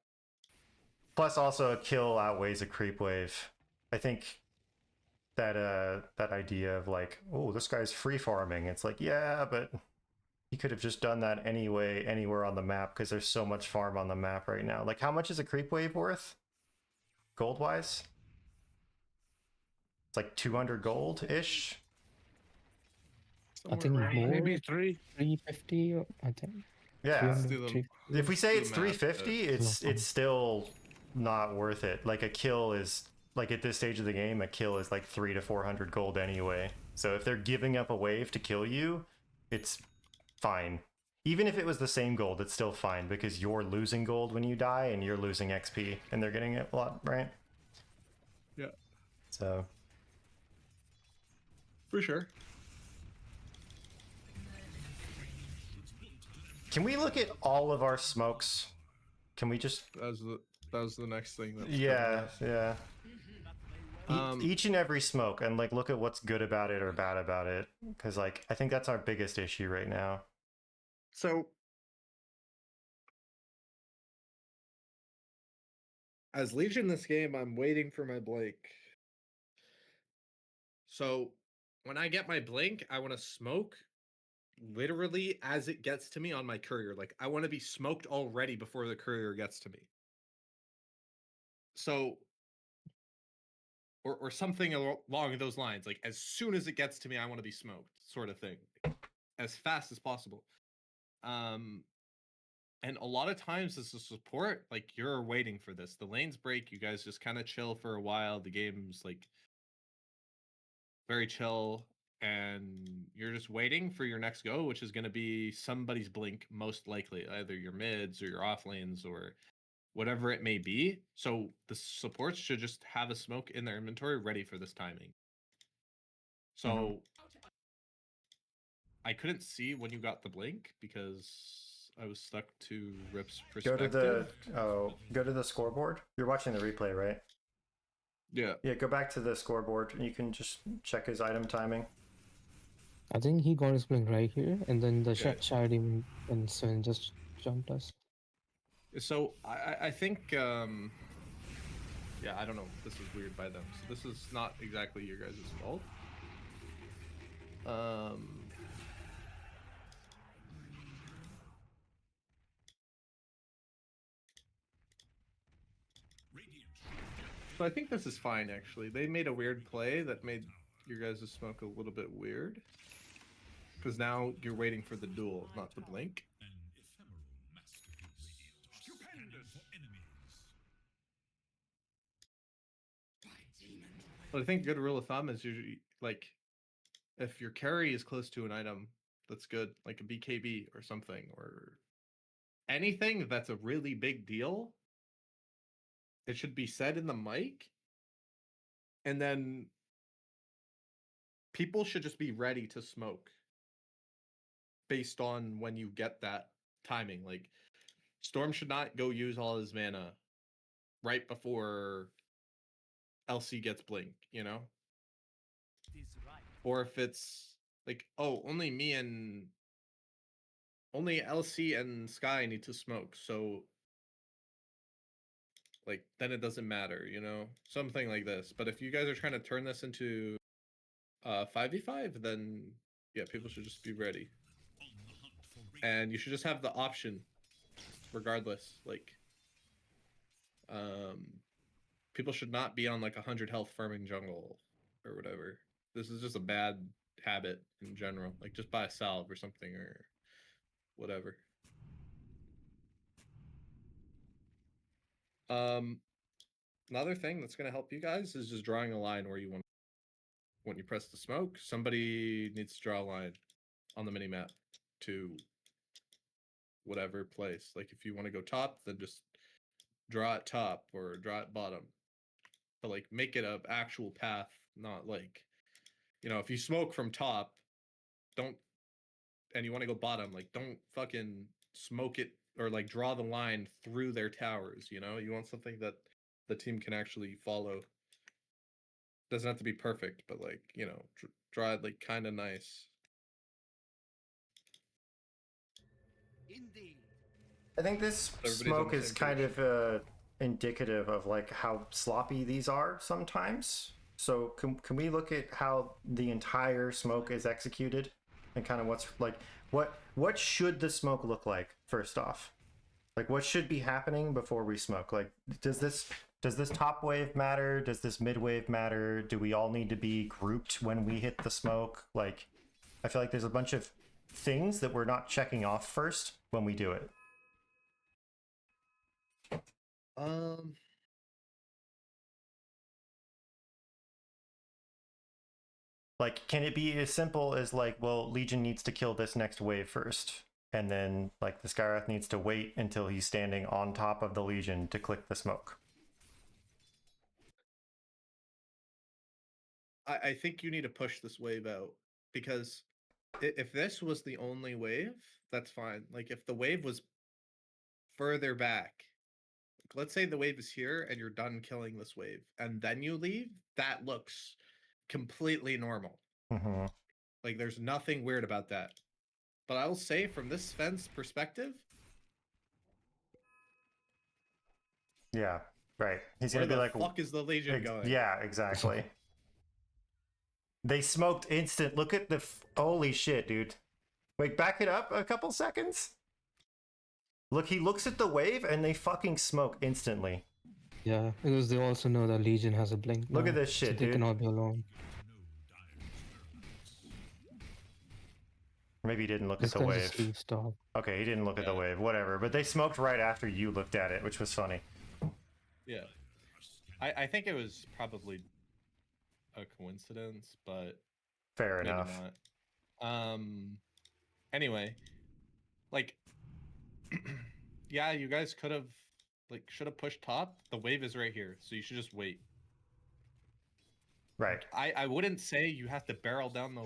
Plus, also a kill outweighs a creep wave. I think that that idea of like, oh, this guy's free farming. It's like, yeah, but he could have just done that anyway, anywhere on the map, because there's so much farm on the map right now. Like, how much is a creep wave worth? Gold wise? It's like 200 gold ish. I think more. Maybe 350, I think. Yeah. 300, If we say do it's the math, 350, it's still not worth it. Like, a kill is like, at this stage of the game, a kill is like 300 to 400 gold anyway. So if they're giving up a wave to kill you, it's fine. Even if it was the same gold, it's still fine, because you're losing gold when you die and you're losing XP and they're getting it a lot, right? Yeah. So For sure. can we look at all of our smokes? Can we just That was the next thing. That was yeah. Each and every smoke, and like look at what's good about it or bad about it, because like I think that's our biggest issue right now. So, as Legion this game, I'm waiting for my blink. So, when I get my blink, I want to smoke literally as it gets to me on my courier. Like, I want to be smoked already before the courier gets to me. So, or something along those lines. Like, as soon as it gets to me, I want to be smoked, sort of thing, as fast as possible. And a lot of times as a support, like you're waiting for this. The lanes break, you guys just kind of chill for a while. The game's like very chill, and you're just waiting for your next go, which is going to be somebody's blink, most likely, either your mids or your off lanes or whatever it may be. So the supports should just have a smoke in their inventory ready for this timing. So I couldn't see when you got the blink because I was stuck to Rip's perspective. Go to the scoreboard. You're watching the replay, right? Yeah. Yeah, go back to the scoreboard and you can just check his item timing. I think he got his blink right here, and then the Okay. Shiny and Sven just jumped us. So I think yeah, I don't know. This is weird by them. So this is not exactly your guys' fault. So I think this is fine actually. They made a weird play that made your guys' smoke a little bit weird. Because now you're waiting for the duel, not the blink. But I think a good rule of thumb is usually like if your carry is close to an item that's good, like a BKB or something, or anything that's a really big deal, it should be said in the mic, and then people should just be ready to smoke based on when you get that timing. Like Storm should not go use all his mana right before LC gets blink, you know? Or if it's like, oh, only LC and Sky need to smoke, so like then it doesn't matter, you know? Something like this. But if you guys are trying to turn this into 5v5, then yeah, people should just be ready. And you should just have the option regardless. Like people should not be on like 100 health farming jungle or whatever. This is just a bad habit in general. Like just buy a salve or something or whatever. Another thing that's going to help you guys is just drawing a line where you want. When you press the smoke, somebody needs to draw a line on the mini map to whatever place. Like if you want to go top, then just draw it top or draw it bottom. But like make it a actual path, not like, you know, if you smoke from top, don't, and you want to go bottom, like don't fucking smoke it or like draw the line through their towers, you know? You want something that the team can actually follow. Doesn't have to be perfect, but like, you know, draw it like kind of nice. Indeed. I think this smoke is kind of indicative of like how sloppy these are sometimes. So can we look at how the entire smoke is executed and kind of what's like what should the smoke look like first off? Like what should be happening before we smoke? Like does this top wave matter? Does this mid wave matter? Do we all need to be grouped when we hit the smoke? Like I feel like there's a bunch of things that we're not checking off first when we do it. Like, can it be as simple as like, well, Legion needs to kill this next wave first, and then like the Skywrath needs to wait until he's standing on top of the Legion to click the smoke? I think you need to push this wave out because if this was the only wave, that's fine. Like if the wave was further back, let's say the wave is here and you're done killing this wave, and then you leave. That looks completely normal. Mm-hmm. Like there's nothing weird about that. But I will say, from this fence perspective, Yeah, right. He's where gonna be the like, fuck is the Legion going? yeah, exactly. They smoked instant. Look at the holy shit, dude. Wait, back it up a couple seconds. Look, he looks at the wave and they fucking smoke instantly. Yeah, because they also know that Legion has a blink Look now, at this so shit, they dude. cannot be alone. Maybe he didn't look This at the guy wave. just leaves stop. Okay, he didn't look at the Yeah. wave. Whatever. But they smoked right after you looked at it, which was funny. Yeah. I think it was probably a coincidence, but Fair maybe enough. not. Anyway, like, yeah, you guys could have, like, should have pushed top. The wave is right here, so you should just wait. Right. I wouldn't say you have to barrel down the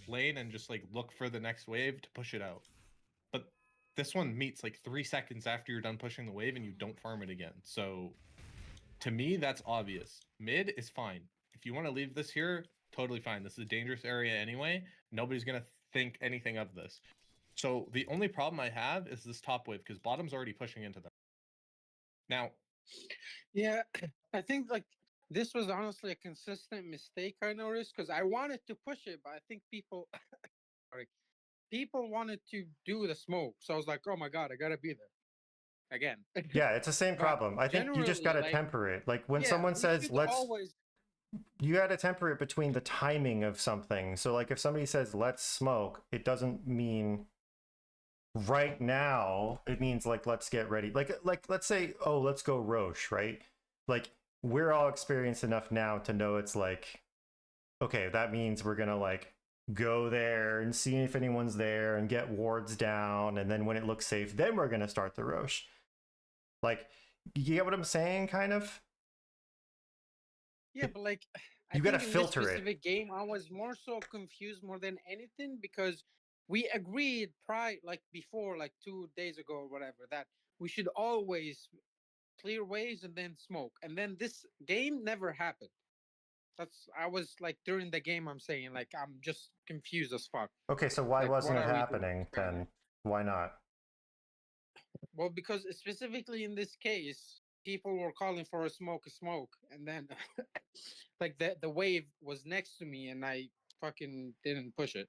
lane and just like look for the next wave to push it out. But this one meets like 3 seconds after you're done pushing the wave and you don't farm it again. So to me, that's obvious. Mid is fine. If you want to leave this here, totally fine. This is a dangerous area anyway. Nobody's gonna think anything of this. So the only problem I have is this top wave because bottom's already pushing into them. Now, Yeah, I think like this was honestly a consistent mistake I noticed because I wanted to push it, but I think people, sorry, people wanted to do the smoke. So I was like, oh my god, I gotta be there again. Yeah, it's the same But problem. I think you just gotta generally, like, temper it. Like when yeah, someone we says, should let's, always. you gotta temper it between the timing of something. So like if somebody says, let's smoke, it doesn't mean right now. It means like, let's get ready. Like let's say, oh, let's go Roche, right? Like we're all experienced enough now to know it's like, okay, that means we're gonna like go there and see if anyone's there and get wards down, and then when it looks safe, then we're gonna start the Roche. Like, you get what I'm saying, kind of? Yeah, but like, I You gotta think in filter this it. specific game, I was more so confused more than anything because we agreed like before, like 2 days ago or whatever, that we should always clear waves and then smoke. And then this game never happened. I was like during the game, I'm saying like I'm just confused as fuck. Okay, so why Like, wasn't what it are we doing happening right then? now? Why not? Well, because specifically in this case, people were calling for a smoke, and then like the wave was next to me, and I fucking didn't push it.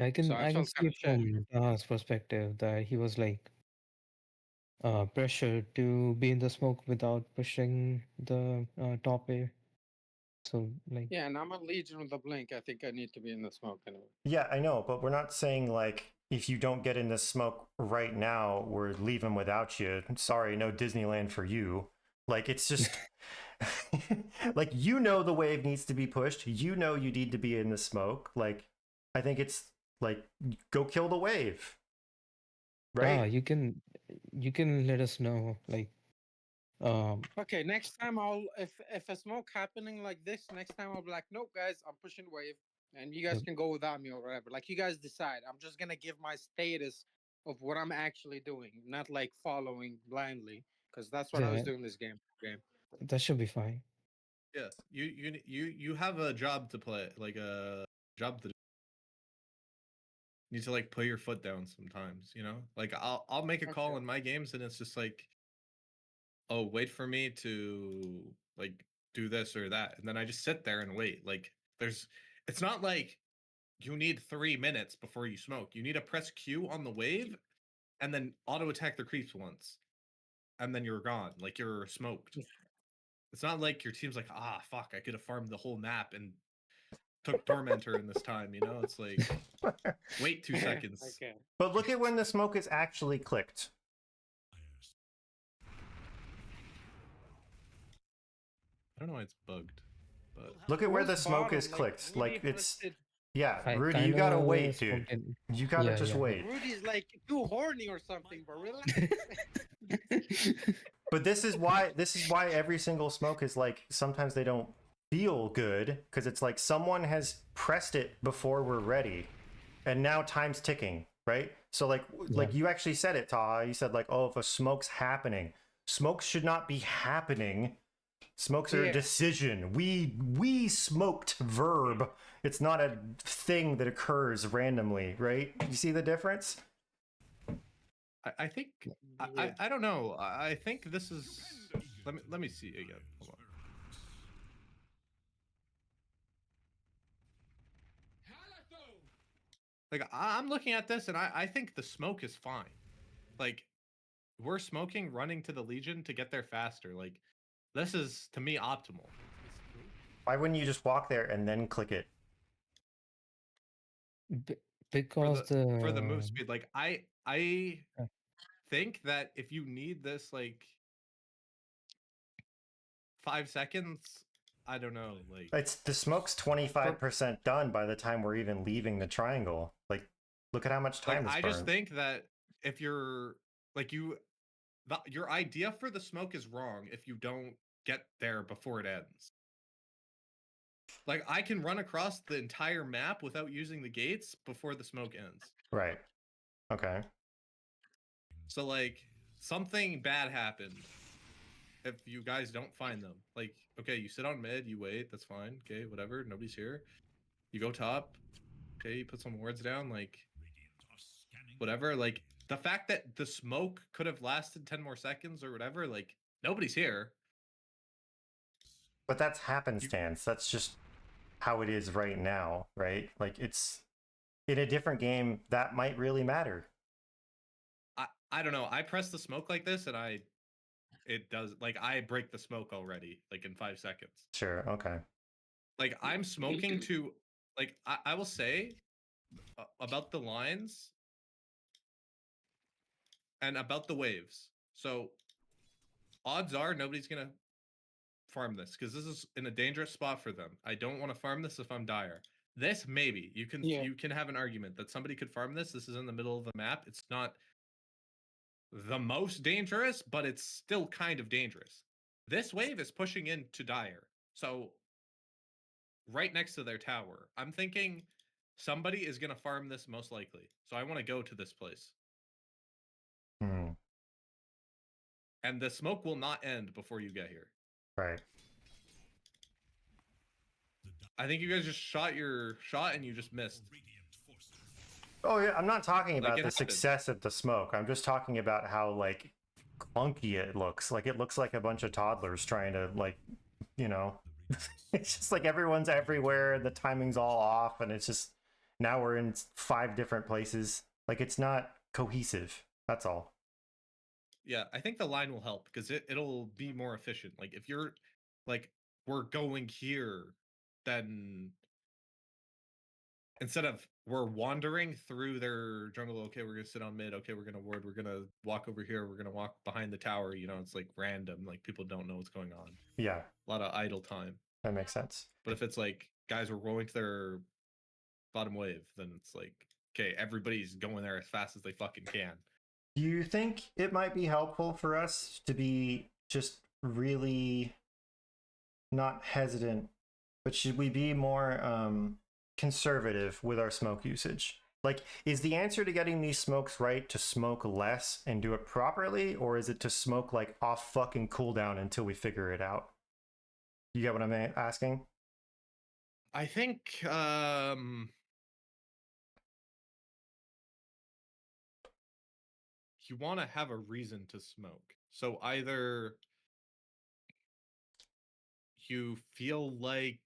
I So can I I can felt kind see of shit. from Taha's perspective that he was like pressured to be in the smoke without pushing the top wave. So like Yeah, and I'm a Legion with the blink. I think I need to be in the smoke anyway. Yeah, I know, but we're not saying like if you don't get in this smoke right now, we're leaving without you. Sorry, no Disneyland for you. Like it's just like you know the wave needs to be pushed. You know you need to be in the smoke. Like I think it's like go kill the wave. Right? you can let us know like Okay, next time if a smoke happening like this, next time I'll be like, nope, guys, I'm pushing wave, and you guys can go without me or whatever. Like you guys decide. I'm just gonna give my status of what I'm actually doing, not like following blindly, because that's what I was yeah, doing this game. that should be fine. yeah, you have a job to play, like a job to do. You need to like put your foot down sometimes, you know? Like I'll make a call Okay. in my games and it's just like, oh, wait for me to like do this or that. And then I just sit there and wait. Like it's not like you need 3 minutes before you smoke. You need to press Q on the wave and then auto attack the creeps once. And then you're gone. Like you're smoked. It's not like your team's like, ah, fuck, I could have farmed the whole map and took Tormentor in this time, you know? It's like, wait 2 seconds. Okay. But look at when the smoke is actually clicked. I don't know why it's bugged, but Look at where the Where's smoke is bottom? Like, clicked. Rudy Like it's listed- yeah, I Rudy, you kinda gotta wait, dude. smoked in- You gotta Yeah, just yeah. wait. Rudy's like too horny or something, but relax. But this is why every single smoke is like sometimes they don't feel good because it's like someone has pressed it before we're ready, and now time's ticking, right? So like you actually said it, Taha. You said like, oh, if a smoke's happening, Smokes should not be happening. Smokes are a Yeah. decision. We smoked verb. It's not a thing that occurs randomly, right? You see the difference? I think I don't know. I think this is. Let me see again. Hold on. Like I'm looking at this and I think the smoke is fine. Like we're smoking, running to the Legion to get there faster. Like this is to me optimal. Why wouldn't you just walk there and then click it? Because For the move the speed. Like I think that if you need this like 5 seconds, I don't know. Like It's the smoke's 25% done by the time we're even leaving the triangle. Like, look at how much time is I burned. just think that if you're like your idea for the smoke is wrong if you don't get there before it ends. Like I can run across the entire map without using the gates before the smoke ends. Right. Okay. So like something bad happened if you guys don't find them. Like okay, you sit on mid, you wait, that's fine. Okay, whatever, nobody's here. You go top. Okay, you put some wards down, like whatever. Like the fact that the smoke could have lasted 10 more seconds or whatever, like nobody's here. But that's happenstance. That's just how it is right now, right? Like it's in a different game that might really matter. I don't know. I press the smoke like this and it does like I break the smoke already, like in 5 seconds. Sure. Okay. Like I'm smoking to like I will say about the lines and about the waves. So odds are nobody's gonna farm this because this is in a dangerous spot for them. I don't want to farm this if I'm dire. This maybe you can have an argument that somebody could farm this. This is in the middle of the map. It's not the most dangerous, but it's still kind of dangerous. This wave is pushing into dire. So right next to their tower. I'm thinking somebody is going to farm this most likely. So I want to go to this place. Hmm. And the smoke will not end before you get here. Right. I think you guys just shot your shot and you just missed. Oh yeah, I'm not talking Like, about it the happens. success of the smoke. I'm just talking about how like clunky it looks. Like it looks like a bunch of toddlers trying to like, you know, it's just like everyone's everywhere, the timing's all off, and it's just now we're in 5 different places. Like it's not cohesive. That's all. Yeah, I think the line will help because it'll be more efficient. Like if you're like we're going here, then instead of we're wandering through their jungle, okay, we're gonna sit on mid, okay, we're gonna ward, we're gonna walk over here, we're gonna walk behind the tower, you know, it's like random, like people don't know what's going on. Yeah, A lot of idle time. that makes sense. But if it's like guys are rolling to their bottom wave, then it's like, okay, everybody's going there as fast as they fucking can. Do you think it might be helpful for us to be just really not hesitant, but should we be more conservative with our smoke usage? Like, is the answer to getting these smokes right to smoke less and do it properly, or is it to smoke like off fucking cooldown until we figure it out? You get what I'm asking? I think you want to have a reason to smoke. So either you feel like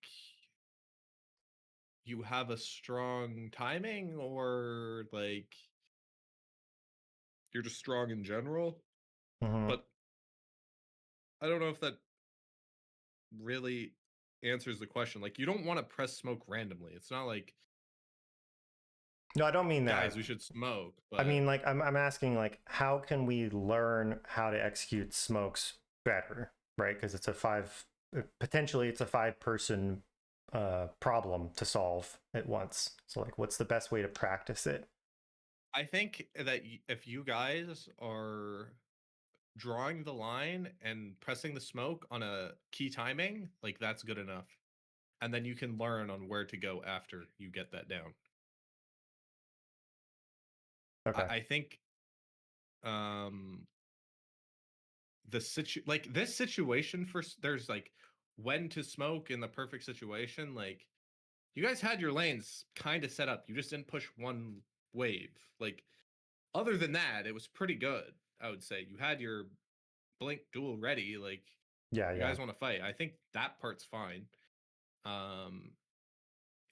you have a strong timing or like you're just strong in general. Mm-hmm. But I don't know if that really answers the question. Like you don't want to press smoke randomly. It's not like No, I don't mean that. guys, we should smoke. But I mean, like, I'm asking, like, how can we learn how to execute smokes better, right? Because it's potentially it's a 5-person problem to solve at once. So, like, what's the best way to practice it? I think that if you guys are drawing the line and pressing the smoke on a key timing, like that's good enough. And then you can learn on where to go after you get that down. Okay. I think this situation there's like when to smoke in the perfect situation. Like you guys had your lanes kind of set up. You just didn't push one wave. Like other than that, it was pretty good. I would say you had your blink duel ready. Like Yeah, you yeah. guys want to fight. I think that part's fine.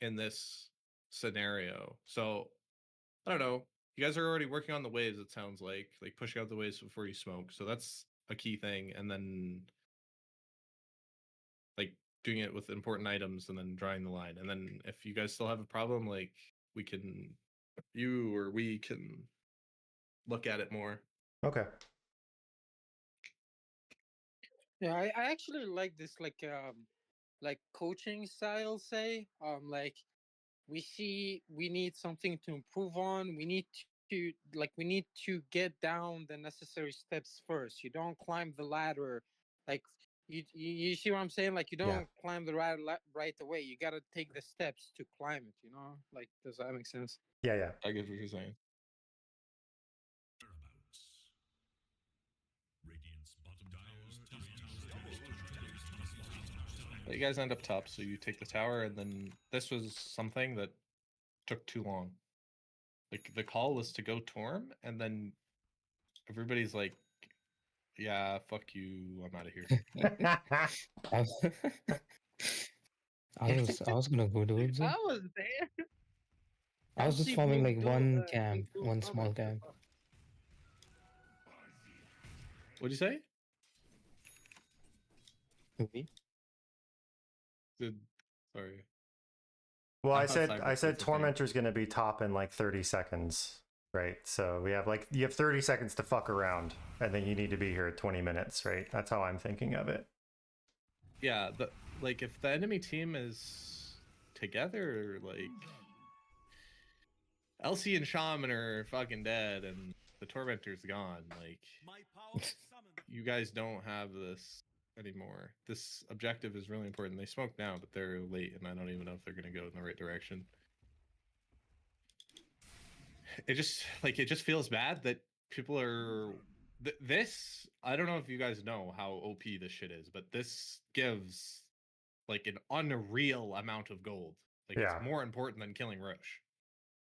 In this scenario, so I don't know. You guys are already working on the waves. It sounds like pushing out the waves before you smoke. So that's a key thing, and then like doing it with important items, and then drawing the line. And then if you guys still have a problem, like we can look at it more. Okay. Yeah, I actually like this like coaching style. Say like we see we need something to improve on. We need to get down the necessary steps first. You don't climb the ladder like you see what I'm saying? Like you Yeah. don't climb the ladder right away. You got to take the steps to climb it, you know? Like does that make sense? Yeah, yeah. I get what you're saying. You guys end up top, so you take the tower, and then this was something that took too long. Like the call was to go Torm, and then everybody's like, "Yeah, fuck you, I'm out of here." I was gonna go do it. I was there. I was just LC forming blink like duel, one blink camp, duel one summon. small camp. What'd you say? Maybe. Sorry. Well, I I thought said Cyber said something. Tormentor's going to be top in like 30 seconds, right? So you have 30 seconds to fuck around, and then you need to be here at 20 minutes, right? That's how I'm thinking of it. Yeah, like if the enemy team is together, like LC and Shaman are fucking dead, and the Tormentor's gone. Like you guys don't have this anymore. This objective is really important. They smoke now, but they're late, and I don't even know if they're gonna go in the right direction. It just feels bad that people are this. I don't know if you guys know how OP this shit is, but this gives like an unreal amount of gold. Like Yeah. it's more important than killing Roche.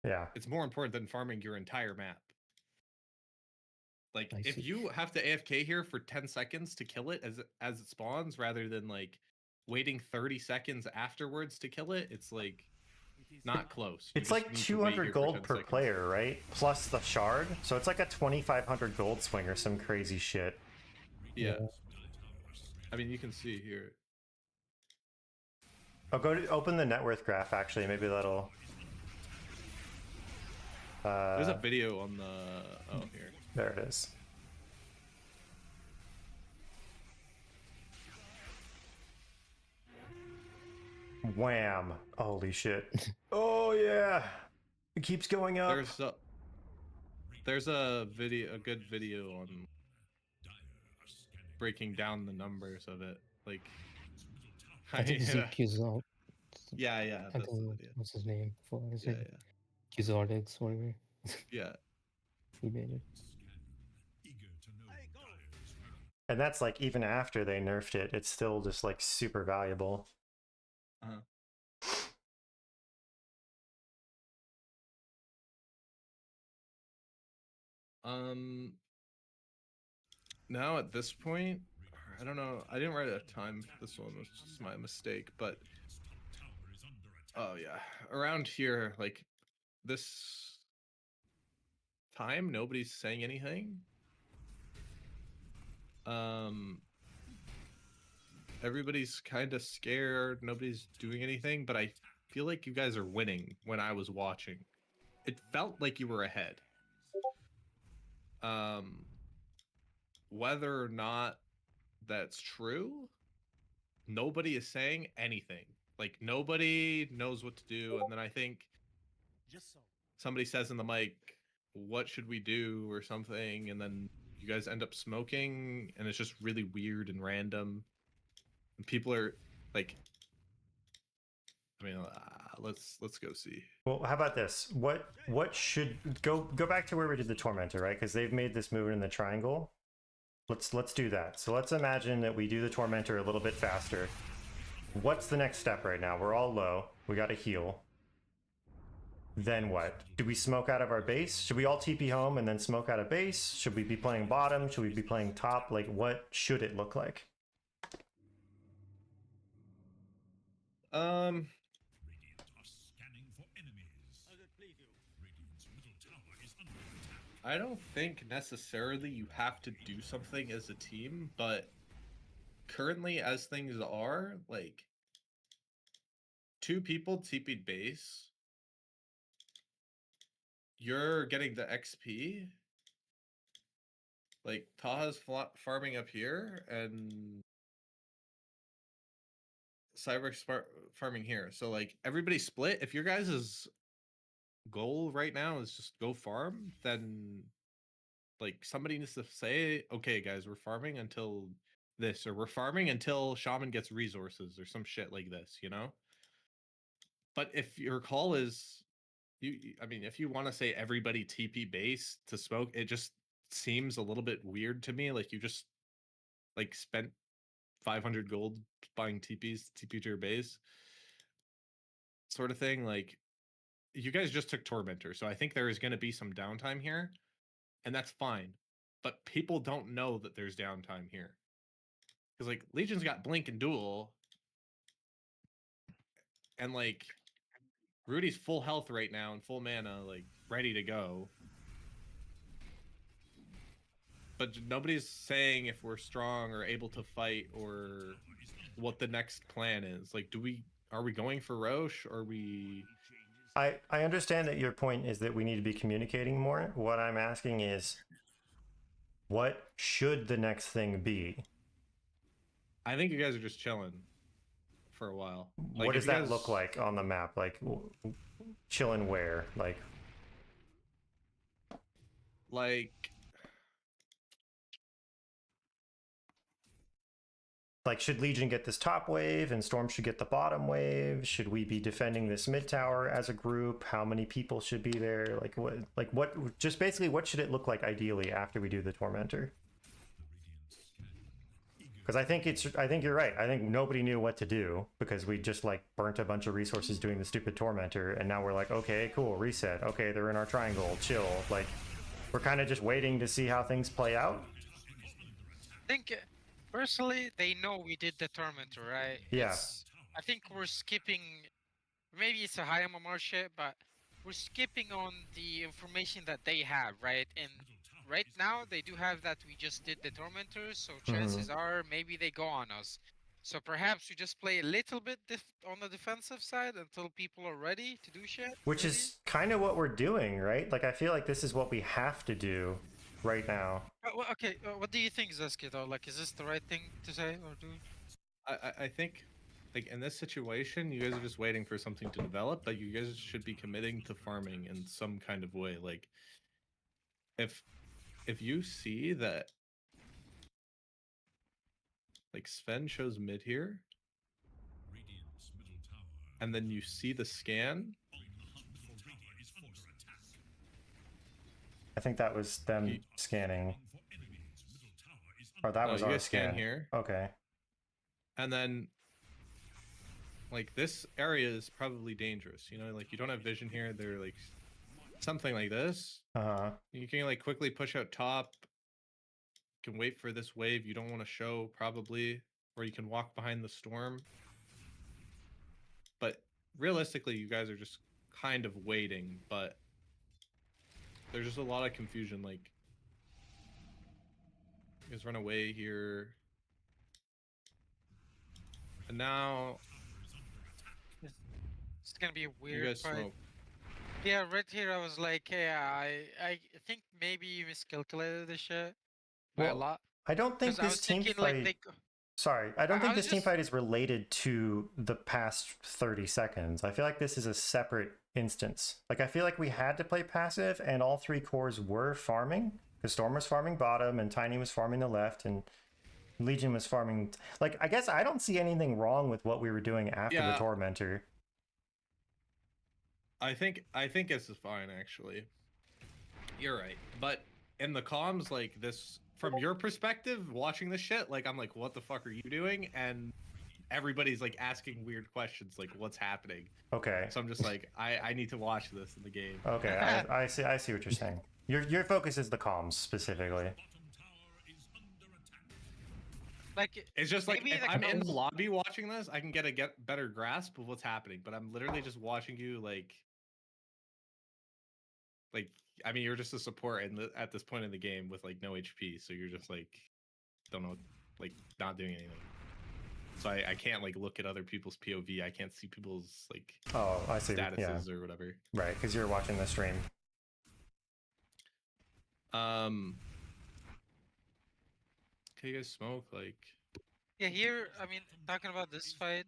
Yeah. It's more important than farming your entire map. Like I if see. you have to AFK here for 10 seconds to kill it as it spawns, rather than like waiting 30 seconds afterwards to kill it, it's like not close. You It's just like need to wait 200 here for gold 10 per seconds. player, right? Plus the shard. So it's like a 2,500 gold swing or some crazy shit. Yeah. I mean, you can see here. Oh, open the net worth graph, actually. Maybe that'll... There's a video on the... Oh, here. There it is. Wham! Holy shit. Oh, yeah! It keeps going up. There's a good video on breaking down the numbers of it. Like, I think ZQ's out. Yeah, I that's the think video. what's his name for? Is Yeah, it Qzordex, whatever? yeah. He made it. And that's like even after they nerfed it, it's still just like super valuable. Now at this point, I don't know. I didn't write a time for this one, which is my mistake. But oh yeah, around here, like this time, nobody's saying anything. Everybody's kind of scared. Nobody's doing anything, but I feel like you guys are winning when I was watching. It felt like you were ahead. Whether or not that's true, nobody is saying anything. Like nobody knows what to do, and then I think somebody says in the mic, "What should we do?" or something, and then you guys end up smoking, and it's just really weird and random. And people are like, I mean, let's go see. Well, how about this? What should go back to where we did the Tormentor, right? Because they've made this movement in the triangle. let's do that. So let's imagine that we do the Tormentor a little bit faster. What's the next step right now? We're all low. We got to heal. Then what? Do we smoke out of our base? Should we all TP home and then smoke out of base? Should we be playing bottom? Should we be playing top? Like, what should it look like? Radiant are scanning for enemies. As it please you. Radiant's middle tower is under attack. I don't think necessarily you have to do something as a team, but currently as things are, like 2 people TP'd base, you're getting the XP. Like Taha's farming up here and Cyber's farming here. So like everybody split. If your guys' goal right now is just go farm, then like somebody needs to say, okay guys, we're farming until this, or we're farming until Shaman gets resources or some shit like this, you know? But if your call is I mean, if you want to say everybody TP base to smoke, it just seems a little bit weird to me. Like you just like spent 500 gold buying TPs, TP to your base sort of thing. Like you guys just took Tormentor, so I think there is going to be some downtime here, and that's fine. But people don't know that there's downtime here. Because like Legion's got Blink and Duel, and like Rudy's full health right now and full mana, like ready to go. But nobody's saying if we're strong or able to fight or what the next plan is. Like, are we going for Roche, or are we? I understand that your point is that we need to be communicating more. What I'm asking is, what should the next thing be? I think you guys are just chilling for a while. Like, what does that look like on the map? Like, chilling where? Like, should Legion get this top wave and Storm should get the bottom wave? Should we be defending this mid tower as a group? How many people should be there? What just basically what should it look like ideally after we do the Tormentor? Because I think you're right. I think nobody knew what to do because we just like burnt a bunch of resources doing the stupid Tormentor, and now we're like, okay, cool, reset. Okay, they're in our triangle, chill. Like, we're kind of just waiting to see how things play out. I think personally, they know we did the Tormentor, right? Yeah. I think we're skipping. Maybe it's a high MMR shit, but we're skipping on the information that they have, right? And right now, they do have that we just did the Tormentor, so chances are maybe they go on us. So perhaps we just play a little bit on the defensive side until people are ready to do shit. Which is kind of what we're doing, right? Like, I feel like this is what we have to do right now. Okay, what do you think, Zeski, though? Like, is this the right thing to say or do? I think, like, in this situation, you guys are just waiting for something to develop, but you guys should be committing to farming in some kind of way. Like, if you see that, like, Sven shows mid here, and then you see the scan. I think that was them scanning. Or that was our scan here. Okay. And then, like, this area is probably dangerous. You know, like, you don't have vision here. They're like something like this. You can like quickly push out top. You can wait for this wave you don't want to show probably, or you can walk behind the storm. But realistically, you guys are just kind of waiting, but there's just a lot of confusion. Like, you guys run away here, and now it's gonna be a weird you guys fight. smoke. Yeah, right here I was like, hey, I think maybe you miscalculated this shit by a lot. I don't think this team fight. Sorry, I don't think this team fight is related to the past 30 seconds. I feel like this is a separate instance. Like, I feel like we had to play passive, and all 3 cores were farming. Because Storm was farming bottom, and Tiny was farming the left, and Legion was farming. Like, I guess I don't see anything wrong with what we were doing after the Tormentor. I think this is fine, actually. You're right. But in the comms, like, this from your perspective, watching this shit, like I'm like, what the fuck are you doing? And everybody's like asking weird questions, like what's happening. Okay. So I'm just like, I need to watch this in the game. Okay, I see what you're saying. Your focus is the comms specifically. Like It's just like maybe if the I'm in the comms- lobby watching this, I can get a better grasp of what's happening. But I'm literally just watching you like I mean, you're just a support at this point in the game with like no HP, so you're just like don't know, like not doing anything. So I can't like look at other people's POV. I can't see people's like Oh, I see. statuses Yeah. or whatever. Right, because you're watching the stream. Can you guys smoke like? Yeah, here, I mean, talking about this fight,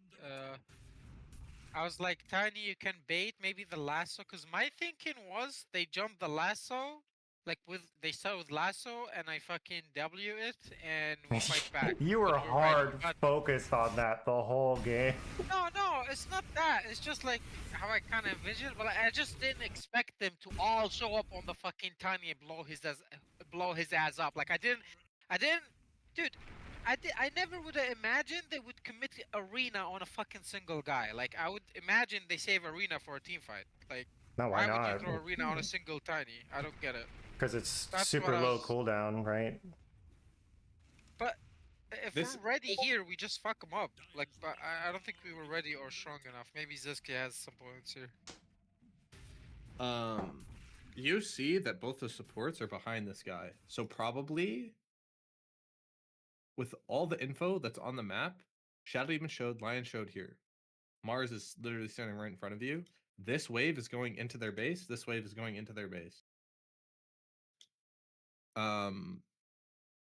I was like, Tiny, you can bait maybe the lasso, because my thinking was they jumped the lasso, like they start with lasso, and I fucking W it, and we fight back. You were when we're ready, hard but- focused on that the whole game. No, it's not that. It's just like how I kind of envisioned, but I just didn't expect them to all show up on the fucking Tiny and blow his ass up. Like I didn't, dude. I never would have imagined they would commit Arena on a fucking single guy. Like I would imagine they save Arena for a team fight. Like No, why would you not? throw Arena on a single Tiny? I don't get it. Because it's That's super what I low was- cooldown, right? But if This- we're ready here, we just fuck them up. Like, but I don't think we were ready or strong enough. Maybe Ziski has some points here. You see that both the supports are behind this guy, so probably with all the info that's on the map, Shadow Demon showed, Lion showed here. Mars is literally standing right in front of you. This wave is going into their base. This wave is going into their base.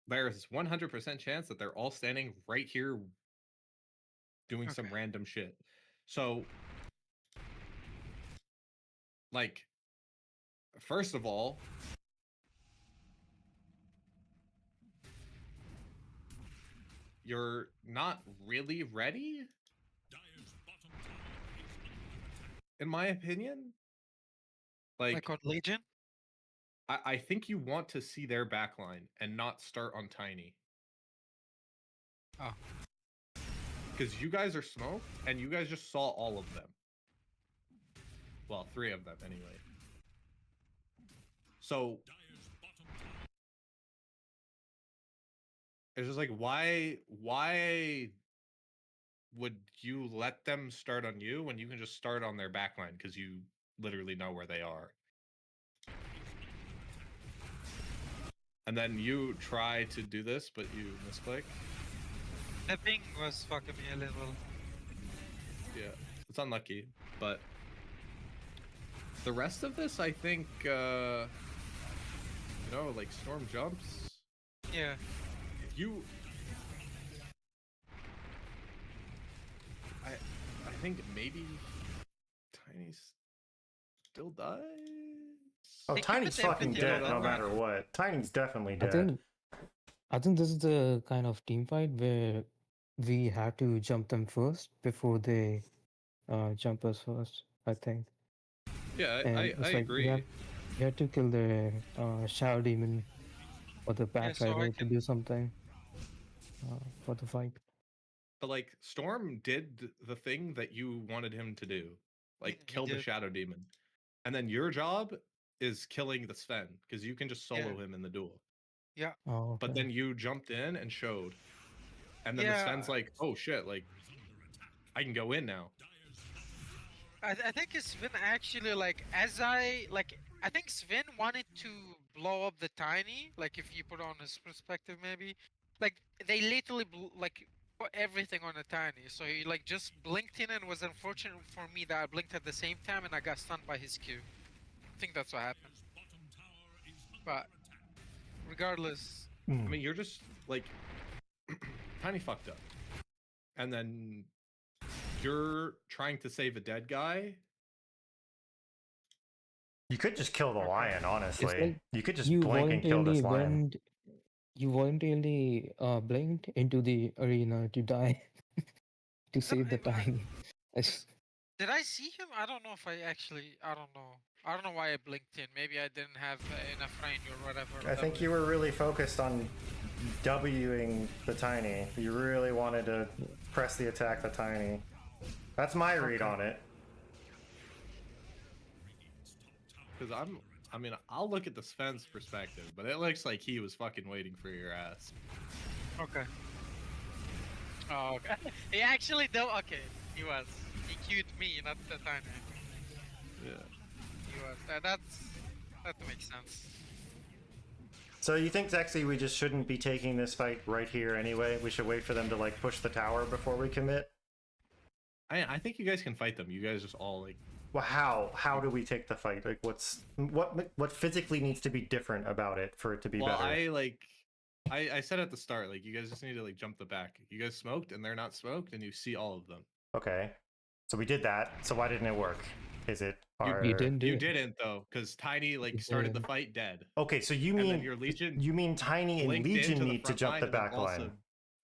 There is 100% chance that they're all standing right here doing some Okay. random shit. So, like, first of all, you're not really ready, in my opinion. Like on Legion? I think you want to see their backline and not start on Tiny. Oh. Because you guys are smoked, and you guys just saw all of them. Well, 3 of them anyway. So it's just like why would you let them start on you when you can just start on their backline because you literally know where they are? And then you try to do this, but you misclick. The ping was fucking me a little. Yeah, it's unlucky, but the rest of this, I think, like Storm jumps. Yeah. I think maybe Tiny still dies. Oh, They keep Tiny's it fucking empty, dead though, no right? matter what. Tiny's definitely I dead. think this is the kind of team fight where we have to jump them first before they jump us first. I think. Yeah, And I it's like agree. we have to kill the Shadow Demon or the Yeah, so I Batrider to can- do something for the fight. But like Storm did the thing that you wanted him to do, like He kill the did. Shadow Demon, and then your job is killing the Sven because you can just solo him in the duel. Oh, But okay. then you jumped in and showed, and then the Yeah. Sven's like, "Oh shit! Like, I can go in now." I think Sven actually like I think Sven wanted to blow up the Tiny, like if you put on his perspective maybe. Like they literally put everything on the Tiny. So he like just blinked in and was unfortunate for me that I blinked at the same time and I got stunned by his Q. I think that's what happened. But regardless, I mean, you're just like Tiny fucked up, and then you're trying to save a dead guy. You could just kill the lion, honestly. like You could just You blink and kill this voluntarily lion. went. You voluntarily blinked into the arena to die to save the if I- time. It's- did I see him? I don't know if I don't know. I don't know why I blinked in. Maybe I didn't have enough range or whatever. I think you were really focused on Wing the Tiny. You really wanted to press the attack the Tiny. That's my read on it. Because I mean, I'll look at the Sven's perspective, but it looks like he was fucking waiting for your ass. Okay. Oh, okay. He actually though. Okay, he was. He queued me, not the Tiny. Yeah. He was. That makes sense. So you think, Zexy, we just shouldn't be taking this fight right here anyway? We should wait for them to like push the tower before we commit? I think you guys can fight them. You guys just all like. Well, how do we take the fight? Like, what physically needs to be different about it for it to be Well, better? I said at the start, like, you guys just need to like jump the back. You guys smoked and they're not smoked, and you see all of them. Okay, so we did that. So why didn't it work? Is it our... You didn't do You it. didn't though, because Tiny like started the didn't. fight dead. Okay, so you And mean then your Legion you mean Tiny and blinked Legion into the need to front jump line the and then back also- line?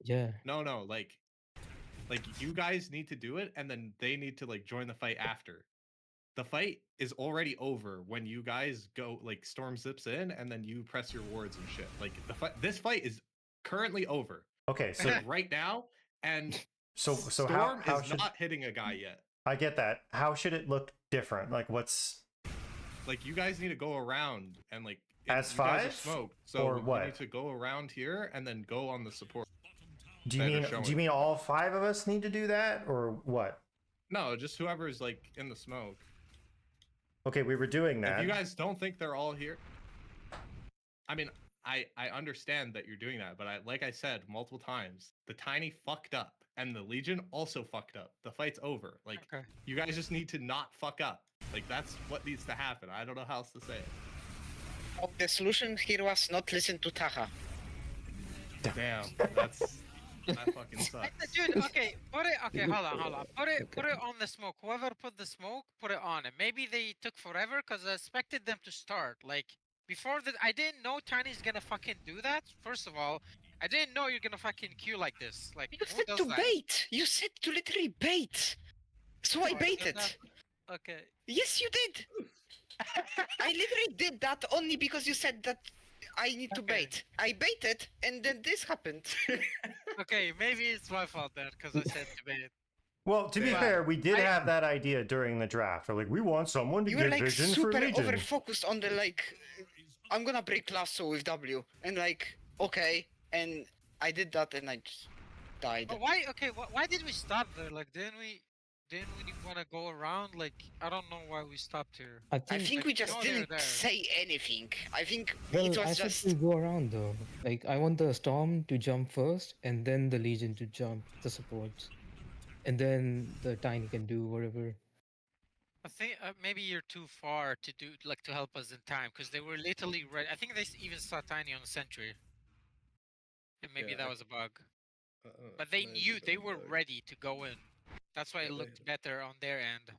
Yeah. No, like you guys need to do it, and then they need to like join the fight after. The fight is already over when you guys go like Storm zips in, and then you press your wards and shit. Like this fight is currently over. Okay, so Like, right now, and so Storm how is should... not hitting a guy yet. I get that. How should it look different? Like, what's... Like, you guys need to go around and like As you guys are five? smoked, so Or you what? need to go around here and then go on the support. Do you that are mean showing. all 5 of us need to do that, or what? No, just whoever's like in the smoke. Okay, we were doing that. If you guys don't think they're all here, I mean, I understand that you're doing that, but like I said multiple times, the Tiny fucked up, and the Legion also fucked up. The fight's over. Like, Okay. you guys just need to not fuck up. Like, that's what needs to happen. I don't know how else to say it. Oh, the solution here was not listen to Taha. Damn, that fucking sucks. Dude, okay, hold on. Put it on the smoke. Whoever put the smoke, put it on it. Maybe they took forever because I expected them to start. Like, before that, I didn't know Tiny's gonna fucking do that. First of all, I didn't know you're gonna fucking queue like this. Like, You who said does to that? bait! You said to literally bait! So I No, said baited! that. Okay. Yes, you did! I literally did that only because you said that I need to Okay. bait. I baited, and then this happened. Okay, maybe it's my fault then, because I said debate. Well, to be Yeah. fair, we did have that idea during the draft. We're like, we want someone to You were get like vision for super Legion. over focused on the like, I'm gonna break lasso with W, and like, okay, and I did that and I just died. But why? Okay, why did we stop there? Like, didn't we want to go around? Like, I don't know why we stopped here. I think we like, just no, they were didn't there. say anything. I think Well, it I was said just. we go around though. Like, I want the Storm to jump first, and then the Legion to jump the supports, and then the Tiny can do whatever. I think maybe you're too far to do like to help us in time because they were literally ready. I think they even saw Tiny on the sentry. And maybe Yeah, that was a bug. But they knew they were ready to go in. That's why it looked better on their end.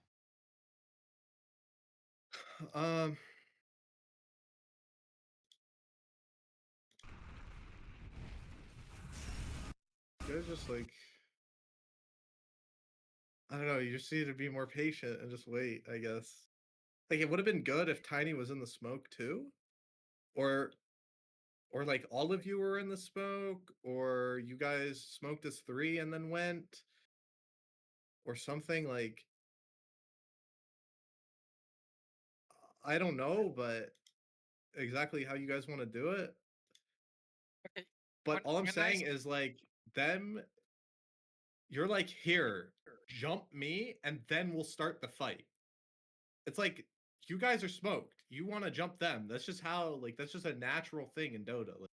You guys just like, I don't know, you just need to be more patient and just wait, I guess. Like, it would have been good if Tiny was in the smoke too. Or like all of you were in the smoke, or you guys smoked as 3 and then went. Or something like, I don't know, but exactly how you guys want to do it. Okay. But all I'm when I saying is like them, you're like, here, jump me, and then we'll start the fight. It's like, you guys are smoked. You want to jump them. That's just how, like, that's just a natural thing in Dota. Like,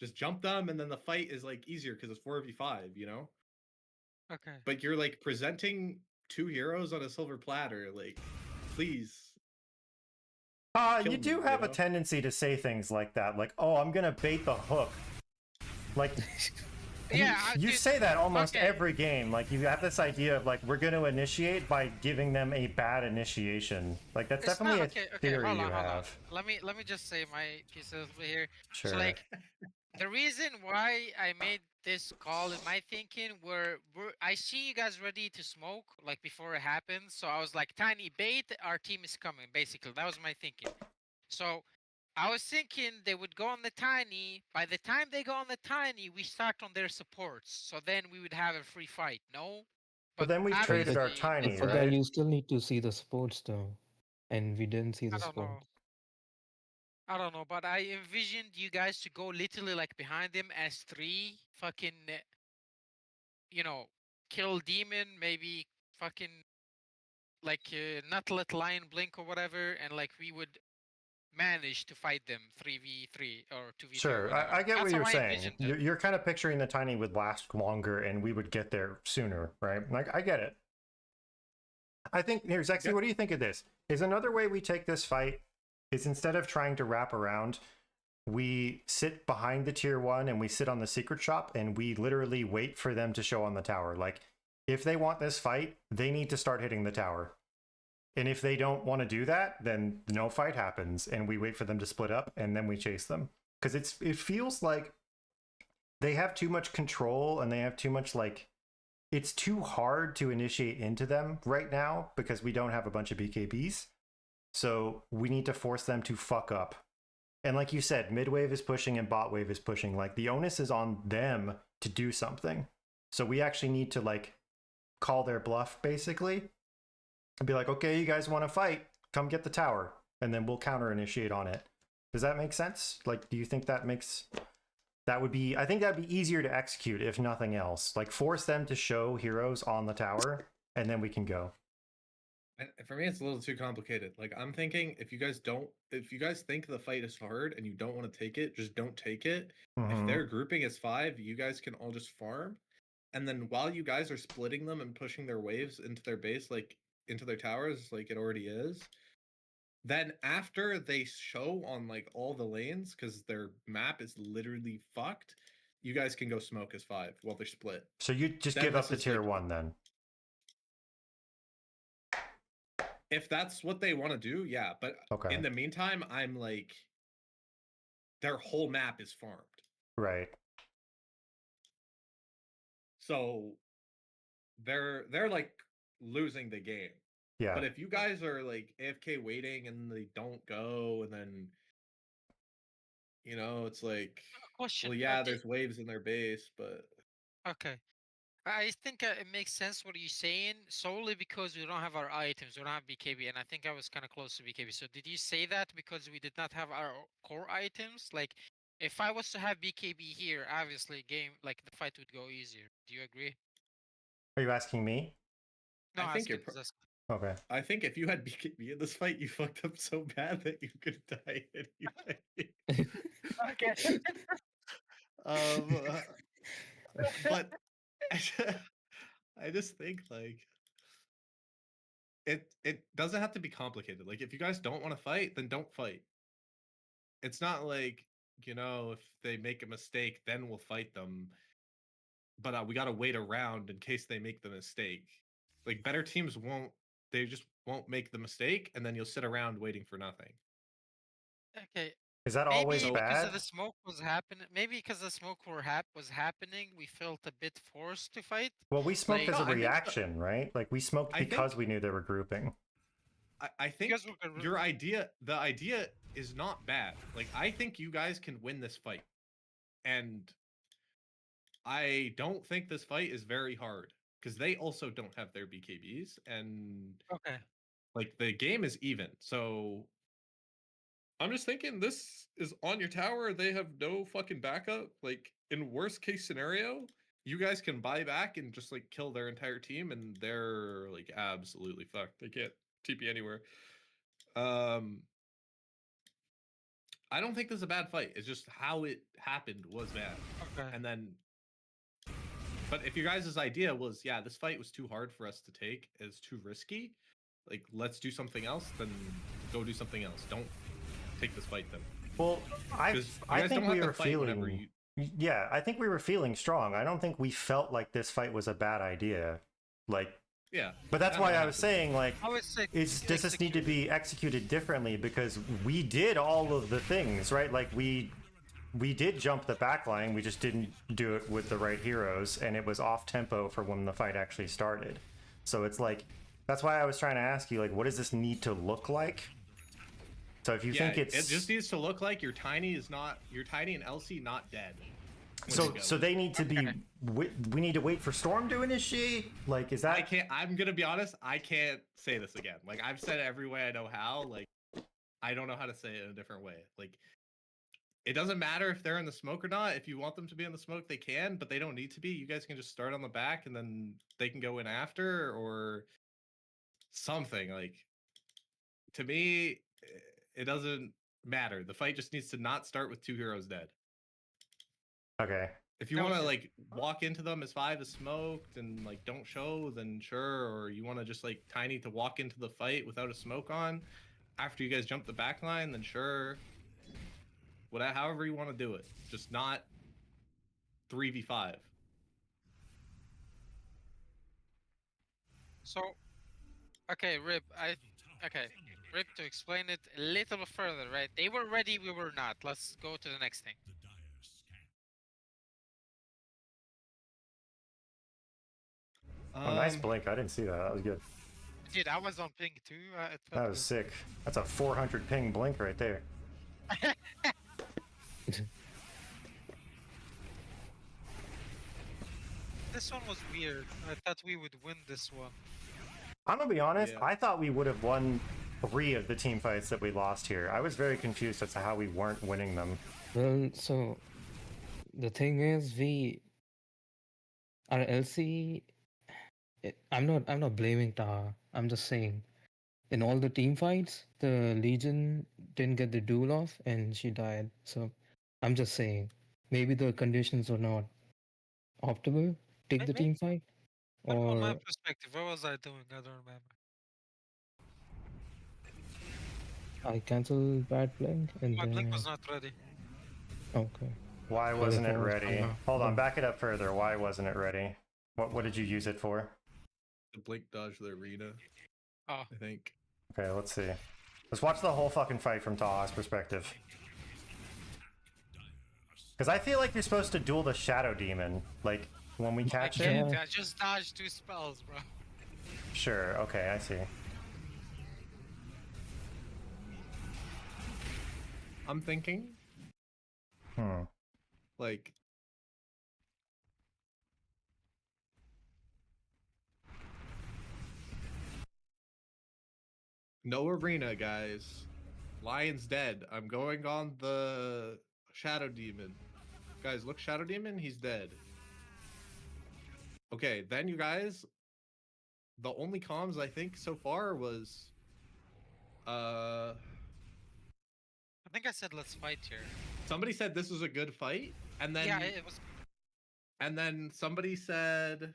just jump them, and then the fight is like easier because it's 4v5, you know? Okay. But you're like presenting 2 heroes on a silver platter. Like, please. You kill do me, have you a know? tendency to say things like that, like, "Oh, I'm gonna bait the hook." Like, Yeah, you dude, say that almost okay. every game. Like, you have this idea of like, we're gonna initiate by giving them a bad initiation. Like, that's It's definitely not, a okay, theory hold you on. have. Let me just say my piece over here. Sure. So like, the reason why I made this call in my thinking I see you guys ready to smoke like before it happens. So I was like, Tiny bait, our team is coming. Basically, that was my thinking. So I was thinking they would go on the tiny. By the time they go on the tiny, we start on their supports. So then we would have a free fight. No? But then we've traded our obviously, But tiny, for that, right? you still need to see the sports though, and we didn't see I the don't know. sports. I don't know, but I envisioned you guys to go literally like behind him as 3 fucking, kill demon, maybe fucking like not let lion blink or whatever, and like we would manage to fight them 3v3 or 2v2 or Sure, whatever. I get what That's you're how I saying. envisioned it. You're kind of picturing the tiny would last longer and we would get there sooner, right? Like, I get it. I think, here, Zexy, what do you think of this? Is another way we take this fight is instead of trying to wrap around, we sit behind the tier 1 and we sit on the secret shop and we literally wait for them to show on the tower. Like, if they want this fight, they need to start hitting the tower. And if they don't want to do that, then no fight happens and we wait for them to split up and then we chase them. Because it feels like they have too much control and they have too much, like, it's too hard to initiate into them right now because we don't have a bunch of BKBs. So we need to force them to fuck up. And like you said, mid wave is pushing and bot wave is pushing. Like, the onus is on them to do something. So we actually need to, like, call their bluff basically and be like, okay, you guys want to fight, come get the tower, and then we'll counter initiate on it. Does that make sense? Like, do you think that makes, that would be, I think that'd be easier to execute if nothing else. Like, force them to show heroes on the tower and then we can go. For me, it's a little too complicated. Like, I'm thinking if you guys think the fight is hard and you don't want to take it, just don't take it. If they're grouping as 5, you guys can all just farm. And then while you guys are splitting them and pushing their waves into their base, like into their towers, like it already is, then after they show on like all the lanes, because their map is literally fucked, you guys can go smoke as 5 while they're split. So you just Then give up this the is tier like- 1 then? If that's what they want to do, yeah. But Okay. in the meantime, I'm like, their whole map is farmed. Right. So they're like losing the game. Yeah. But if you guys are like AFK waiting and they don't go, and then it's like, Question. well, yeah, there's waves in their base, but Okay. I think it makes sense what you're saying solely because we don't have our items, we don't have BKB, and I think I was kind of close to BKB. So did you say that because we did not have our core items? Like, if I was to have BKB here, obviously the fight would go easier. Do you agree? Are you asking me? No, I think asking you're Zesk. Okay. I think if you had BKB in this fight, you fucked up so bad that you could die anyway. Okay. But I just think like it doesn't have to be complicated. Like, if you guys don't want to fight, then don't fight. It's not like, if they make a mistake, then we'll fight them. But we got to wait around in case they make the mistake. Like, better teams they just won't make the mistake, and then you'll sit around waiting for nothing. Okay. Is that always Maybe bad? because of the smoke was happening. Maybe because the smoke was happening, we felt a bit forced to fight. Well, we smoked as a I think reaction, right? Like, we smoked because we knew they were grouping. I think the idea is not bad. Like, I think you guys can win this fight. And I don't think this fight is very hard because they also don't have their BKBs, and like, the game is even. So I'm just thinking, this is on your tower. They have no fucking backup. Like, in worst case scenario, you guys can buy back and just like kill their entire team, and they're like absolutely fucked. They can't TP anywhere. I don't think this is a bad fight. It's just how it happened was bad. Okay. And then, but if your guys' idea was, yeah, this fight was too hard for us to take, it's too risky, like, let's do something else, then go do something else. Don't take this fight then. Well, I think we were feeling. Yeah, I think we were feeling strong. I don't think we felt like this fight was a bad idea. Like, yeah. But that's why I was saying, like, does this execute need to be executed differently? Because we did all of the things, right? Like, we did jump the backline, we just didn't do it with the right heroes, and it was off tempo for when the fight actually started. So it's like, that's why I was trying to ask you, like, what does this need to look like? So if you think it's it just needs to look like your Tiny and Elsie not dead. so they need to be. We need to wait for Storm to initiate. Like, is that? I'm gonna be honest. I can't say this again. Like I've said it every way I know how. Like I don't know how to say it in a different way. Like it doesn't matter if they're in the smoke or not. If you want them to be in the smoke, they can, but they don't need to be. You guys can just start on the back and then they can go in after or something. Like to me, it doesn't matter. The fight just needs to not start with 2 heroes dead. Okay. If you want to like walk into them as 5 is smoked and like don't show, then sure. Or you want to just like Tiny to walk into the fight without a smoke on after you guys jump the back line, then sure. Whatever, however you want to do it, just not 3v5. So, okay, Rip, Rip, to explain it a little bit further, right? They were ready, we were not. Let's go to the next thing. Oh, nice blink. I didn't see that. That was good. Dude, I was on ping too. It felt That was sick. That's a 400 ping blink right there. This one was weird. I thought we would win this one. I'm gonna be honest. Yeah. I thought we would have won 3 of the team fights that we lost here. I was very confused as to how we weren't winning them. Well, so the thing is, our LC. I'm not blaming Taha. I'm just saying, in all the team fights, the Legion didn't get the duel off, and she died. So, I'm just saying, maybe the conditions are not optimal. Take the Maybe. team fight, From my or perspective, what was I doing? I don't remember. I cancel bad blink, and My then blink was not ready. okay. Why Well, wasn't if it it was ready? Taha, Hold on, then- back it up further. Why wasn't it ready? What did you use it for? The blink dodge the arena, Oh, I think. Okay, let's see. Let's watch the whole fucking fight from Taha's perspective. Because I feel like you're supposed to duel the Shadow Demon, like when we catch I him. can't. I just dodged 2 spells, bro. Sure. Okay, I see. I'm thinking, like, no arena, guys. Lion's dead. I'm going on the Shadow Demon. Guys, look, Shadow Demon, he's dead. Okay, then you guys, the only comms I think so far was, I think I said let's fight here. somebody said this was a good fight, and then Yeah, it was. and then somebody said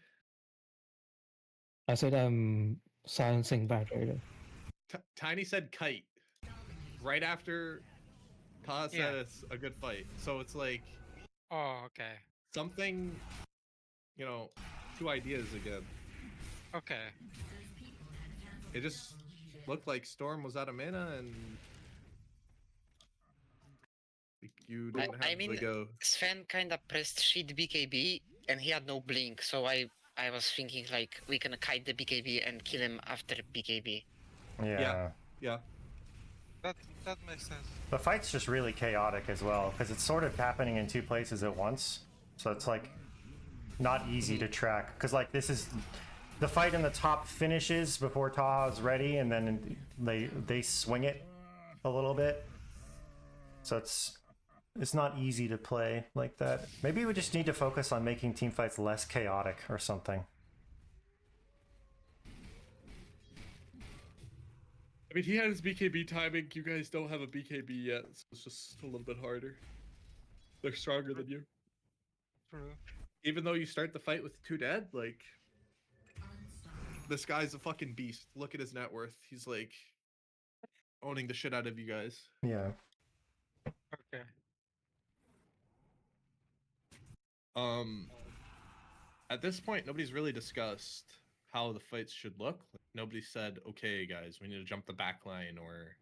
I said I'm silencing Bat Raider. Tiny said kite right after Ta said Yeah. it's a good fight. So it's like Oh, okay. something, 2 ideas again. Okay. It just looked like Storm was out of mana and you don't have I mean, to go. Sven kind of pressed shit BKB and he had no blink, so I was thinking like we can kite the BKB and kill him after BKB. Yeah. Yeah. That makes sense. The fight's just really chaotic as well, because it's sort of happening in 2 places at once. So it's like not easy to track. Because like this is the fight in the top finishes before Taha's ready, and then they swing it a little bit. So it's not easy to play like that. Maybe we just need to focus on making team fights less chaotic or something. I mean, he had his BKB timing. You guys don't have a BKB yet, so it's just a little bit harder. They're stronger than you. True. Even though you start the fight with 2 dead, like, this guy's a fucking beast. Look at his net worth. He's like owning the shit out of you guys. Yeah. Okay. At this point, nobody's really discussed how the fights should look. Like, nobody said, "Okay, guys, we need to jump the back line," or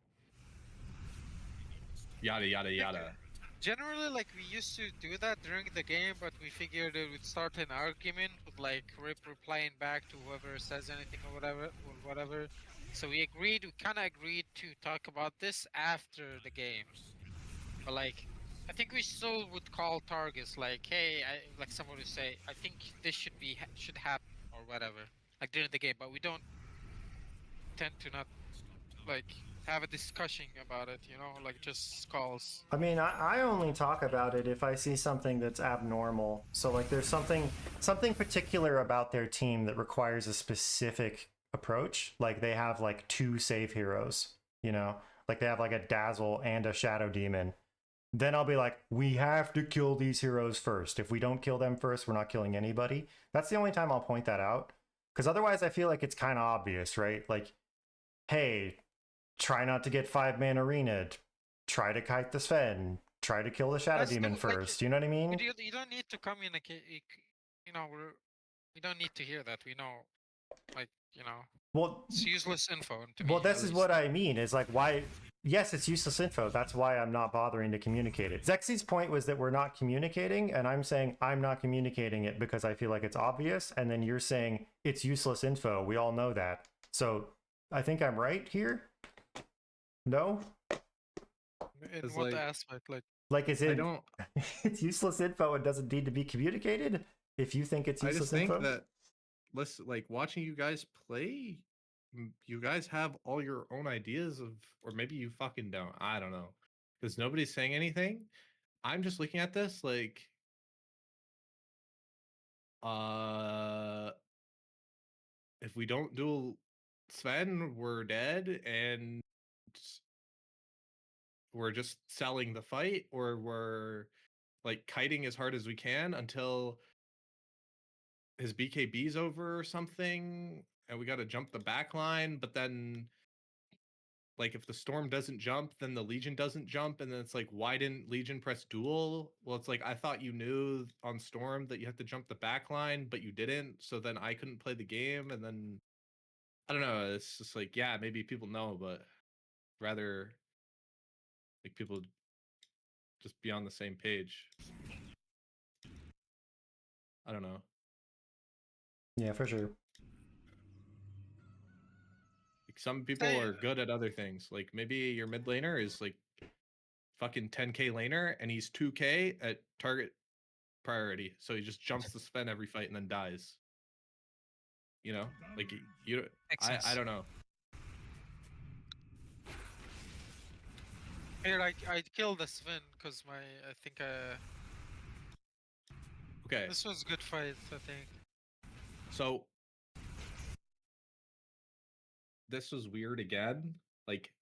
yada yada yada. Generally, like we used to do that during the game, but we figured it would start an argument with like Rip replying back to whoever says anything or whatever. So we kind of agreed to talk about this after the game. But like, I think we still would call targets like, hey, like someone would say, I think this should happen or whatever, like during the game. But we don't tend to not like have a discussion about it, you know, like just calls. I mean, I only talk about it if I see something that's abnormal. So like there's something particular about their team that requires a specific approach. Like they have like 2 save heroes, you know? Like they have like a Dazzle and a Shadow Demon. Then I'll be like, we have to kill these heroes first. If we don't kill them first, we're not killing anybody. That's the only time I'll point that out. Because otherwise I feel like it's kind of obvious, right? Like, hey, try not to get 5-man arena'd. Try to kite the Sven. Try to kill the Shadow Demon first. You know what I mean? You don't need to communicate. You know, we don't need to hear that. We know, like, you know, well, it's useless info. Well, this is what I mean. Is like why? Yes, it's useless info. That's why I'm not bothering to communicate it. Zexi's point was that we're not communicating, and I'm saying I'm not communicating it because I feel like it's obvious, and then you're saying it's useless info. We all know that. So I think I'm right here. No. In what aspect? Like is it? It's useless info. It doesn't need to be communicated. If you think it's useless info. I just think that, listen, like watching you guys play, you guys have all your own ideas of, or maybe you fucking don't. I don't know, because nobody's saying anything. I'm just looking at this like, if we don't duel Sven, we're dead, and we're just selling the fight, or we're like kiting as hard as we can until his BKB's over or something, and we got to jump the back line. But then, like, if the Storm doesn't jump, then the Legion doesn't jump, and then it's like, why didn't Legion press duel? Well, it's like, I thought you knew on Storm that you have to jump the back line, but you didn't, so then I couldn't play the game, and then I don't know. It's just like, yeah, maybe people know, but rather like people just be on the same page. I don't know. Yeah, for sure. Like some people are good at other things. Like maybe your mid laner is like fucking 10k laner and he's 2k at target priority. So he just jumps the Sven every fight and then dies. You know? Like you I don't know. Here, I killed the Sven because I think okay. This was a good fight, I think. So this was weird again. Like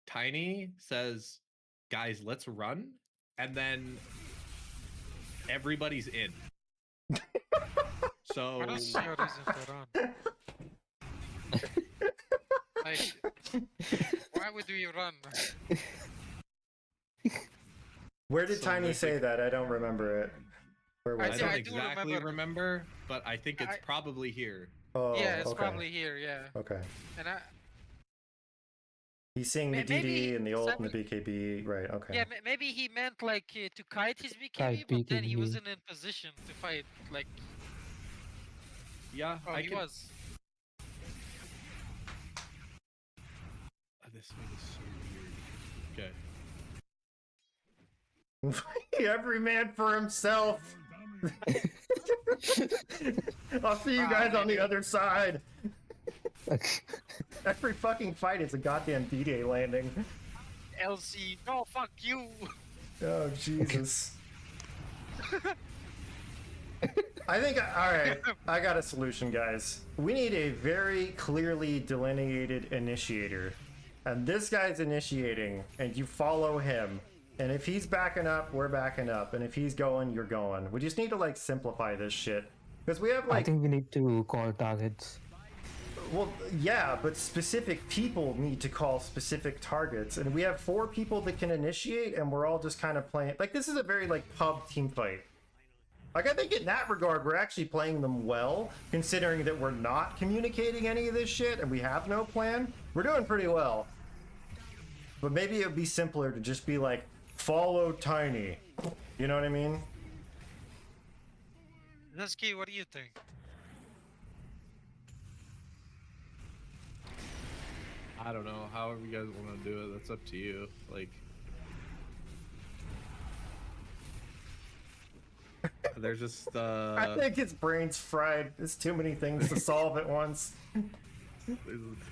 Tiny says, guys, let's run, and then everybody's in. So what else is your reason to run? Like, why would we run? Where did Tiny say that? I don't remember it. Where was I it? don't exactly remember, but I think it's probably here. Oh, yeah, it's okay. probably here. Yeah. Okay. And he's seeing the DD and the ult and the BKB, right? Okay. Yeah, maybe he meant like to kite his BKB, Kite but then he BKB. wasn't in position to fight. Like, yeah, he was. This one is so weird. Okay. Every man for himself. I'll see you guys on the other side. Every fucking fight is a goddamn D-Day landing. LC, no, fuck you. Oh, Jesus. I think, alright, I got a solution, guys. We need a very clearly delineated initiator. And this guy's initiating, and you follow him. And if he's backing up, we're backing up. And if he's going, you're going. We just need to, like, simplify this shit. Because we have, like... I think we need to call targets. Well, yeah, but specific people need to call specific targets. And we have 4 people that can initiate, and we're all just kind of playing... Like, this is a very, like, pub team fight. Like, I think in that regard, we're actually playing them well, considering that we're not communicating any of this shit, and we have no plan. We're doing pretty well. But maybe it would be simpler to just be like, follow Tiny. You know what I mean? Husky, what do you think? I don't know. However you guys want to do it, that's up to you. Like, there's just I think his brain's fried. There's too many things to solve at once.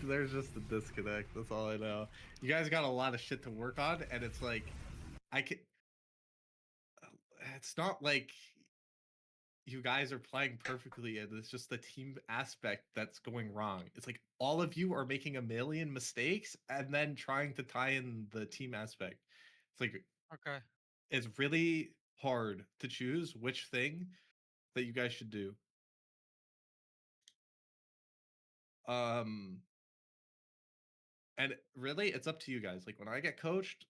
there's just a disconnect. That's all I know. You guys got a lot of shit to work on, and it's like, I can. It's not like you guys are playing perfectly, and it's just the team aspect that's going wrong. It's like all of you are making a million mistakes, and then trying to tie in the team aspect. It's like Okay. it's really hard to choose which thing that you guys should do. And really it's up to you guys. Like when I get coached,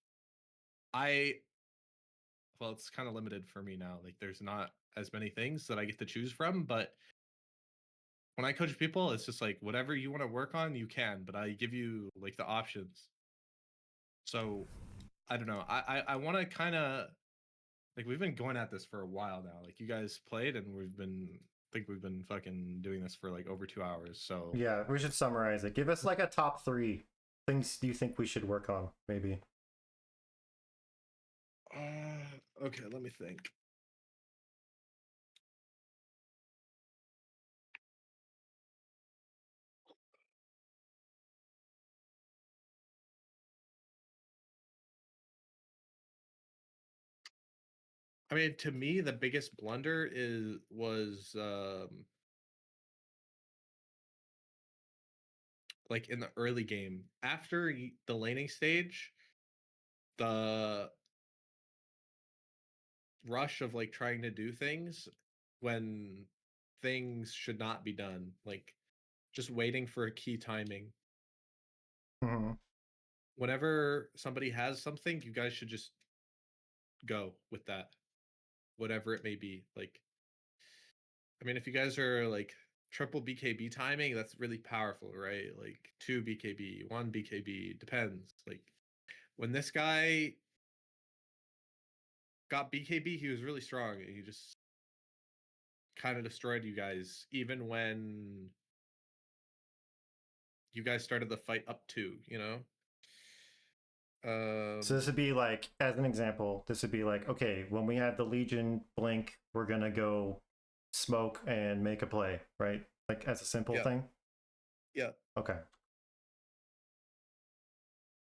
well, it's kind of limited for me now. Like there's not as many things that I get to choose from, but when I coach people, it's just like whatever you want to work on, you can, but I give you like the options. So I don't know. I want to kind of like we've been going at this for a while now. Like you guys played, and we've been fucking doing this for like over 2 hours. So Yeah, we should summarize it. Give us like a top 3 things you think we should work on, maybe. okay, let me think. I mean, to me, the biggest blunder was like in the early game. After the laning stage, the rush of like trying to do things when things should not be done, like just waiting for a key timing. Mm-hmm. Whenever somebody has something, you guys should just go with that, whatever it may be. Like, I mean, if you guys are like triple BKB timing, that's really powerful, right? Like 2 BKB, 1 BKB, depends. Like when this guy got BKB, he was really strong and he just kind of destroyed you guys, even when you guys started the fight up 2, you know? So this would be like, as an example, this would be like, okay, when we have the Legion blink, we're gonna go smoke and make a play, right? Like as a simple Yeah. thing. Yeah. Okay.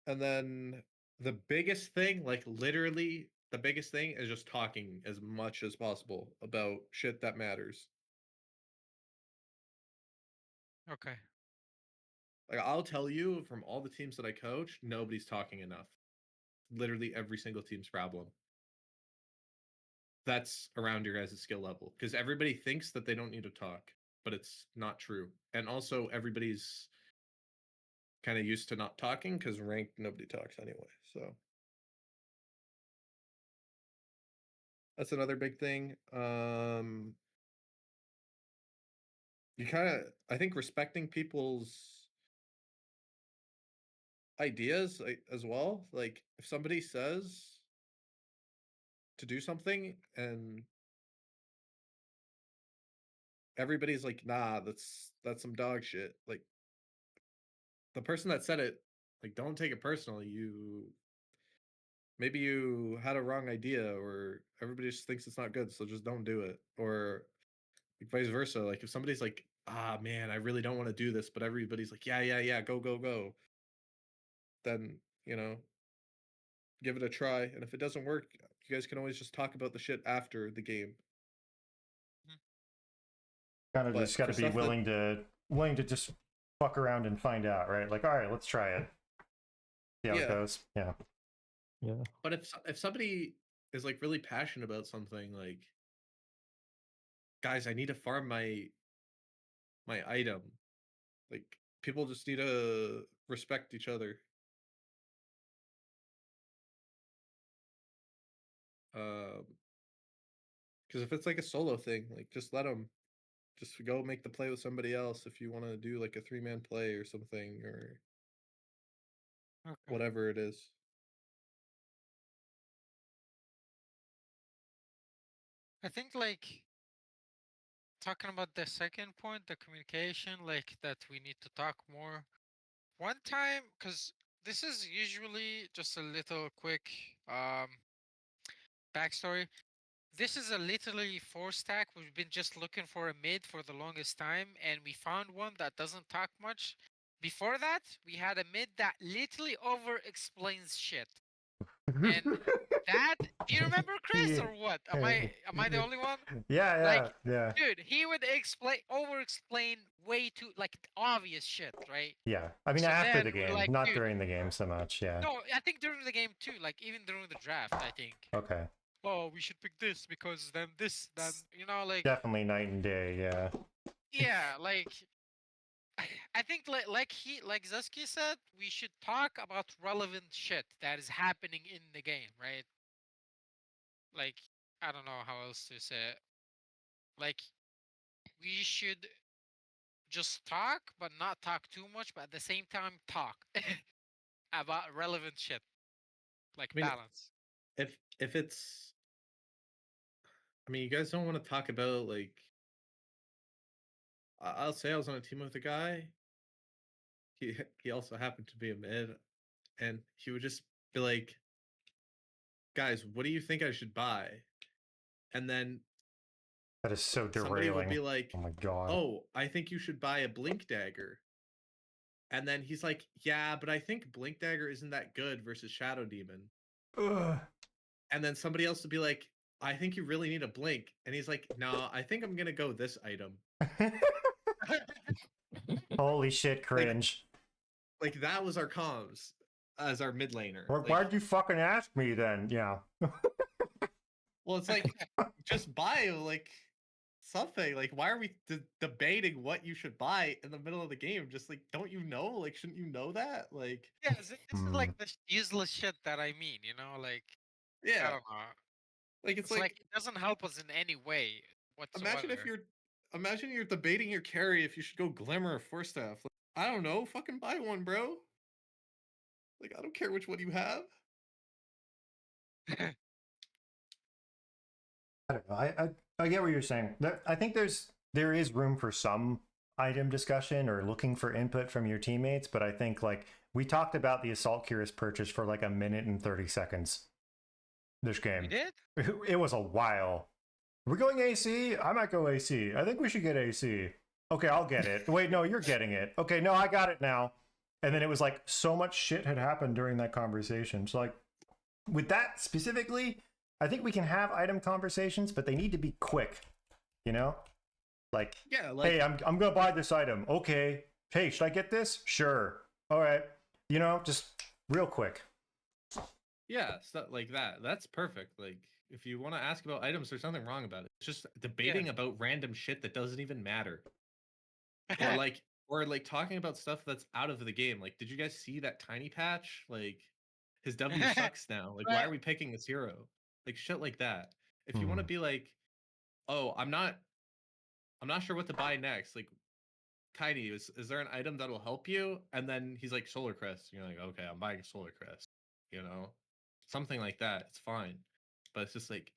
And then the biggest thing, like literally the biggest thing, is just talking as much as possible about shit that matters. Okay. Like I'll tell you, from all the teams that I coach, nobody's talking enough. Literally every single team's problem. That's around your guys' skill level, because everybody thinks that they don't need to talk, but it's not true. And also everybody's kind of used to not talking because ranked nobody talks anyway. So that's another big thing. You kind of, I think, respecting people's ideas as well. Like if somebody says to do something and everybody's like, nah, that's some dog shit. Like the person that said it, like don't take it personally. Maybe you had a wrong idea, or everybody just thinks it's not good, so just don't do it. Or like vice versa. Like if somebody's like, ah man, I really don't want to do this, but everybody's like, yeah, go, go, go. Then, give it a try. And if it doesn't work, you guys can always just talk about the shit after the game. Kind of But just got to for be stuff that- willing to just fuck around and find out, right? Like, all right, let's try it. See how it Yeah. goes. Yeah. Yeah. But if somebody is like really passionate about something, like, guys, I need to farm my item. Like people just need to respect each other. Because if it's like a solo thing, like just let them just go make the play with somebody else if you want to do like a 3-man play or something, or Okay. whatever it is. I think like talking about the second point, the communication, like that we need to talk more. one time, because this is usually just a little quick backstory. This is a literally 4-stack. We've been just looking for a mid for the longest time, and we found one that doesn't talk much. Before that, we had a mid that literally over explains shit. And that, do you remember, Chris, or what? Am I the only one? Yeah, yeah. Dude, he would over explain way too like obvious shit, right? Yeah. I mean, So after then the we're game, like, not dude, during the game so much. Yeah. no, I think during the game too, like even during the draft, I think. Okay. Oh, we should pick this because then this, then like Definitely night and day. Yeah. yeah, like I think like Zusky said, we should talk about relevant shit that is happening in the game, right? Like I don't know how else to say it. Like we should just talk, but not talk too much, but at the same time talk about relevant shit, like I mean, balance. if it's, I mean, you guys don't want to talk about like. I'll say I was on a team with a guy. He also happened to be a mid, and he would just be like, "Guys, what do you think I should buy?" And then That is so somebody would derailing. be like, Oh my god. "Oh, I think you should buy a blink dagger." And then he's like, "Yeah, but I think blink dagger isn't that good versus shadow demon." Ugh. And then somebody else would be like, "I think you really need a blink." And he's like, "No, I think I'm gonna go this item." Holy shit, cringe. Like that was our comms as our mid laner. Well, Like, why'd you fucking ask me then? Yeah. well, it's like just buy like something. Like, why are we debating what you should buy in the middle of the game? Just like, don't you know? Like, shouldn't you know that? Like, Yeah, this is like the useless shit that I mean, like I yeah, don't know. like It's like it doesn't help us in any way whatsoever. imagine you're debating your carry if you should go glimmer or force staff. Like, I don't know, fucking buy one, bro. Like, I don't care which one you have. I don't know. I get what you're saying. I think there is room for some item discussion or looking for input from your teammates, but I think like we talked about the Assault Curious purchase for like a minute and 30 seconds. This game. We did? It was a while. We're going AC? I might go AC. I think we should get AC. Okay, I'll get it. Wait, no, you're getting it. Okay, no, I got it now. And then it was like so much shit had happened during that conversation. So like with that specifically, I think we can have item conversations, but they need to be quick. Like, Yeah, like, hey, I'm gonna buy this item. Okay. Hey, should I get this? Sure. All right. Just real quick. yeah, stuff like that. That's perfect. Like, if you want to ask about items, there's nothing wrong about it. It's just debating about random shit that doesn't even matter. Or like talking about stuff that's out of the game. Like, did you guys see that tiny patch? Like, his W sucks now. Like, why are we picking this hero? Like, shit like that. If you want to be like, oh, I'm not sure what to buy next. Like, Tiny, is there an item that'll help you? And then he's like, Solar Crest. And you're like, okay, I'm buying a Solar Crest. Something like that. It's fine. But it's just like,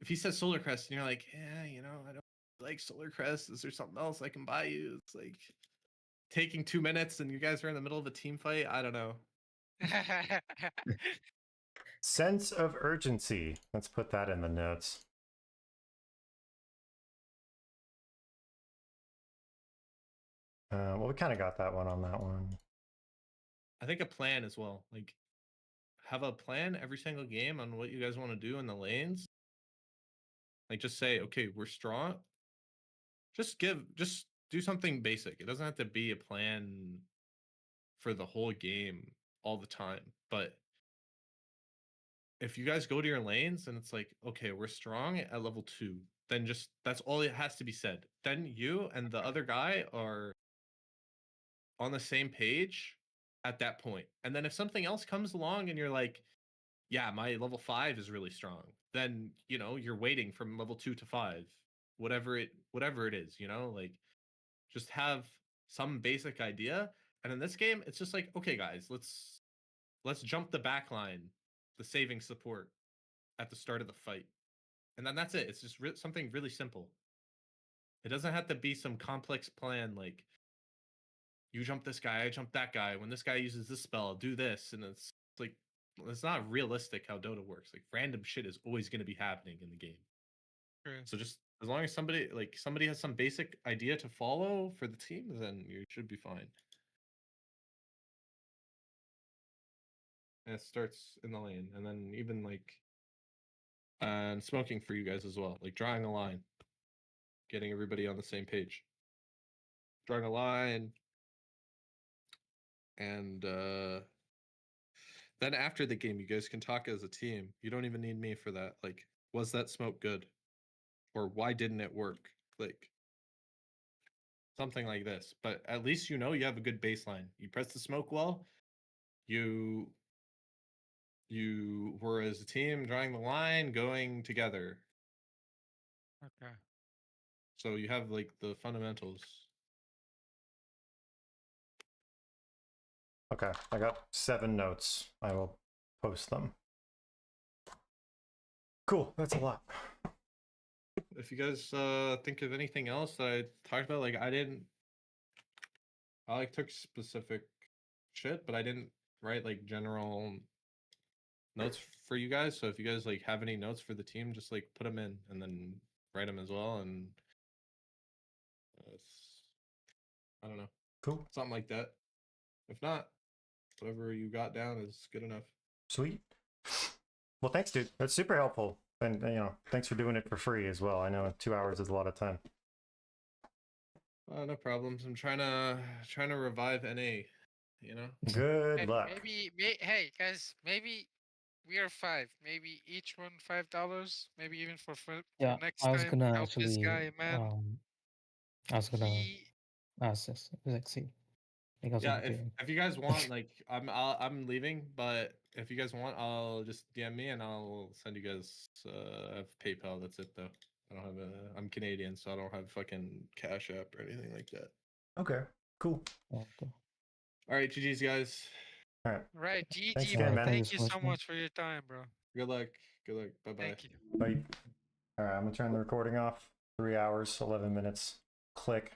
if he says Solar Crest and you're like, yeah, I don't like Solar Crest. Is there something else I can buy you? It's like taking 2 minutes and you guys are in the middle of a team fight. I don't know. Sense of urgency. Let's put that in the notes. Well, we kind of got that one on that one. I think a plan as well. Like, have a plan every single game on what you guys want to do in the lanes. Like, just say, okay, we're strong. Just do something basic. It doesn't have to be a plan for the whole game all the time. But if you guys go to your lanes and it's like, okay, we're strong at level 2, then just that's all it has to be said. Then you and the other guy are on the same page at that point. And then if something else comes along and you're like, yeah, my level 5 is really strong, then you're waiting from level 2 to 5, whatever it is, like just have some basic idea. And in this game, it's just like, okay, guys, let's jump the back line, the saving support at the start of the fight, and then that's it. It's just something really simple. It doesn't have to be some complex plan like you jump this guy, I jump that guy. When this guy uses this spell, do this, and it's like it's not realistic how Dota works. Like random shit is always going to be happening in the game. True. So just as long as somebody has some basic idea to follow for the team, then you should be fine. And it starts in the lane, and then even like and smoking for you guys as well, like drawing a line, getting everybody on the same page, drawing a line, and then after the game, you guys can talk as a team. You don't even need me for that. Like, was that smoke good, or why didn't it work? Like something like this. But at least you know you have a good baseline. You press the smoke well. You were as a team drawing the line, going together. Okay. So you have like the fundamentals. Okay, I got 7 notes. I will post them. Cool, that's a lot. If you guys think of anything else that I talked about, like I like took specific shit, but I didn't write like general notes for you guys. So if you guys like have any notes for the team, just like put them in and then write them as well. And I don't know, Cool. something like that. If not, whatever you got down is good enough. Sweet. Well, thanks, dude. That's super helpful. And, you know, thanks for doing it for free as well. I know 2 hours is a lot of time. No problems. I'm trying to revive NA. You know. Good And luck. hey guys, maybe we are 5. Maybe each one $5. Maybe even for Yeah, next I was time. gonna Help this actually guy, man. I was gonna He ask this, Lexi, because Yeah, of the if you guys want, like I'm leaving, but if you guys want, I'll just DM me and I'll send you guys I have PayPal. That's it though. I don't have I'm Canadian, so I don't have fucking Cash App or anything like that. Okay, cool. Okay. All right, GG's guys. All right. right, Thanks GG, again, bro. man. Thank you so man. much for your time, bro. Good luck. Good luck. Bye bye. Thank you. Bye. All right, I'm going to turn the recording off. 3 hours, 11 minutes. Click.